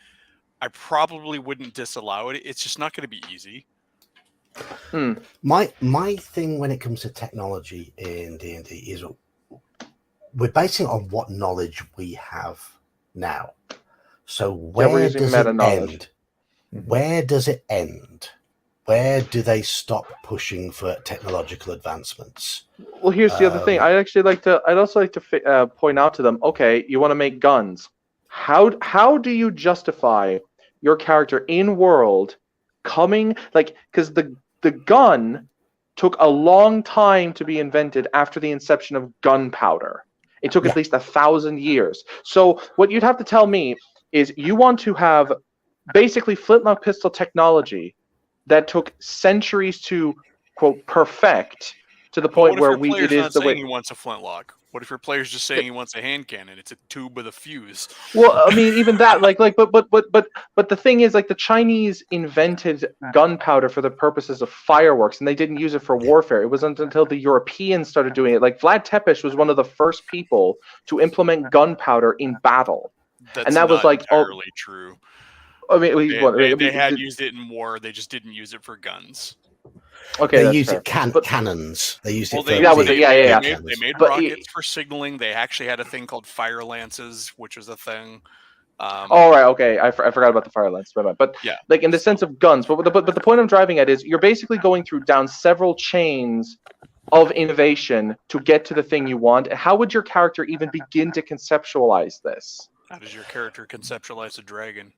I probably wouldn't disallow it. It's just not going to be easy. My thing when it comes to technology in D&D is we're basing it on what knowledge we have now. So where does it end? Where does it end? Where do they stop pushing for technological advancements? Well, here's the other thing. I'd also like to point out to them. Okay, you want to make guns. How do you justify your character in world coming because the gun took a long time to be invented after the inception of gunpowder. It took at least 1,000 years. So what you'd have to tell me is you want to have basically flintlock pistol technology that took centuries to quote perfect to the point where it is the way he wants a flintlock. What if your player's just saying he wants a hand cannon? It's a tube with a fuse. Well, I mean, even that, but the thing is, like, the Chinese invented gunpowder for the purposes of fireworks, and they didn't use it for warfare. It wasn't until the Europeans started doing it. Like, Vlad Tepes was one of the first people to implement gunpowder in battle. That's not entirely true. I mean, they had used it in war. They just didn't use it for guns. Okay, they used it cannons. They used it. They made rockets for signaling. They actually had a thing called fire lances, which was a thing. All right, okay, I forgot about the fire lance, but yeah, like in the sense of guns. But the point I'm driving at is you're basically going down several chains of innovation to get to the thing you want. How would your character even begin to conceptualize this? How does your character conceptualize a dragon?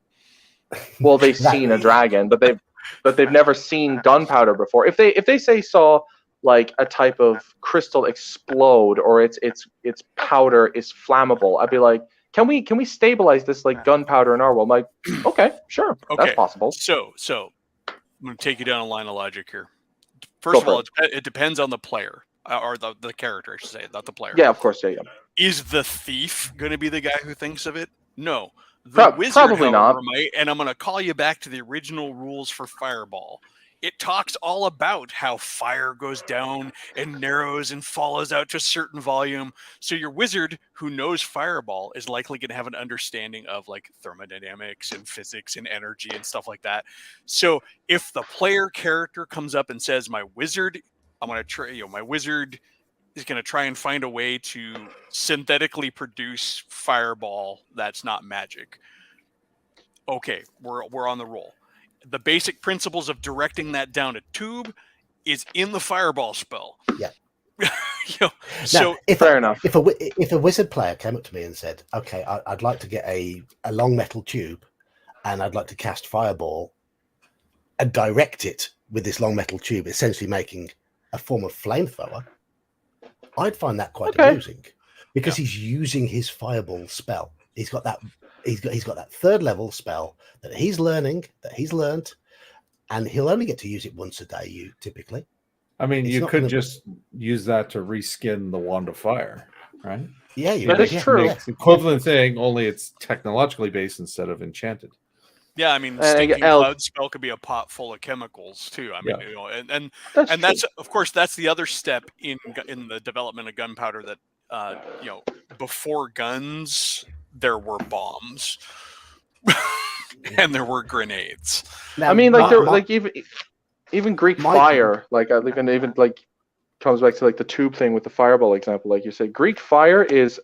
Well, they've seen a dragon, but they've never seen gunpowder before. If they saw like a type of crystal explode or its powder is flammable, I'd be like, can we stabilize this like gunpowder in our world? I'm like, okay, sure, that's possible. So I'm gonna take you down a line of logic here. First of all, it depends on the player or the character, I should say, not the player. Yeah, of course, yeah. Is the thief going to be the guy who thinks of it? No. The wizard, probably not. And I'm going to call you back to the original rules for Fireball. it talks all about how fire goes down and narrows and follows out to a certain volume. So your wizard who knows fireball is likely going to have an understanding of like thermodynamics and physics and energy and stuff like that. So if the player character comes up and says, my wizard, I'm going to try, my wizard is going to try and find a way to synthetically produce fireball that's not magic. Okay, we're on the roll. The basic principles of directing that down a tube is in the fireball spell. Yeah. So fair enough. If a wizard player came up to me and said, "Okay, I'd like to get a long metal tube, and I'd like to cast fireball, and direct it with this long metal tube, essentially making a form of flamethrower," I'd find that quite amusing, because he's using his fireball spell. He's got that third level spell that he's learned, and he'll only get to use it once a day. Typically, I mean, you could just use that to reskin the Wand of Fire, right? Yeah, that is true. It's the equivalent thing, only it's technologically based instead of enchanted. Yeah, I mean, stinking cloud spell could be a pot full of chemicals too. I mean, and that's of course that's the other step in the development of gunpowder that before guns there were bombs and there were grenades. Now, I mean, like even Greek fire, like even like comes back to like the tube thing with the fireball example, like you said, Greek fire is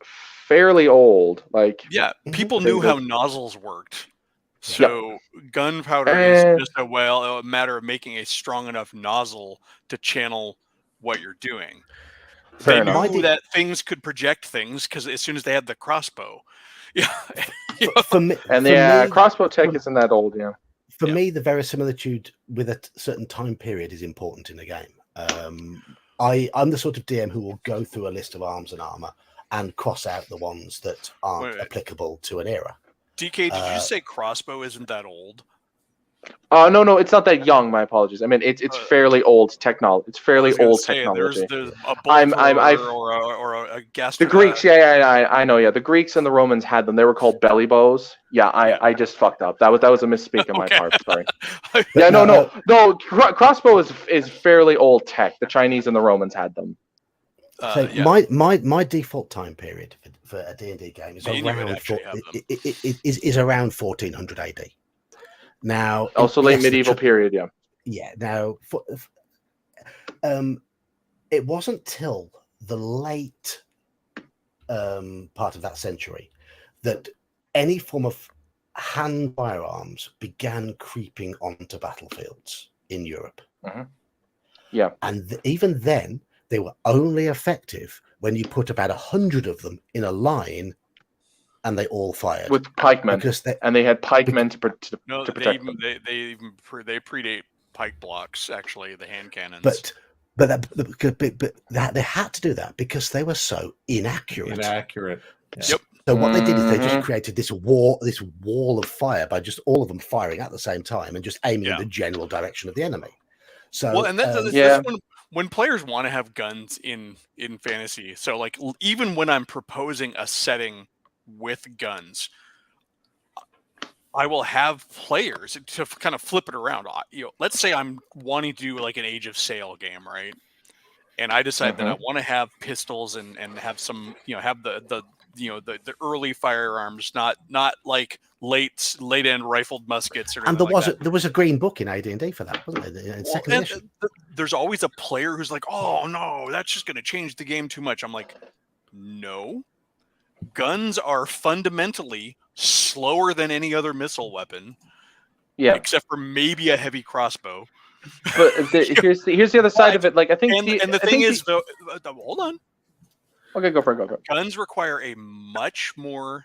fairly old. Like people knew how nozzles worked. So gunpowder is just a matter of making a strong enough nozzle to channel what you're doing. They knew that things could project things because as soon as they had the crossbow. Crossbow tech isn't that old, For me, the verisimilitude with a certain time period is important in the game. I'm the sort of DM who will go through a list of arms and armor and cross out the ones that aren't applicable to an era. DK, did you say crossbow isn't that old? No, it's not that young. My apologies. I mean, it's fairly old technology. It's fairly old technology. There's a or a gas. The Greeks, I know. Yeah, the Greeks and the Romans had them. They were called belly bows. Yeah, I just fucked up. That was a misspeak on my part. Sorry. Yeah, no. Crossbow is fairly old tech. The Chinese and the Romans had them. My default time period for a D&D game is around 1400 AD. Now, also late medieval period, Now, it wasn't till the late part of that century that any form of hand firearms began creeping onto battlefields in Europe. Yeah, and even then, they were only effective when you put about 100 of them in a line. And they all fired with pikemen, and they had pikemen to protect them. They predate pike blocks, actually, the hand cannons. But they had to do that because they were so inaccurate. Yeah. Yep. So what they did is they just created this wall of fire by just all of them firing at the same time and just aiming in the general direction of the enemy. So that's when players want to have guns in fantasy. So like even when I'm proposing a setting with guns, I will have players to kind of flip it around. Let's say I'm wanting to do like an Age of Sail game, right? And I decide that I want to have pistols and have some, have the early firearms, not like late end rifled muskets. Or there was a green book in AD&D for that, wasn't there? In second edition. There's always a player who's like, "Oh no, that's just going to change the game too much." I'm like, no. Guns are fundamentally slower than any other missile weapon, except for maybe a heavy crossbow. But here's the other side of it. Like I think, the thing is, hold on. Okay, go for it. Guns require a much more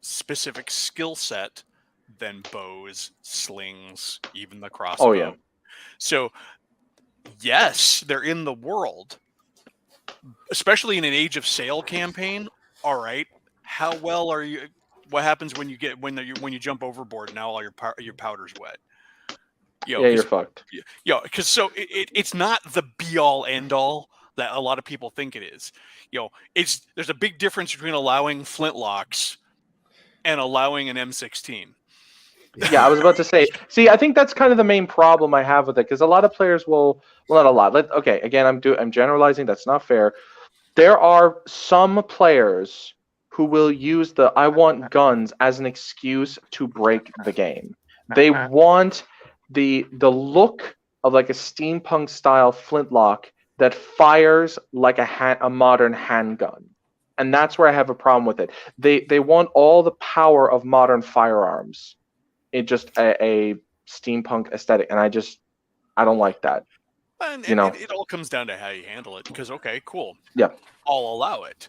specific skill set than bows, slings, even the crossbow. Oh yeah. So, yes, they're in the world, especially in an Age of Sail campaign. All right, how well are you? What happens when you jump overboard? Now all your powder's wet. You're fucked. Because it's not the be all end all that a lot of people think it is. There's a big difference between allowing flintlocks and allowing an M16. Yeah, I was about to say. See, I think that's kind of the main problem I have with it, because a lot of players will, well, not a lot. Okay, again, I'm generalizing. That's not fair. There are some players who will use the "I want guns" as an excuse to break the game. They want the look of like a steampunk style flintlock that fires like a modern handgun. And that's where I have a problem with it. They want all the power of modern firearms in just a steampunk aesthetic, and I don't like that. And it all comes down to how you handle it. Because okay, cool. Yeah, I'll allow it.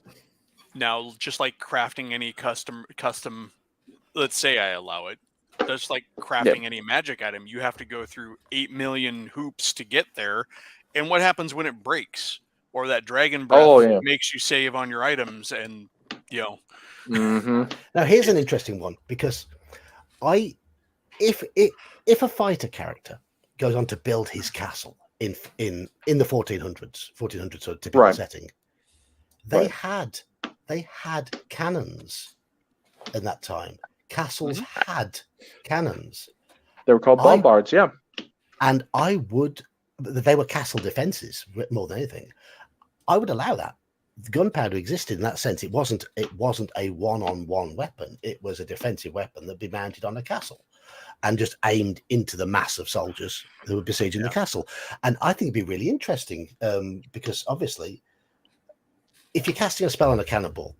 Now, just like crafting any custom. Let's say I allow it. Just like crafting any magic item, you have to go through 8 million hoops to get there. And what happens when it breaks? Or that dragon breath makes you save on your items, and Mm-hmm. Now here's an interesting one, because if a fighter character goes on to build his castle in the 1400s sort of typical setting, they had cannons in that time. Castles had cannons. They were called bombards, and they were castle defenses more than anything. I would allow that. The gunpowder existed in that sense. It wasn't a one-on-one weapon. It was a defensive weapon that'd be mounted on a castle and just aimed into the mass of soldiers who were besieging the castle. And I think it'd be really interesting, because obviously, if you're casting a spell on a cannonball,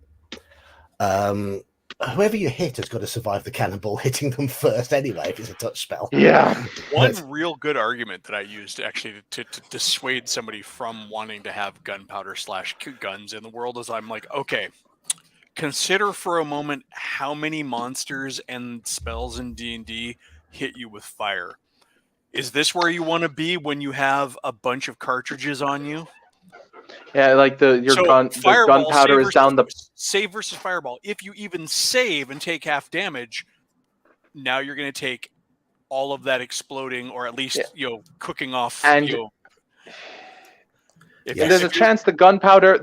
whoever you hit has got to survive the cannonball hitting them first anyway, if it's a touch spell. Yeah. One real good argument that I used actually to dissuade somebody from wanting to have gunpowder / guns in the world is I'm like, okay, consider for a moment how many monsters and spells in D&D hit you with fire. Is this where you want to be when you have a bunch of cartridges on you? Yeah, like the gunpowder is down the save versus fireball. If you even save and take half damage, now you're going to take all of that exploding, or at least cooking off. And if there's a chance the gunpowder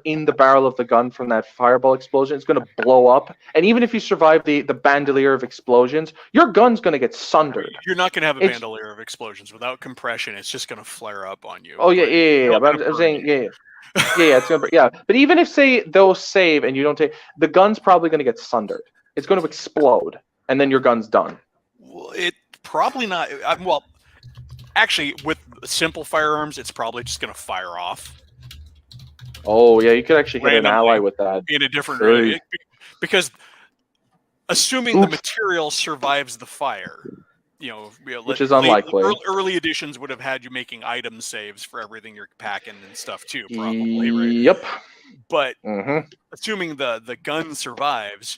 in the barrel of the gun from that fireball explosion is going to blow up. And even if you survive the bandolier of explosions, your gun's going to get sundered. You're not going to have a bandolier of explosions without compression. It's just going to flare up on you. Oh yeah. But I'm saying it's gonna But even if say those save and you don't take, the gun's probably going to get sundered. It's going to explode, and then your gun's done. Well, it probably not. Well, actually, with simple firearms, it's probably just going to fire off. Oh yeah, you could actually hit an ally with that in a different because assuming the material survives the fire, which is unlikely. Early editions would have had you making item saves for everything you're packing and stuff too, probably. Right? Yep. But assuming the gun survives,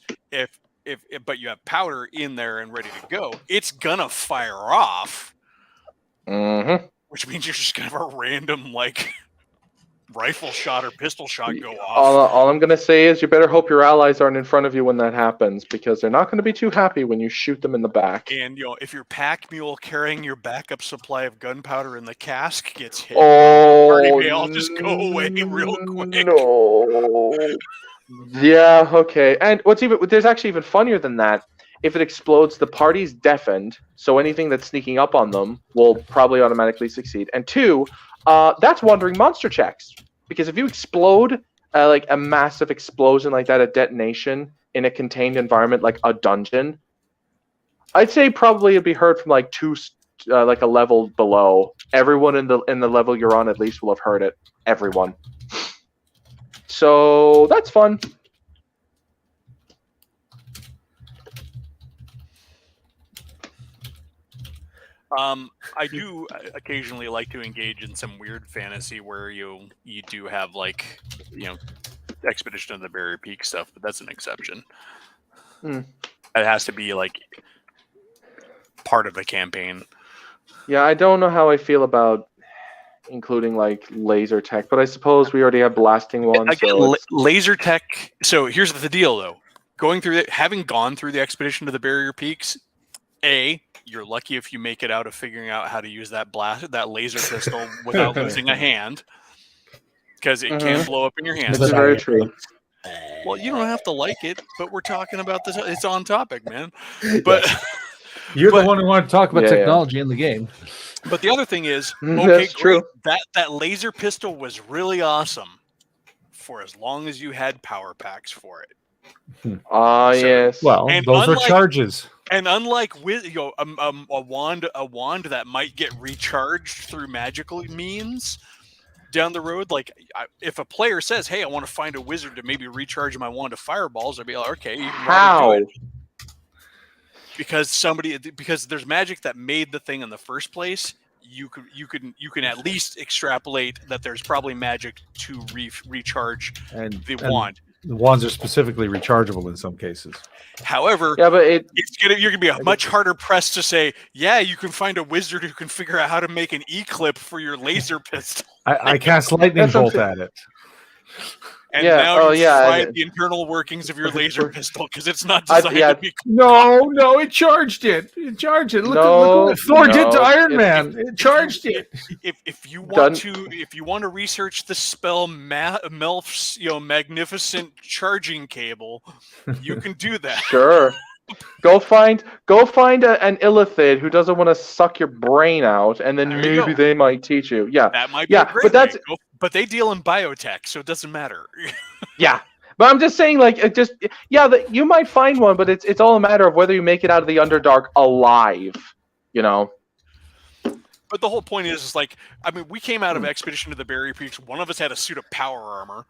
but you have powder in there and ready to go, it's gonna fire off. Which means you're just gonna have a random rifle shot or pistol shot go off. All I'm gonna say is you better hope your allies aren't in front of you when that happens, because they're not gonna be too happy when you shoot them in the back. And if your pack mule carrying your backup supply of gunpowder in the cask gets hit, I'll just go away real quick. No. Yeah. Okay. And there's actually even funnier than that. If it explodes, the party's deafened, so anything that's sneaking up on them will probably automatically succeed. And 2, that's wandering monster checks. Because if you explode like a massive explosion like that, a detonation in a contained environment like a dungeon, I'd say probably it'd be heard from like a level below. Everyone in the level you're on at least will have heard it. Everyone. So that's fun. I do occasionally like to engage in some weird fantasy where you do have Expedition of the Barrier Peak stuff, but that's an exception. It has to be part of the campaign. Yeah, I don't know how I feel about including laser tech, but I suppose we already have blasting ones. Again, laser tech. So here's the deal, though. Having gone through the Expedition to the Barrier Peaks, you're lucky if you make it out of figuring out how to use that laser pistol without losing a hand, because it can blow up in your hand. That's very true. Well, you don't have to like it, but we're talking about this. It's on topic, man. But You're the one who wanted to talk about technology in the game. But the other thing is, okay, That's true. That laser pistol was really awesome for as long as you had power packs for it. Yes. Well, And those are charges. And unlike with a wand that might get recharged through magical means down the road, like if a player says, "Hey, I want to find a wizard to maybe recharge my wand of fireballs," I'd be like, "Okay, you can do it." Because there's magic that made the thing in the first place. You can at least extrapolate that there's probably magic to recharge the wand. The wands are specifically rechargeable in some cases. However, but you're gonna be much harder pressed to say, yeah, you can find a wizard who can figure out how to make an E-clip for your laser pistol. I cast lightning bolt at it. And now you tried the internal workings of your laser pistol because it's not designed to be. No, it charged it. It charged it. Look what Thor did to Iron Man. It charged it. If you want to research the spell Melf's magnificent charging cable, you can do that. Sure. Go find an illithid who doesn't want to suck your brain out, and then maybe they might teach you. Yeah, that might be a great way. But they deal in biotech, so it doesn't matter. Yeah, but I'm just saying, like, you might find one, but it's all a matter of whether you make it out of the Underdark alive, But the whole point is like, I mean, we came out of Expedition to the Barrier Peaks. One of us had a suit of power armor.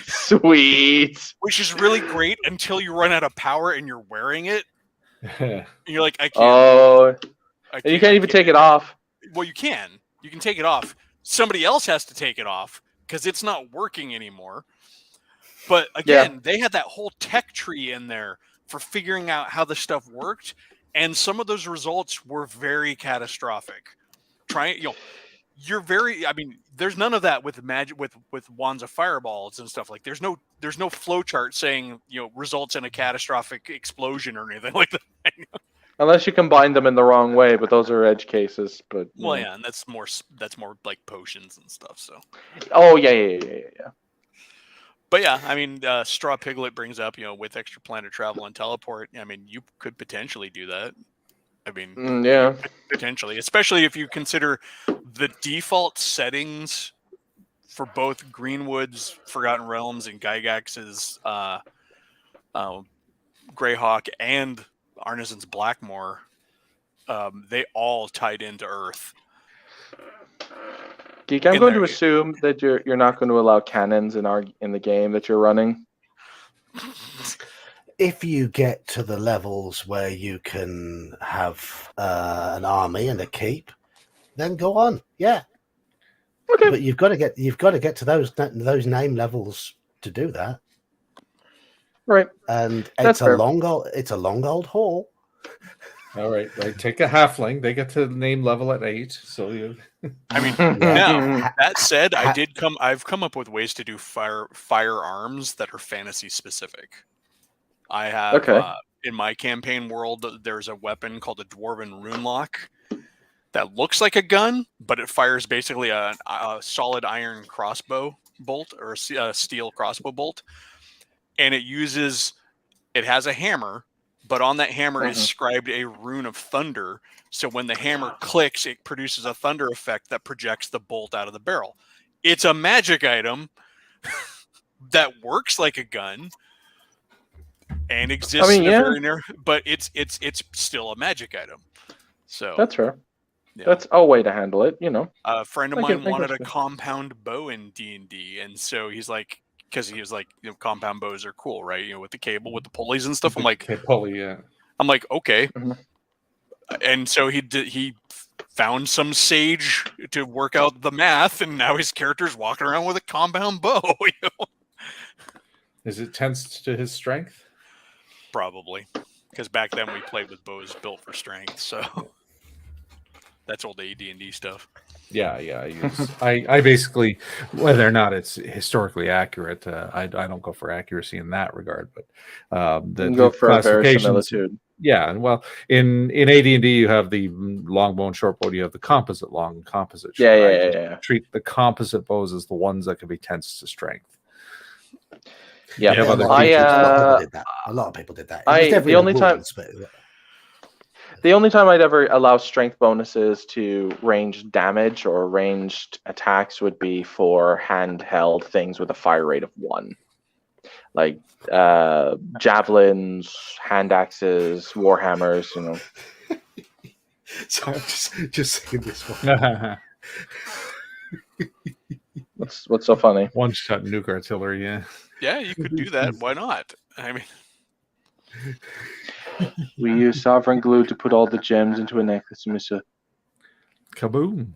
Sweet. Which is really great until you run out of power and you're wearing it. And you're like, I can't. Oh, you can't even take it off. Well, you can. You can take it off. Somebody else has to take it off because it's not working anymore. But again, they had that whole tech tree in there for figuring out how the stuff worked, and some of those results were very catastrophic. There's none of that with magic with wands of fireballs and stuff. Like there's no flow chart saying results in a catastrophic explosion or anything like that. Unless you combine them in the wrong way, but those are edge cases. But and that's more like potions and stuff. So. Oh yeah. But yeah, I mean, Straw Piglet brings up, with extra planet travel and teleport. I mean, you could potentially do that. I mean, potentially, especially if you consider the default settings for both Greenwood's Forgotten Realms and Gygax's Greyhawk and Arnezen's Blackmoor, they all tied into Earth. Geek, I'm going to assume that you're not going to allow cannons in the game that you're running. If you get to the levels where you can have an army and a keep, then go on. Yeah. Okay. But you've got to get to those name levels to do that. Right. And it's a long old haul. All right. Take a halfling. They get to name level at 8. So you. I mean, now that said, I've come up with ways to do firearms that are fantasy specific. I have in my campaign world, there's a weapon called a Dwarven Runelock that looks like a gun, but it fires basically a solid iron crossbow bolt or a steel crossbow bolt, and it has a hammer, but on that hammer is scribed a rune of thunder. So when the hammer clicks, it produces a thunder effect that projects the bolt out of the barrel. It's a magic item that works like a gun and exists in a very narrow, but it's still a magic item. So that's fair. Yeah. That's a way to handle it, A friend of mine wanted a compound bow in D&D, and so he's like, because he was like, compound bows are cool, right? With the cable, with the pulleys and stuff. I'm like, pulley, yeah. I'm like, okay. And so he found some sage to work out the math, and now his character's walking around with a compound bow. Is it tensed to his strength? Probably, because back then we played with bows built for strength, so that's old AD&D stuff. Yeah. I basically, whether or not it's historically accurate, I don't go for accuracy in that regard, but go for verisimilitude. Yeah, and well, in AD&D you have the longbow and shortbow. You have the composite long and composite short. Yeah. Treat the composite bows as the ones that can be tensed to strength. Yeah, a lot of people did that. The only time I'd ever allow strength bonuses to ranged damage or ranged attacks would be for handheld things with a fire rate of 1. Like javelins, hand axes, warhammers, Sorry, I'm just saying this one. What's so funny? One-shot nuke artillery, yeah. Yeah, you could do that. Why not? I mean, We use sovereign glue to put all the gems into a necklace, Mister. Kaboom.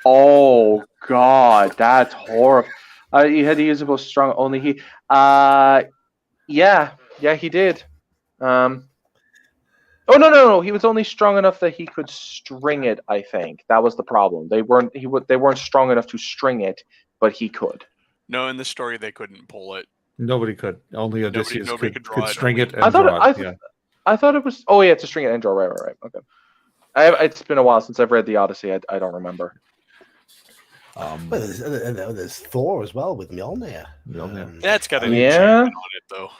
Oh God, that's horrible. He had to use the most strong. Only he. Yeah, he did. Oh no! He was only strong enough that he could string it. I think that was the problem. They weren't strong enough to string it, but he could. no, in the story they couldn't pull it. Nobody could. Only Odysseus nobody could draw it. string it and I thought draw it. Yeah. I thought it was. Oh yeah, to string it and draw. Right. Okay. It's been a while since I've read the Odyssey. I don't remember. Well, there's Thor as well with Mjolnir. That's got an enchantment on it, though.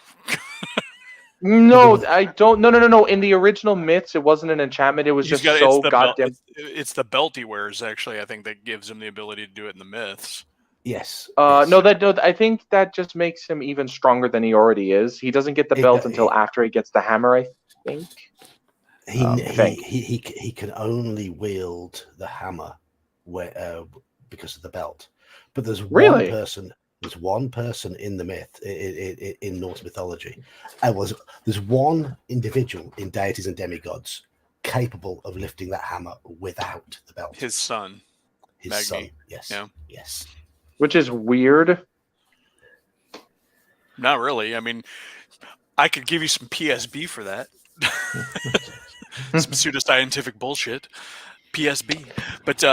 No, I don't. No. In the original myths, it wasn't an enchantment. It was just so goddamn. It's the belt he wears, actually. I think that gives him the ability to do it in the myths. Yes. No. I think that just makes him even stronger than he already is. He doesn't get the belt until after he gets the hammer, I think. He can only wield the hammer because of the belt. But there's one person. There's one person in the myth in Norse mythology. There's one individual in deities and demigods capable of lifting that hammer without the belt. His son. His son. Yes. Yeah. Yes. Which is weird. Not really. I mean, I could give you some PSB for that. Some pseudoscientific bullshit. PSB. But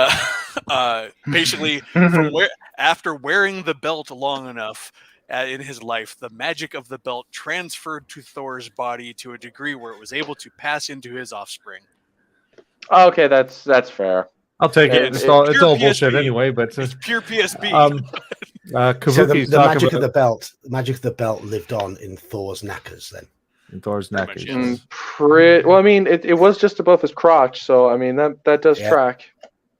basically, after wearing the belt long enough in his life, the magic of the belt transferred to Thor's body to a degree where it was able to pass into his offspring. Okay, that's fair. I'll take it. It's all bullshit anyway, but it's pure PSB. So the magic of the belt, lived on in Thor's knackers then. In Thor's knackers. Well, I mean, it was just above his crotch, so I mean that does track.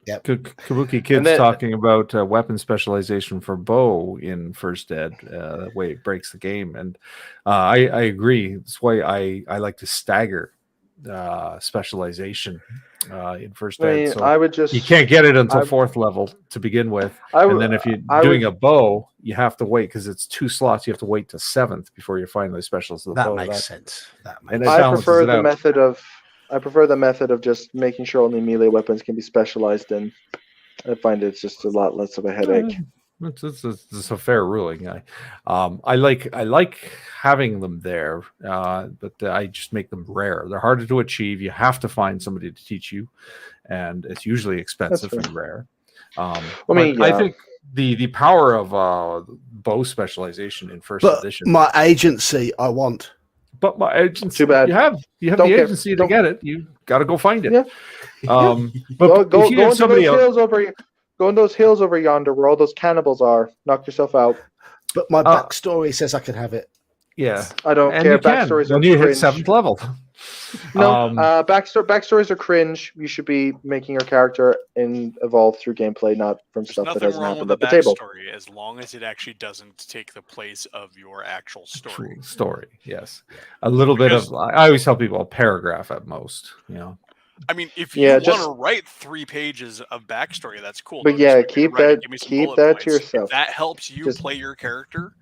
Yep. Kabuki Kid's talking about weapon specialization for bow in First Ed, the way it breaks the game, and I agree. That's why I like to stagger specialization in First Ed. So I would just you can't get it until 4th level to begin with, and then if you're doing a bow, you have to wait because it's 2 slots. You have to wait to 7th before you're finally specialist. That makes sense. I prefer the method of just making sure only melee weapons can be specialized in. I find it's just a lot less of a headache. It's a fair ruling. I like having them there, but I just make them rare. They're harder to achieve. You have to find somebody to teach you, and it's usually expensive and rare. I think the power of bow specialization in first edition. My agency, I want. But my agency, too bad. You have the agency to get it. You got to go find it. Yeah. But go if you have somebody else. Go in those hills over yonder where all those cannibals are. Knock yourself out. But my backstory says I can have it. Yeah. I don't care. Backstories when are you cringe. hit 7th level. No, backstories are cringe. You should be making your character evolve through gameplay, not from stuff that doesn't happen at the table. As long as it actually doesn't take the place of your actual story. Yes. A little bit of. I always tell people a paragraph at most. I mean, if you want to write 3 pages of backstory, that's cool. But keep that to yourself. If that helps you play your character.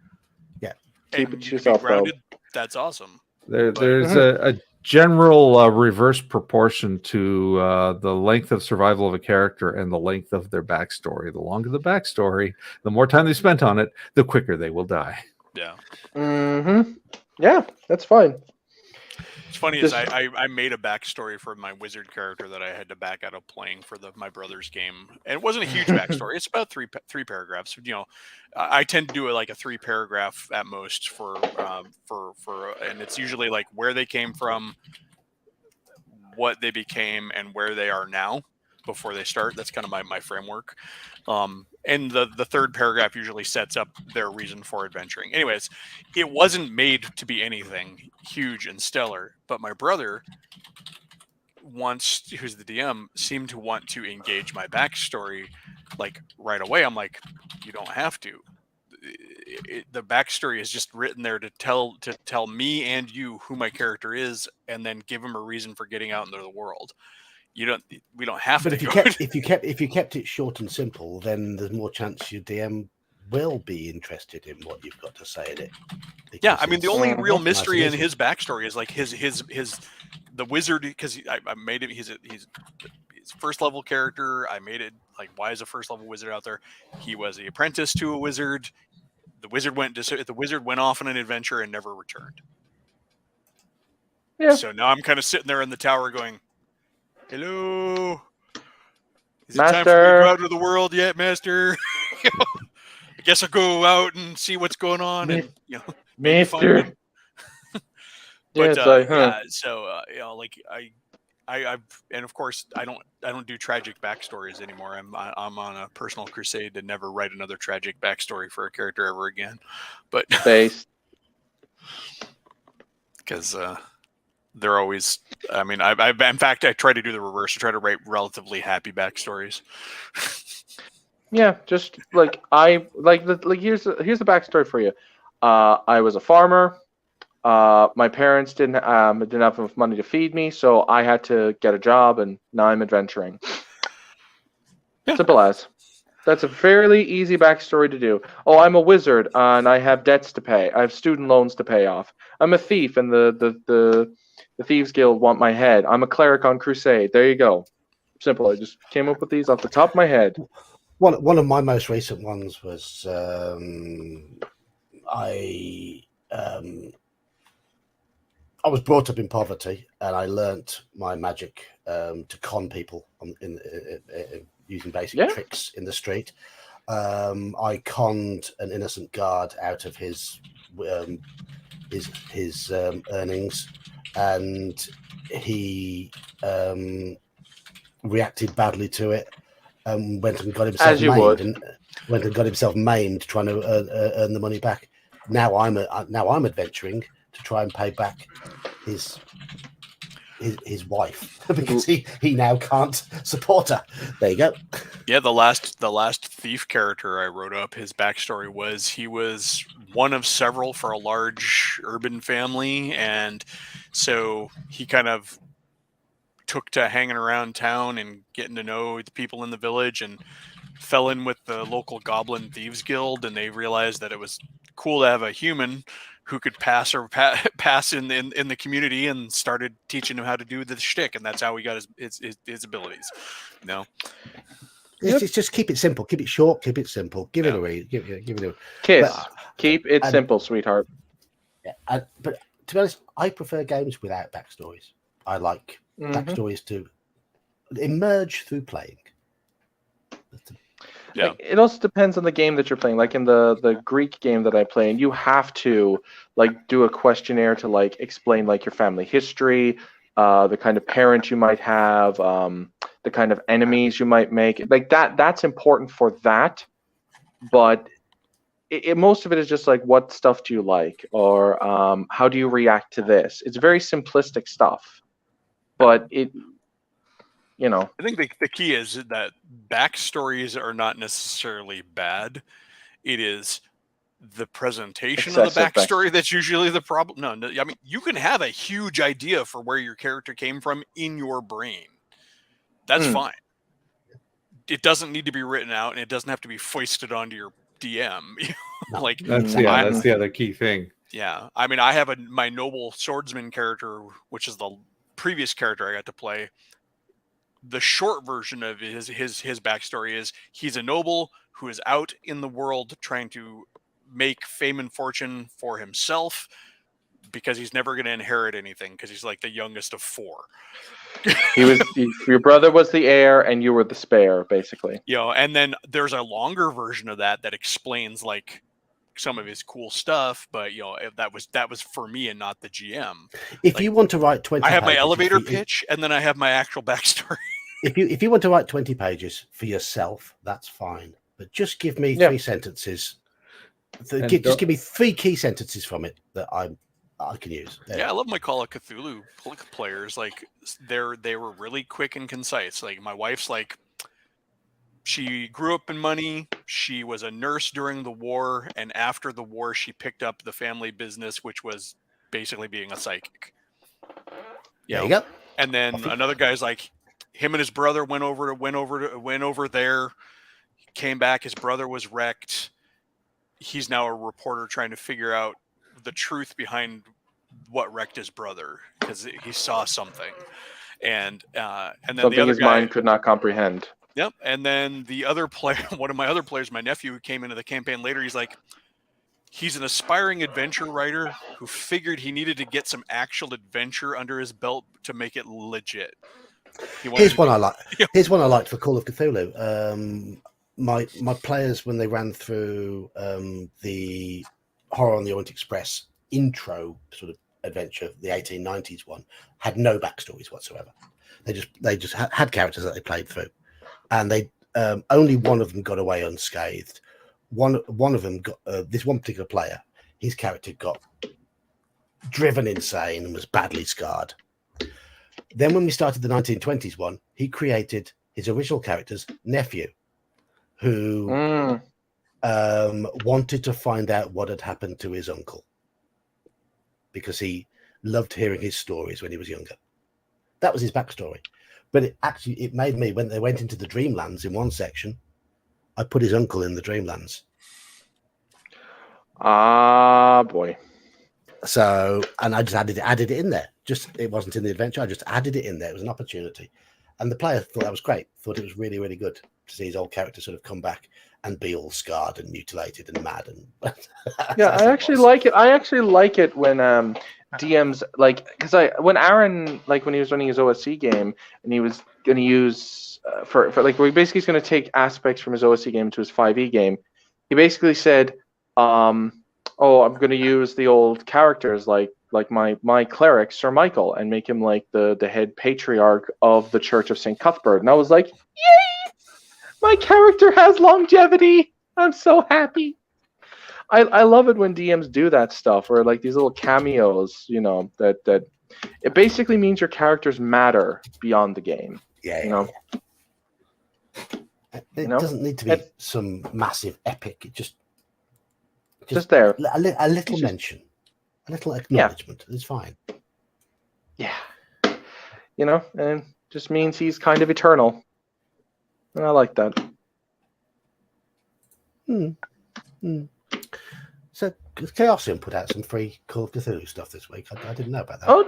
Yeah, keep it to yourself. Grounded, that's awesome. There's a general reverse proportion to the length of survival of a character and the length of their backstory. The longer the backstory, the more time they spent on it, the quicker they will die. Yeah. Mm-hmm. Yeah, that's fine. It's funny is I made a backstory for my wizard character that I had to back out of playing for my brother's game, and it wasn't a huge backstory. It's about three paragraphs. I tend to do it like a 3 paragraph at most for and it's usually like where they came from, what they became, and where they are now. before they start. That's kind of my framework. And the third paragraph usually sets up their reason for adventuring. Anyways, it wasn't made to be anything huge and stellar, but my brother who's the DM, seemed to want to engage my backstory like right away. I'm like, you don't have to. The backstory is just written there to tell me and you who my character is, and then give him a reason for getting out into the world. We don't have but to. If you kept it short and simple, then there's more chance your DM will be interested in what you've got to say in it. Yeah, I mean, the only real mystery in his backstory is like his the wizard, because I made it. He's first level character. I made it like, why is a first level wizard out there? He was the apprentice to a wizard. The wizard went off on an adventure and never returned. Yeah. So now I'm kind of sitting there in the tower going, "Hello, is it Master. time for me to go out into the world yet, Master?" I guess I'll go out and see what's going on, and Master. But yeah, so like I and of course I don't do tragic backstories anymore. I'm on a personal crusade to never write another tragic backstory for a character ever again. But based, because they're always. I mean, I in fact I try to do the reverse. I try to write relatively happy backstories. Yeah, just like here's the backstory for you. I was a farmer. My parents didn't have enough money to feed me, so I had to get a job, and now I'm adventuring. Yeah. Simple as. That's a fairly easy backstory to do. Oh, I'm a wizard, and I have debts to pay. I have student loans to pay off. I'm a thief, and the Thieves Guild want my head. I'm a cleric on crusade. There you go. Simple. I just came up with these off the top of my head. One of my most recent ones was I was brought up in poverty, and I learnt my magic to con people using basic tricks in the street. I conned an innocent guard out of his earnings, and he reacted badly to it. Went and got himself maimed, trying to earn the money back. Now I'm adventuring to try and pay back his wife because he now can't support her. There you go. Yeah, the last thief character I wrote up, his backstory was he was one of several for a large urban family, and so he kind of took to hanging around town and getting to know the people in the village, and fell in with the local Goblin Thieves Guild, and they realized that it was cool to have a human who could pass in the community, and started teaching him how to do the shtick, and that's how he got his abilities. It's just keep it simple, keep it short, keep it simple. Give it a read. Give it a kiss. Keep it simple, sweetheart. Yeah, but to be honest, I prefer games without backstories. I like backstories to emerge through playing. Yeah. Like, it also depends on the game that you're playing. Like in the Greek game that I play, and you have to like do a questionnaire to like explain like your family history, the kind of parent you might have, the kind of enemies you might make. Like that's important for that, but most of it is just like, what stuff do you like, or how do you react to this? It's very simplistic stuff, but I think the key is that backstories are not necessarily bad. It is the presentation of the backstory that's usually the problem. No, I mean, you can have a huge idea for where your character came from in your brain. That's fine. It doesn't need to be written out, and it doesn't have to be foisted onto your DM. Like that's the other key thing. Yeah, I mean, I have my noble swordsman character, which is the previous character I got to play. The short version of his backstory is he's a noble who is out in the world trying to make fame and fortune for himself, because he's never going to inherit anything, because he's like the youngest of four. Your brother was the heir and you were the spare, basically. And then there's a longer version of that explains like some of his cool stuff, but that was for me and not the GM. If you want to write 20 I have pages, my elevator pitch, and then I have my actual backstory. if you want to write 20 pages for yourself, that's fine. But just give me 3 sentences. Just give me 3 key sentences from it that I can use. I love my Call of Cthulhu players. Like they were really quick and concise. Like my wife's like, she grew up in money. She was a nurse during the war, and after the war, she picked up the family business, which was basically being a psychic. There you go. And then another guy's like, him and his brother went over there, came back. His brother was wrecked. He's now a reporter trying to figure out the truth behind what wrecked his brother because he saw something, and then something the other his guy, mind could not comprehend. Yep. And then the other player, one of my other players, my nephew, who came into the campaign later, he's like, he's an aspiring adventure writer who figured he needed to get some actual adventure under his belt to make it legit. Here's one I like. Here's one I liked for Call of Cthulhu. My players, when they ran through the Horror on the Orient Express intro sort of adventure, the 1890s one, had no backstories whatsoever. They just had characters that they played through, and they only one of them got away unscathed. One of them got this one particular player. His character got driven insane and was badly scarred. Then when we started the 1920s one, he created his original character's nephew, who wanted to find out what had happened to his uncle because he loved hearing his stories when he was younger. That was his backstory. But it made me, when they went into the Dreamlands in one section, I put his uncle in the Dreamlands. Ah, boy. So, and I just added it in there. It wasn't in the adventure. I just added it in there. It was an opportunity. And the player thought that was great. Thought it was really, really good to see his old character sort of come back and be all scarred and mutilated and mad. And yeah, I actually like it. I actually like it when DMs because when Aaron, like when he was running his OSC game and he was going to use for like basically he's going to take aspects from his OSC game to his 5e game. He basically said, I'm going to use the old characters like my cleric Sir Michael and make him like the head patriarch of the Church of St. Cuthbert. And I was like, yay! My character has longevity. I'm so happy. I love it when DMs do that stuff, or like these little cameos, that it basically means your characters matter beyond the game. Yeah. It doesn't need to be some massive epic. It just there. A little mention, a little acknowledgement is fine. Yeah. And just means he's kind of eternal. And I like that. So Chaosium put out some free Call of Cthulhu stuff this week. I didn't know about that. Oh,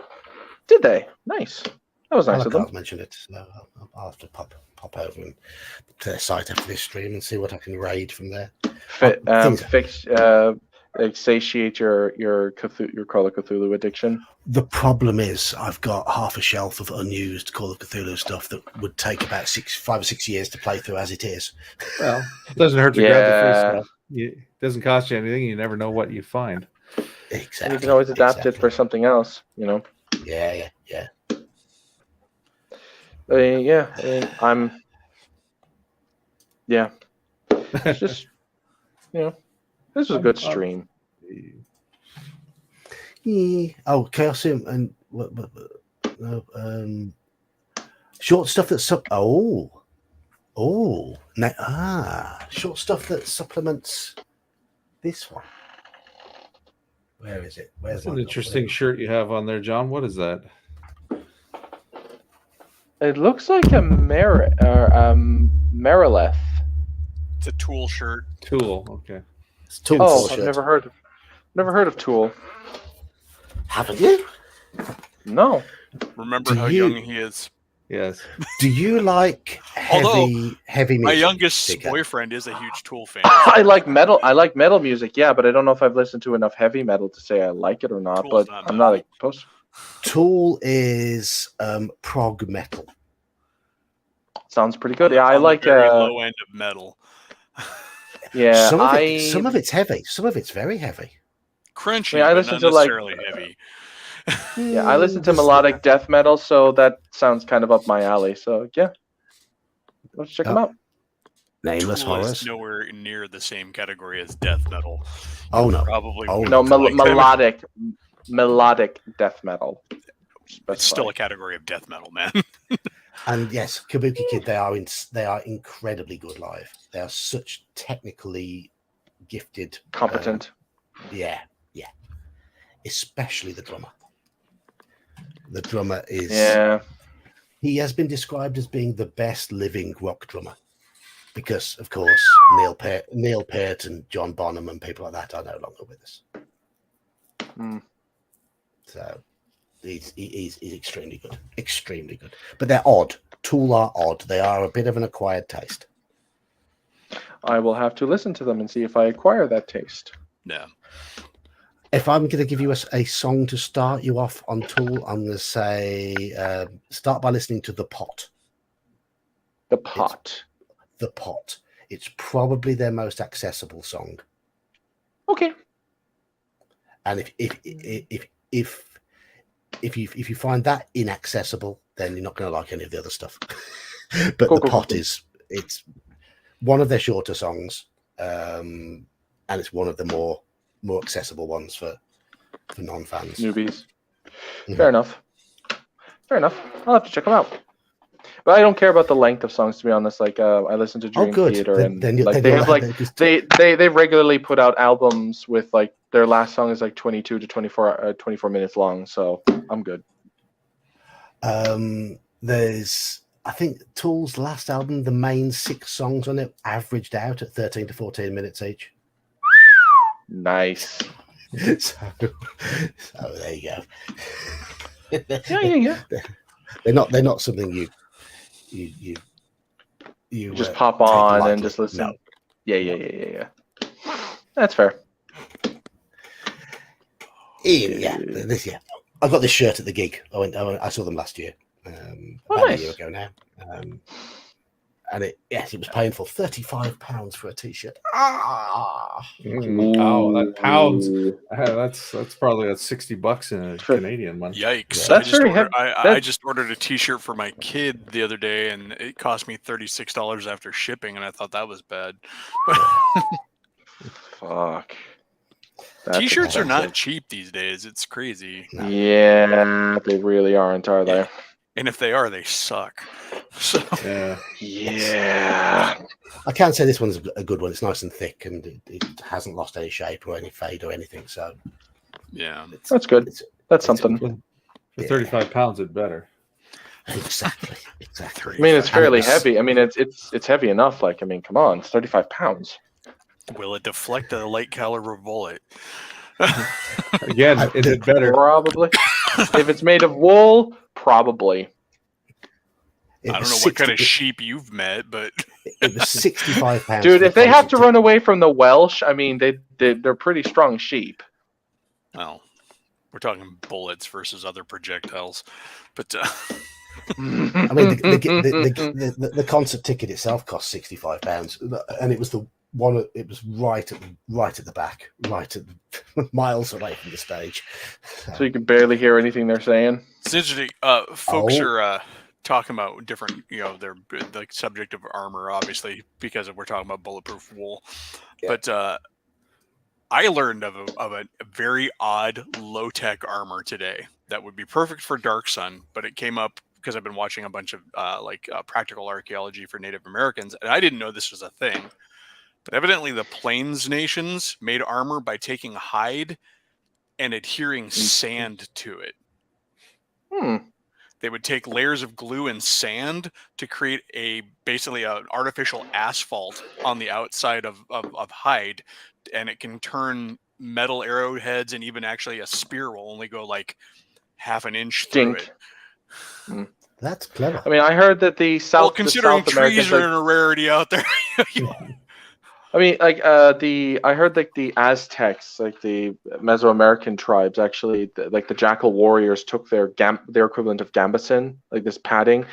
did they? Nice. That was nice of them. Mentioned it. So I'll have to pop over and to their site after this stream and see what I can raid from there. Satiate your Call of Cthulhu addiction. The problem is I've got half a shelf of unused Call of Cthulhu stuff that would take about 5 or 6 years to play through as it is. Well, it doesn't hurt to grab the free stuff. It doesn't cost you anything. You never know what you find. Exactly. And you can always adapt it for something else. Yeah. It's just this was a good stream. Chaosium and short stuff that's short stuff that supplements this one. Where is it? That's an interesting shirt you have on there, John. What is that? It looks like a Merileth. It's a Tool shirt. Tool, okay. It's Tool. I've never heard of Tool. Haven't you? No. Remember how young he is. Yes. Do you like heavy music? My youngest boyfriend is a huge Tool fan. I like metal. I like metal music, yeah, but I don't know if I've listened to enough heavy metal to say I like it or not. Tool's but I'm not opposed. Tool is prog metal. Sounds pretty good. Yeah, I like low end of metal. Yeah, some of it's heavy. Some of it's very heavy. Crunchy, but not necessarily heavy. Yeah, I listen to melodic death metal, so that sounds kind of up my alley. So yeah, Let's check them out. Nameless Tool Horrors. is nowhere near the same category as death metal. Oh no. Probably Oh, wouldn't No, like them. melodic death metal. It's still a category of death metal, man. And yes, Kabuki Kid, they are incredibly good live. They are such technically gifted, Competent. Yeah. Especially the drummer. The drummer is. Yeah. He has been described as being the best living rock drummer because, of course, Neil Peart and John Bonham and people like that are no longer with us. So he's extremely good. But they're odd. Tool are odd. They are a bit of an acquired taste. I will have to listen to them and see if I acquire that taste. Yeah. If I'm going to give you a song to start you off on Tool, I'm going to say start by listening to The Pot. The Pot. The Pot. It's probably their most accessible song. Okay. And if you find that inaccessible, then you're not going to like any of the other stuff. But The Pot is one of their shorter songs, and it's one of the more accessible ones for non-fans. Newbies. Fair enough. I'll have to check them out. But I don't care about the length of songs, to be honest. Like I listen to Dream Theater, and they regularly put out albums with like their last song is like 22 to 24 minutes long. So I'm good. There's, I think, Tool's last album, the main 6 songs on it averaged out at 13 to 14 minutes each. Nice. So there you go. Yeah. They're not something you just pop on and just listen. No. Yeah. That's fair. Ian, I got this shirt at the gig. I saw them last year, about a year ago now. And it was painful. £35 for a t-shirt. Oh, that pounds. That's probably $60 in Canadian money. Yikes! That's very heavy. I just ordered a T-shirt for my kid the other day, and it cost me $36 after shipping, and I thought that was bad. Fuck. T-shirts are not cheap these days. It's crazy. Yeah, they really aren't, are they? And if they are, they suck. So yeah. I can't say this one's a good one. It's nice and thick, and it hasn't lost any shape or any fade or anything. So yeah, that's good. That's something. For 35 pounds, it's better. Exactly. I mean, it's fairly heavy. I mean, it's heavy enough. Like, I mean, come on, it's 35 pounds. Will it deflect a light caliber bullet? Again, is it better? Probably. If it's made of wool, probably. I don't know what kind of sheep you've met, but it was £65. Dude, if they have to run away from the Welsh, I mean, they're pretty strong sheep. Well, we're talking bullets versus other projectiles, but I mean, the concert ticket itself cost £65, and it was the one. It was right at the back, miles away from the stage. So you can barely hear anything they're saying. It's interesting. Folks are talking about different, they're the subject of armor, obviously, because we're talking about bulletproof wool. Yeah. But I learned of a very odd low-tech armor today that would be perfect for Dark Sun, but it came up because I've been watching a bunch of practical archaeology for Native Americans, and I didn't know this was a thing. But evidently the Plains nations made armor by taking hide and adhering sand to it. They would take layers of glue and sand to create basically an artificial asphalt on the outside of hide, and it can turn metal arrowheads, and even actually a spear will only go like half an inch through it. That's clever. I mean, I heard that the South. Well, considering the South trees are a rarity out there. I mean, like I heard like the Aztecs, like the Mesoamerican tribes, actually, like the Jackal warriors took their equivalent of gambeson, like this padding,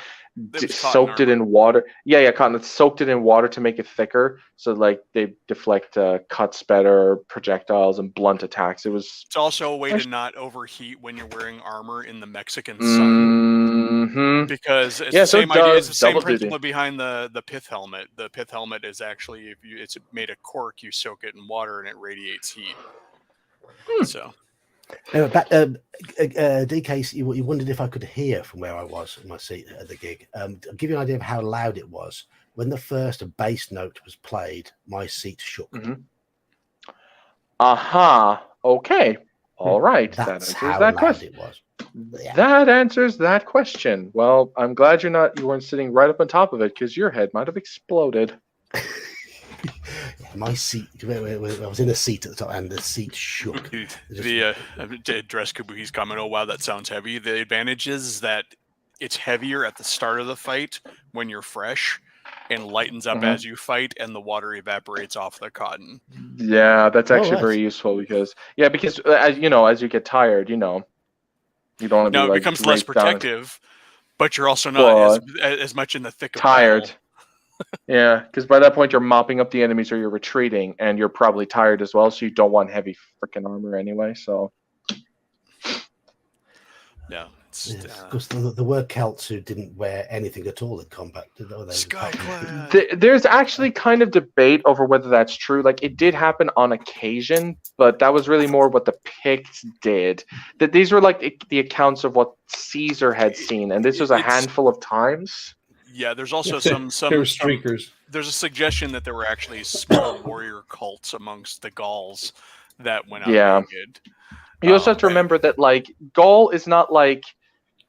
soaked it in water. Yeah, cotton. Soaked it in water to make it thicker, so like they deflect cuts better, projectiles, and blunt attacks. It's also a way to not overheat when you're wearing armor in the Mexican sun. Because it's the same it idea. does It's the same double principle duty. behind the pith helmet. The pith helmet is actually it's made of cork. You soak it in water and it radiates heat. So. DK, you wondered if I could hear from where I was in my seat at the gig. I'll give you an idea of how loud it was. When the first bass note was played, my seat shook. Okay. All right. That's that answers how that loud question. it was. Yeah. That answers that question. Well, I'm glad you weren't sitting right up on top of it, because your head might have exploded. My seat, I was in a seat at the top, and the seat shook. To address Kabuki's comment, oh wow, that sounds heavy. The advantage is that it's heavier at the start of the fight when you're fresh, and lightens up as you fight, and the water evaporates off the cotton. Yeah, that's actually very useful because as you get tired, you don't want to be it becomes less protective, but you're also not as much in the thick of tired. battle. Yeah, because by that point you're mopping up the enemies or you're retreating, and you're probably tired as well, so you don't want heavy freaking armor anyway. So yeah, because there were Celts who didn't wear anything at all in combat. There's actually kind of debate over whether that's true. Like, it did happen on occasion, but that was really more what the Picts did. That these were like the accounts of what Caesar had seen, and this was a handful of times. Yeah, there's also some there were streakers. There's a suggestion that there were actually small warrior cults amongst the Gauls that went out naked. You also have to remember that like Gaul is not like,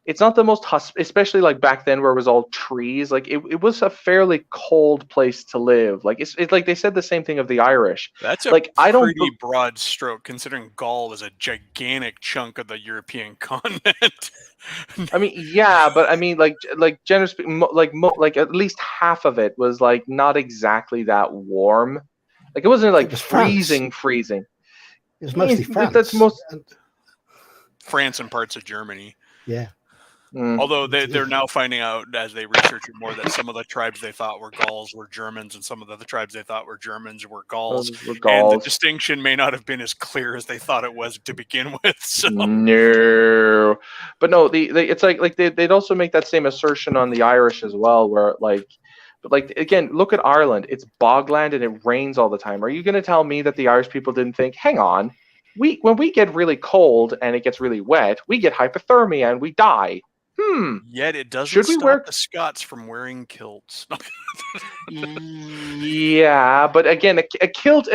it's not the most especially like back then where it was all trees. Like it was a fairly cold place to live. Like it's like they said the same thing of the Irish. That's a like pretty broad stroke, considering Gaul is a gigantic chunk of the European continent. I mean, yeah, but I mean, like generally speaking, like at least half of it was like not exactly that warm. Like it wasn't like freezing. It was mostly France. That's France and parts of Germany. Yeah. Although they're now finding out as they research it more that some of the tribes they thought were Gauls were Germans, and some of the other tribes they thought were Germans were Gauls. And the distinction may not have been as clear as they thought it was to begin with. So. No, but no, it's like they'd also make that same assertion on the Irish as well, where but again, look at Ireland. It's bogland and it rains all the time. Are you going to tell me that the Irish people didn't think, hang on, when we get really cold and it gets really wet, we get hypothermia and we die? Yet it doesn't stop the Scots from wearing kilts. Yeah, but again, a kilt,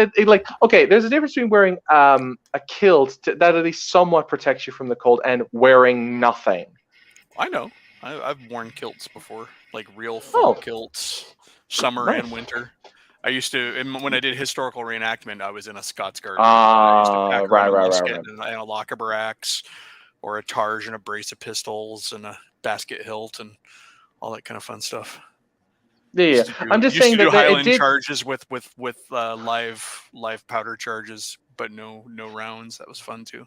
okay, there's a difference between wearing a kilt that at least somewhat protects you from the cold and wearing nothing. I know. I've worn kilts before, like real full kilts, summer and winter. I used to, when I did historical reenactment, I was in a Scots Guard. I used to pack around a musket and a lock of barracks, or a targe and a brace of pistols and a basket hilt and all that kind of fun stuff. Yeah, I'm just saying that Highland charges with live powder charges, but no rounds. That was fun too.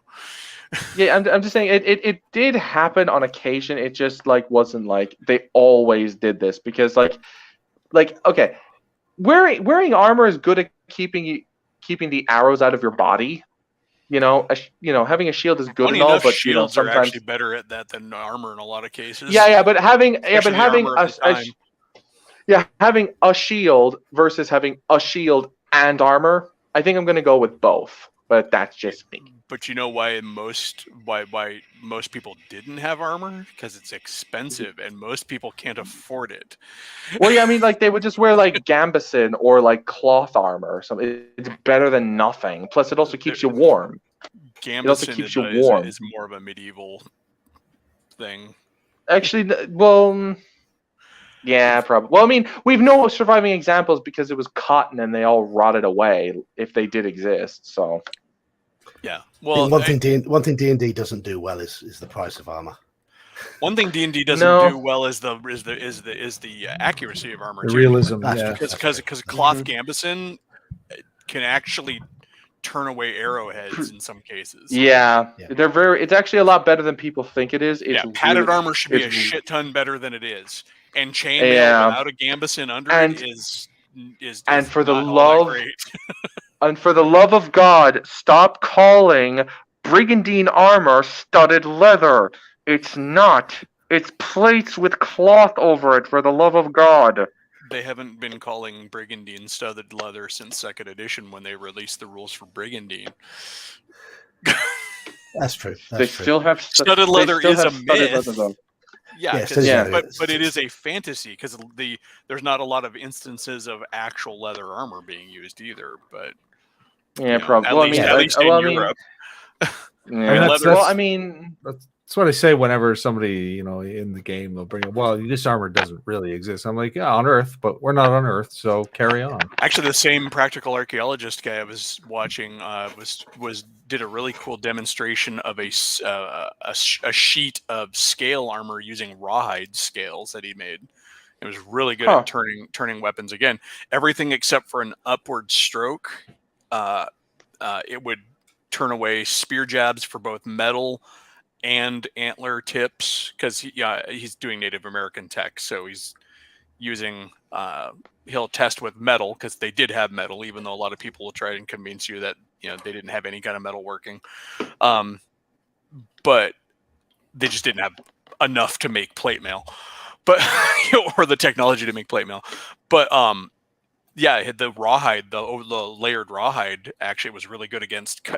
Yeah, I'm just saying it did happen on occasion. It just like wasn't like they always did this, because like okay, wearing armor is good at keeping the arrows out of your body. Having a shield is good and all, but shields sometimes are actually better at that than armor in a lot of cases. But having a shield versus having a shield and armor, I think I'm going to go with both. But that's just me. But you know why most people didn't have armor? Because it's expensive and most people can't afford it. Well, yeah, I mean, like they would just wear like gambeson or like cloth armor or something. It's better than nothing. Plus, it also keeps you warm. Gambeson is more of a medieval thing. Actually, well, yeah, probably. Well, I mean, we've no surviving examples because it was cotton and they all rotted away if they did exist. So, yeah. Well, one thing D&D doesn't do well is the price of armor. One thing D&D doesn't do well is the accuracy of armor. The realism, because cloth gambeson can actually turn away arrowheads in some cases. Yeah. It's actually a lot better than people think it is. Padded armor should be a shit ton better than it is. And chainmail without a gambeson under it is and for the love and for the love of God, stop calling brigandine armor studded leather. It's not. It's plates with cloth over it, for the love of God. They haven't been calling brigandine studded leather since 2nd edition when they released the rules for brigandine. That's true. They still have studded leather is a myth. Yeah, but it is a fantasy because there's not a lot of instances of actual leather armor being used either. But yeah, probably. At least in Europe. That's what I say whenever somebody, in the game, they'll bring up, well, this armor doesn't really exist. I'm like, yeah, on Earth, but we're not on Earth, so carry on. Actually, the same practical archaeologist guy I was watching did a really cool demonstration of a sheet of scale armor using rawhide scales that he made. It was really good at turning weapons. Again, everything except for an upward stroke, it would turn away spear jabs for both metal and antler tips, because he's doing Native American tech, so he's using he'll test with metal because they did have metal, even though a lot of people will try and convince you that they didn't have any kind of metal working, but they just didn't have enough to make plate mail, but or the technology to make plate mail. But the rawhide, the layered rawhide, actually was really good against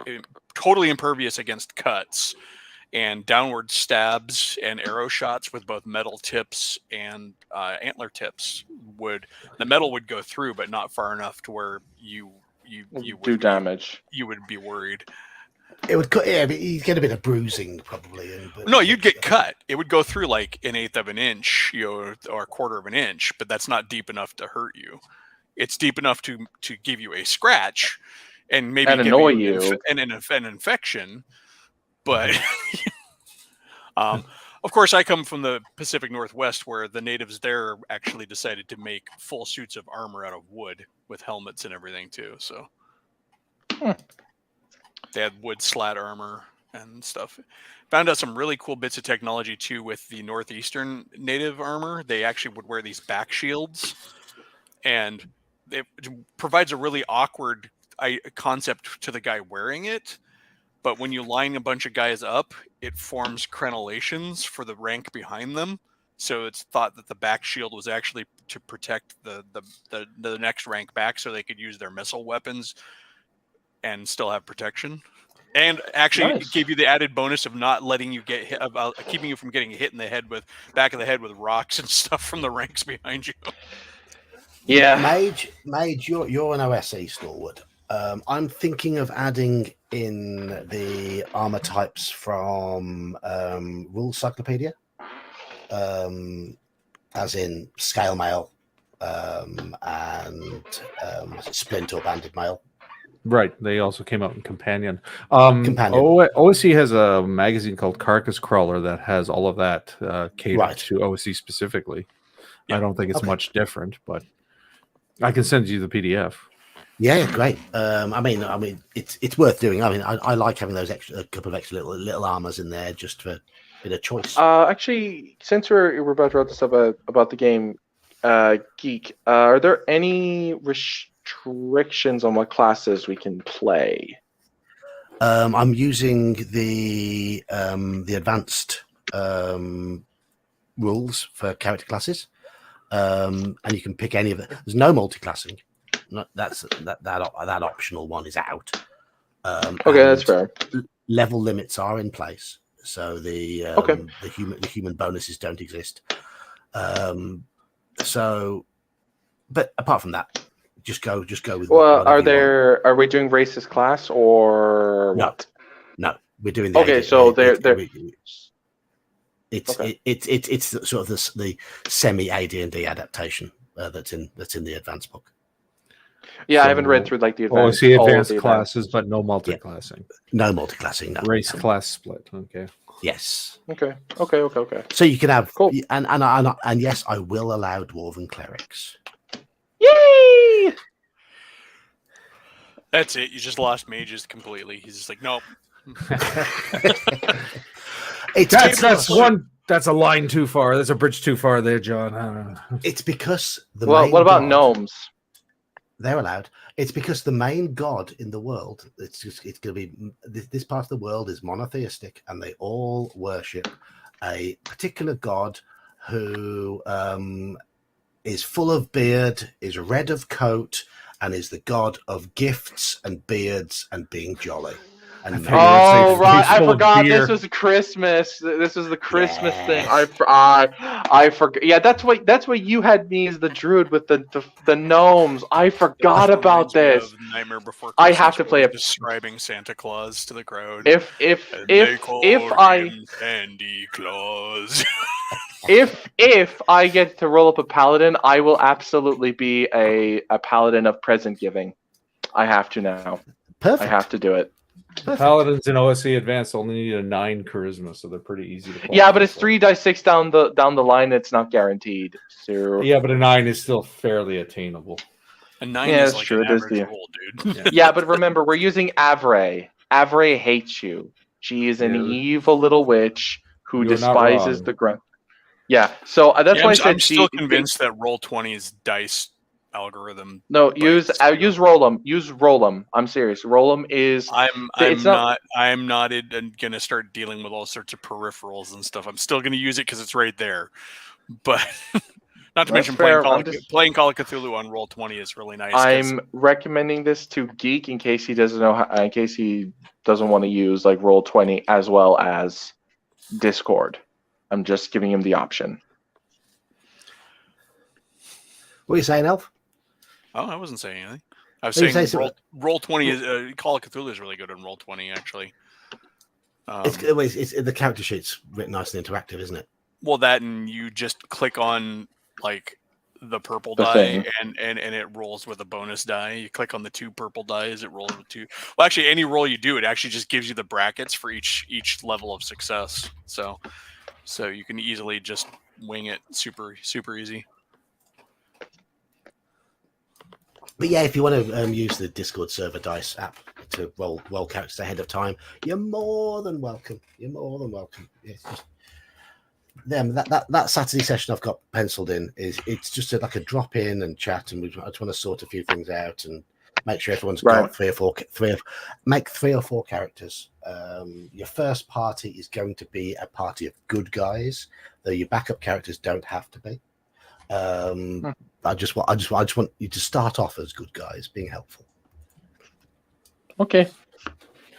totally impervious against cuts and downward stabs and arrow shots with both metal tips and antler tips. The metal would go through, but not far enough to where you would do damage. You would be worried. It would cut. Yeah, but you'd get a bit of bruising probably. No, you'd get cut. It would go through like 1/8 of an inch, or 1/4 of an inch, but that's not deep enough to hurt you. It's deep enough to give you a scratch and maybe annoy you an infection. But of course, I come from the Pacific Northwest, where the natives there actually decided to make full suits of armor out of wood with helmets and everything too. So they had wood slat armor and stuff. Found out some really cool bits of technology too with the northeastern native armor. They actually would wear these back shields, and it provides a really awkward concept to the guy wearing it. But when you line a bunch of guys up, it forms crenellations for the rank behind them. So it's thought that the back shield was actually to protect the next rank back, so they could use their missile weapons and still have protection. And actually gave you the added bonus of not letting you get hit, keeping you from getting hit in the back of the head with rocks and stuff from the ranks behind you. Yeah, Mage, you're an OSE stalwart. I'm thinking of adding in the armor types from Rules Cyclopedia, as in scale mail and splint or banded mail. Right. They also came out in Companion. OSE has a magazine called Carcass Crawler that has all of that catered to OSE specifically. Yeah. I don't think it's much different, but I can send you the PDF. Yeah, great. I mean, it's worth doing. I mean, I like having those a couple of extra little armors in there just for a bit of choice. Actually, since we're about to wrap this up about the game, Geek, are there any restrictions on what classes we can play? I'm using the advanced rules for character classes, and you can pick any of it. There's no multi-classing. That optional one is out. Okay, that's fair. Level limits are in place, so the human bonuses don't exist. So, but apart from that, just go with. Well, are we doing racist class or what? No, we're doing the. Okay, so it's sort of the semi AD&D adaptation that's in the advanced book. Yeah, I haven't read through like the advanced. Advanced classes, but no multi-classing. No multi-classing. No race class split. Okay. Yes. Okay. So you can have cool. And yes, I will allow dwarven clerics. Yay! That's it. You just lost mages completely. He's just like, nope. That's a line too far. That's a bridge too far there, John. It's because what about gnomes? They're allowed. It's because the main god in the world, it's going to be this part of the world is monotheistic, and they all worship a particular god who is full of beard, is red of coat, and is the god of gifts and beards and being jolly. And oh right, I forgot this was Christmas. This was the Christmas thing. I forgot. Yeah, that's what you had me as the druid with the gnomes. I forgot about this. Nightmare Before Christmas, I have to play describing Santa Claus to the crowd. If I Sandy Claus. if I get to roll up a paladin, I will absolutely be a paladin of present giving. I have to now. Perfect. I have to do it. Paladins in OSE Advanced only need a 9 charisma, so they're pretty easy to play. Yeah, but it's 3d6 down the line. It's not guaranteed. So yeah, but a 9 is still fairly attainable. A 9 is like true. an average roll, dude. Yeah, but remember, we're using Avray. Avray hates you. She is an evil little witch who despises the grunt. Yeah, so that's why I said I'm still convinced that Roll20's dice algorithm. No, use Roll'em. Use Roll'em. I'm serious. Roll'em is. I'm not gonna start dealing with all sorts of peripherals and stuff. I'm still gonna use it because it's right there. But not to mention playing Call of Cthulhu on Roll20 is really nice. I'm recommending this to Geek in case he doesn't know. In case he doesn't want to use like Roll20 as well as Discord. I'm just giving him the option. What are you saying, Elf? Oh, I wasn't saying anything. I was saying Roll20 is Call of Cthulhu is really good on Roll20 actually. It's the character sheet's written nice and interactive, isn't it? Well, that and you just click on like the purple die and it rolls with a bonus die. You click on the 2 purple dies, it rolls with 2. Well, actually, any roll you do, it actually just gives you the brackets for each level of success. So you can easily just wing it, super easy. But yeah, if you want to use the Discord server dice app to roll characters ahead of time, you're more than welcome. You're more than welcome. It's just them that Saturday session I've got penciled in it's just like a drop in and chat, and I just want to sort a few things out and make sure everyone's got 3 or 4 characters. Your first party is going to be a party of good guys, though your backup characters don't have to be. I just want you to start off as good guys, being helpful. Okay,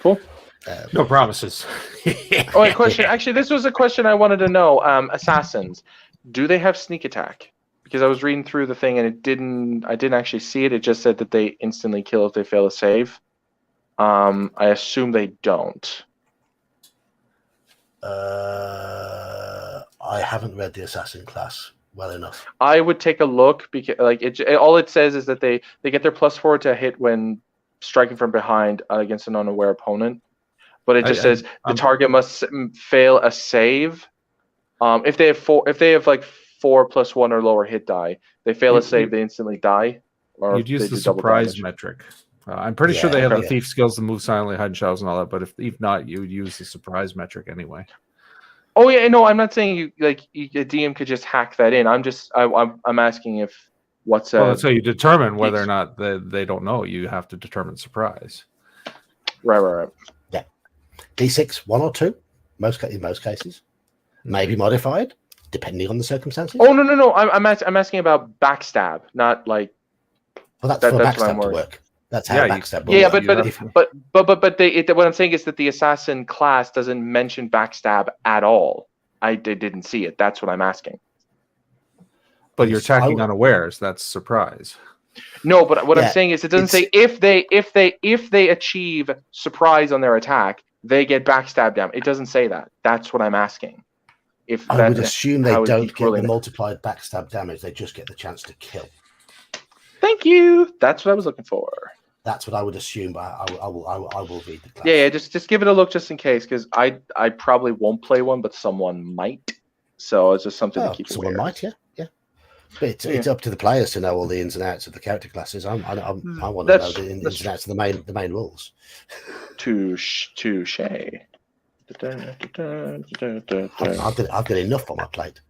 cool. No promises. Oh, wait, question. Actually, this was a question I wanted to know. Assassins, do they have sneak attack? Because I was reading through the thing and I didn't actually see it. It just said that they instantly kill if they fail a save. I assume they don't. I haven't read the assassin class well enough. I would take a look because all it says is that they get their +4 to hit when striking from behind against an unaware opponent. But it just says the target must fail a save. If they have 4 +1 or lower hit die, they fail a save, they instantly die. Or you'd use the surprise metric. I'm pretty sure they have the thief skills to move silently, hide in shadows, and all that. But if not, you would use the surprise metric anyway. Oh yeah, no, I'm not saying a DM could just hack that in. I'm asking if what's so you determine whether or not they don't know. You have to determine surprise. Right. Yeah, D6 1 or 2, in most cases, maybe modified depending on the circumstances. Oh no! I'm asking about backstab, not like. Well, that's for backstab to work. That's how backstab works. Yeah, but what I'm saying is that the assassin class doesn't mention backstab at all. They didn't see it. That's what I'm asking. But you're attacking unawares. That's surprise. No, but what I'm saying is it doesn't say if they achieve surprise on their attack, they get backstab damage. It doesn't say that. That's what I'm asking. I would assume they don't get the multiplied backstab damage. They just get the chance to kill. Thank you. That's what I was looking for. That's what I would assume, but I will read the class. Yeah. Just give it a look just in case, because I probably won't play one, but someone might. So it's just something to keep. Someone might, yeah. But it's up to the players to know all the ins and outs of the character classes. I want to know the ins and outs of the main rules. Touche. I've got enough on my plate.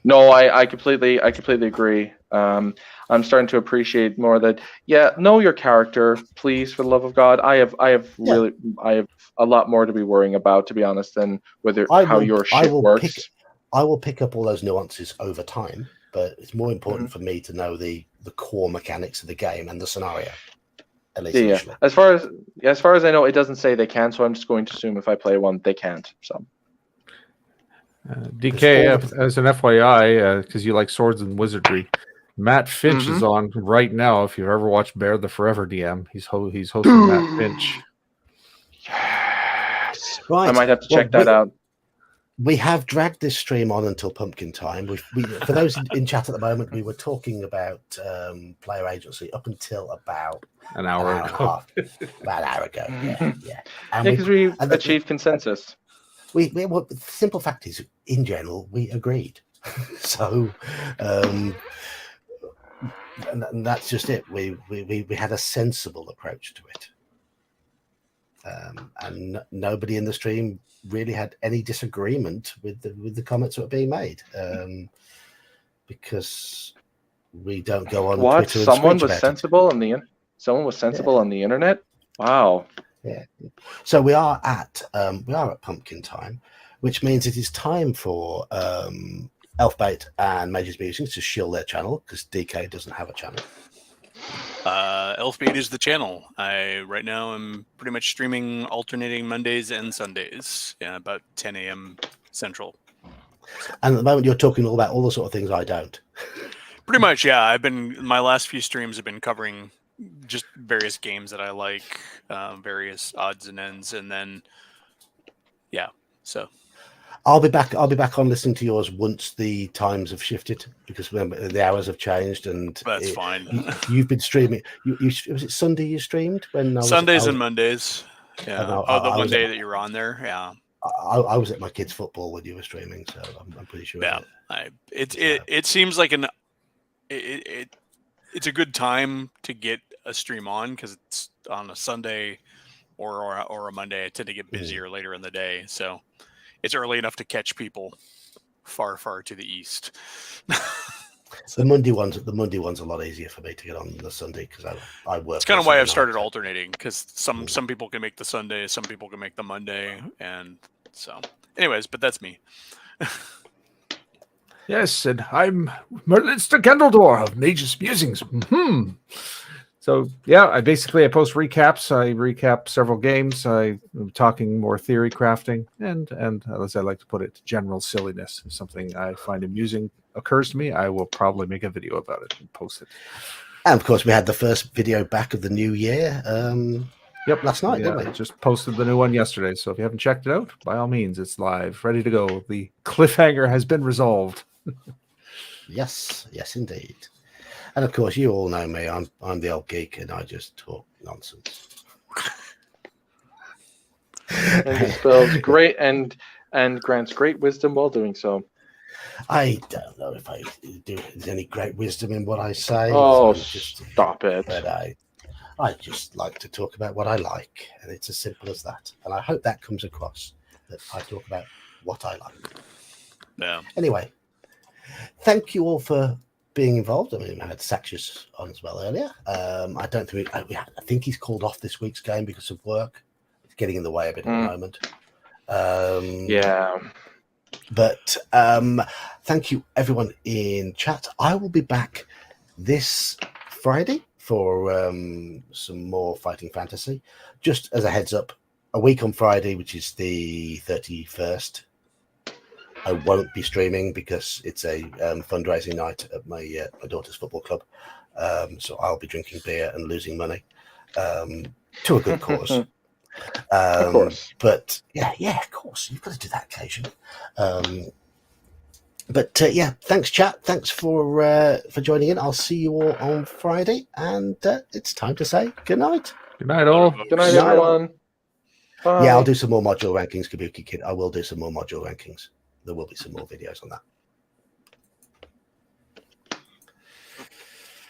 No, I completely agree. I'm starting to appreciate more that. Yeah, know your character, please, for the love of God. I have a lot more to be worrying about, to be honest, than how your shit works. I will pick up all those nuances over time, but it's more important for me to know the core mechanics of the game and the scenario. At least initially. As far as I know, it doesn't say they can, so I'm just going to assume if I play one, they can't. So. DK, as an FYI, because you like swords and wizardry, Matt Finch is on right now. If you've ever watched Bear the Forever DM, he's hosting Matt Finch. Yes. Right. I might have to check that out. We have dragged this stream on until pumpkin time. For those in chat at the moment, we were talking about player agency up until about an hour ago. About an hour ago, yeah. Because we achieved consensus. Well, the simple fact is, in general, we agreed. So, and that's just it. We had a sensible approach to it, and nobody in the stream really had any disagreement with the comments that were being made, because we don't go on Twitter. Someone was sensible on the internet. Wow. Yeah. So we are at pumpkin time, which means it is time for Elfbait and Mage's Musings to shill their channel, because DK doesn't have a channel. Elfbait is the channel. I right now am pretty much streaming alternating Mondays and Sundays, about 10 a.m. Central. And at the moment, you're talking all about all the sort of things I don't. Pretty much, yeah. My last few streams have been covering just various games that I like, various odds and ends, and then so. I'll be back on listening to yours once the times have shifted, because remember, the hours have changed, and that's fine. You've been streaming. Was it Sunday you streamed? Sundays and Mondays. Yeah. The one day that you were on there. Yeah. I was at my kids' football when you were streaming, so I'm pretty sure. Yeah. It seems like it's a good time to get a stream on, because it's on a Sunday or a Monday. I tend to get busier later in the day, so it's early enough to catch people far to the east. The Monday one's a lot easier for me to get on the Sunday, because I work. It's kind of why I've started alternating, because some people can make the Sunday, some people can make the Monday, and so. Anyways, but that's me. Yes, and I'm Merlinster Kendledor of Mage's Musings. So yeah, I post recaps. I recap several games. I'm talking more theory crafting, and as I like to put it, general silliness. If something I find amusing occurs to me, I will probably make a video about it and post it. And of course, we had the first video back of the new year. Last night, didn't we? Just posted the new one yesterday. So if you haven't checked it out, by all means, it's live, ready to go. The cliffhanger has been resolved. Yes, indeed. And of course, you all know me. I'm the old geek, and I just talk nonsense. And he spells great and grants great wisdom while doing so. I don't know if there's any great wisdom in what I say. Oh, stop it! But I just like to talk about what I like, and it's as simple as that. And I hope that comes across, that I talk about what I like. Yeah. Anyway, thank you all for being involved. I mean, I had Saxius on as well earlier. I don't think I think he's called off this week's game because of work. It's getting in the way a bit at the moment. Yeah. But thank you, everyone in chat. I will be back this Friday for some more Fighting Fantasy. Just as a heads up, a week on Friday, which is the 31st, I won't be streaming because it's a fundraising night at my daughter's football club. So I'll be drinking beer and losing money to a good cause. Of course. But yeah, of course. You've got to do that occasionally. But thanks, chat. Thanks for joining in. I'll see you all on Friday, and it's time to say good night. Good night, all. Good night, everyone. Bye. Yeah, I'll do some more module rankings, Kabuki Kid. I will do some more module rankings. There will be some more videos on that.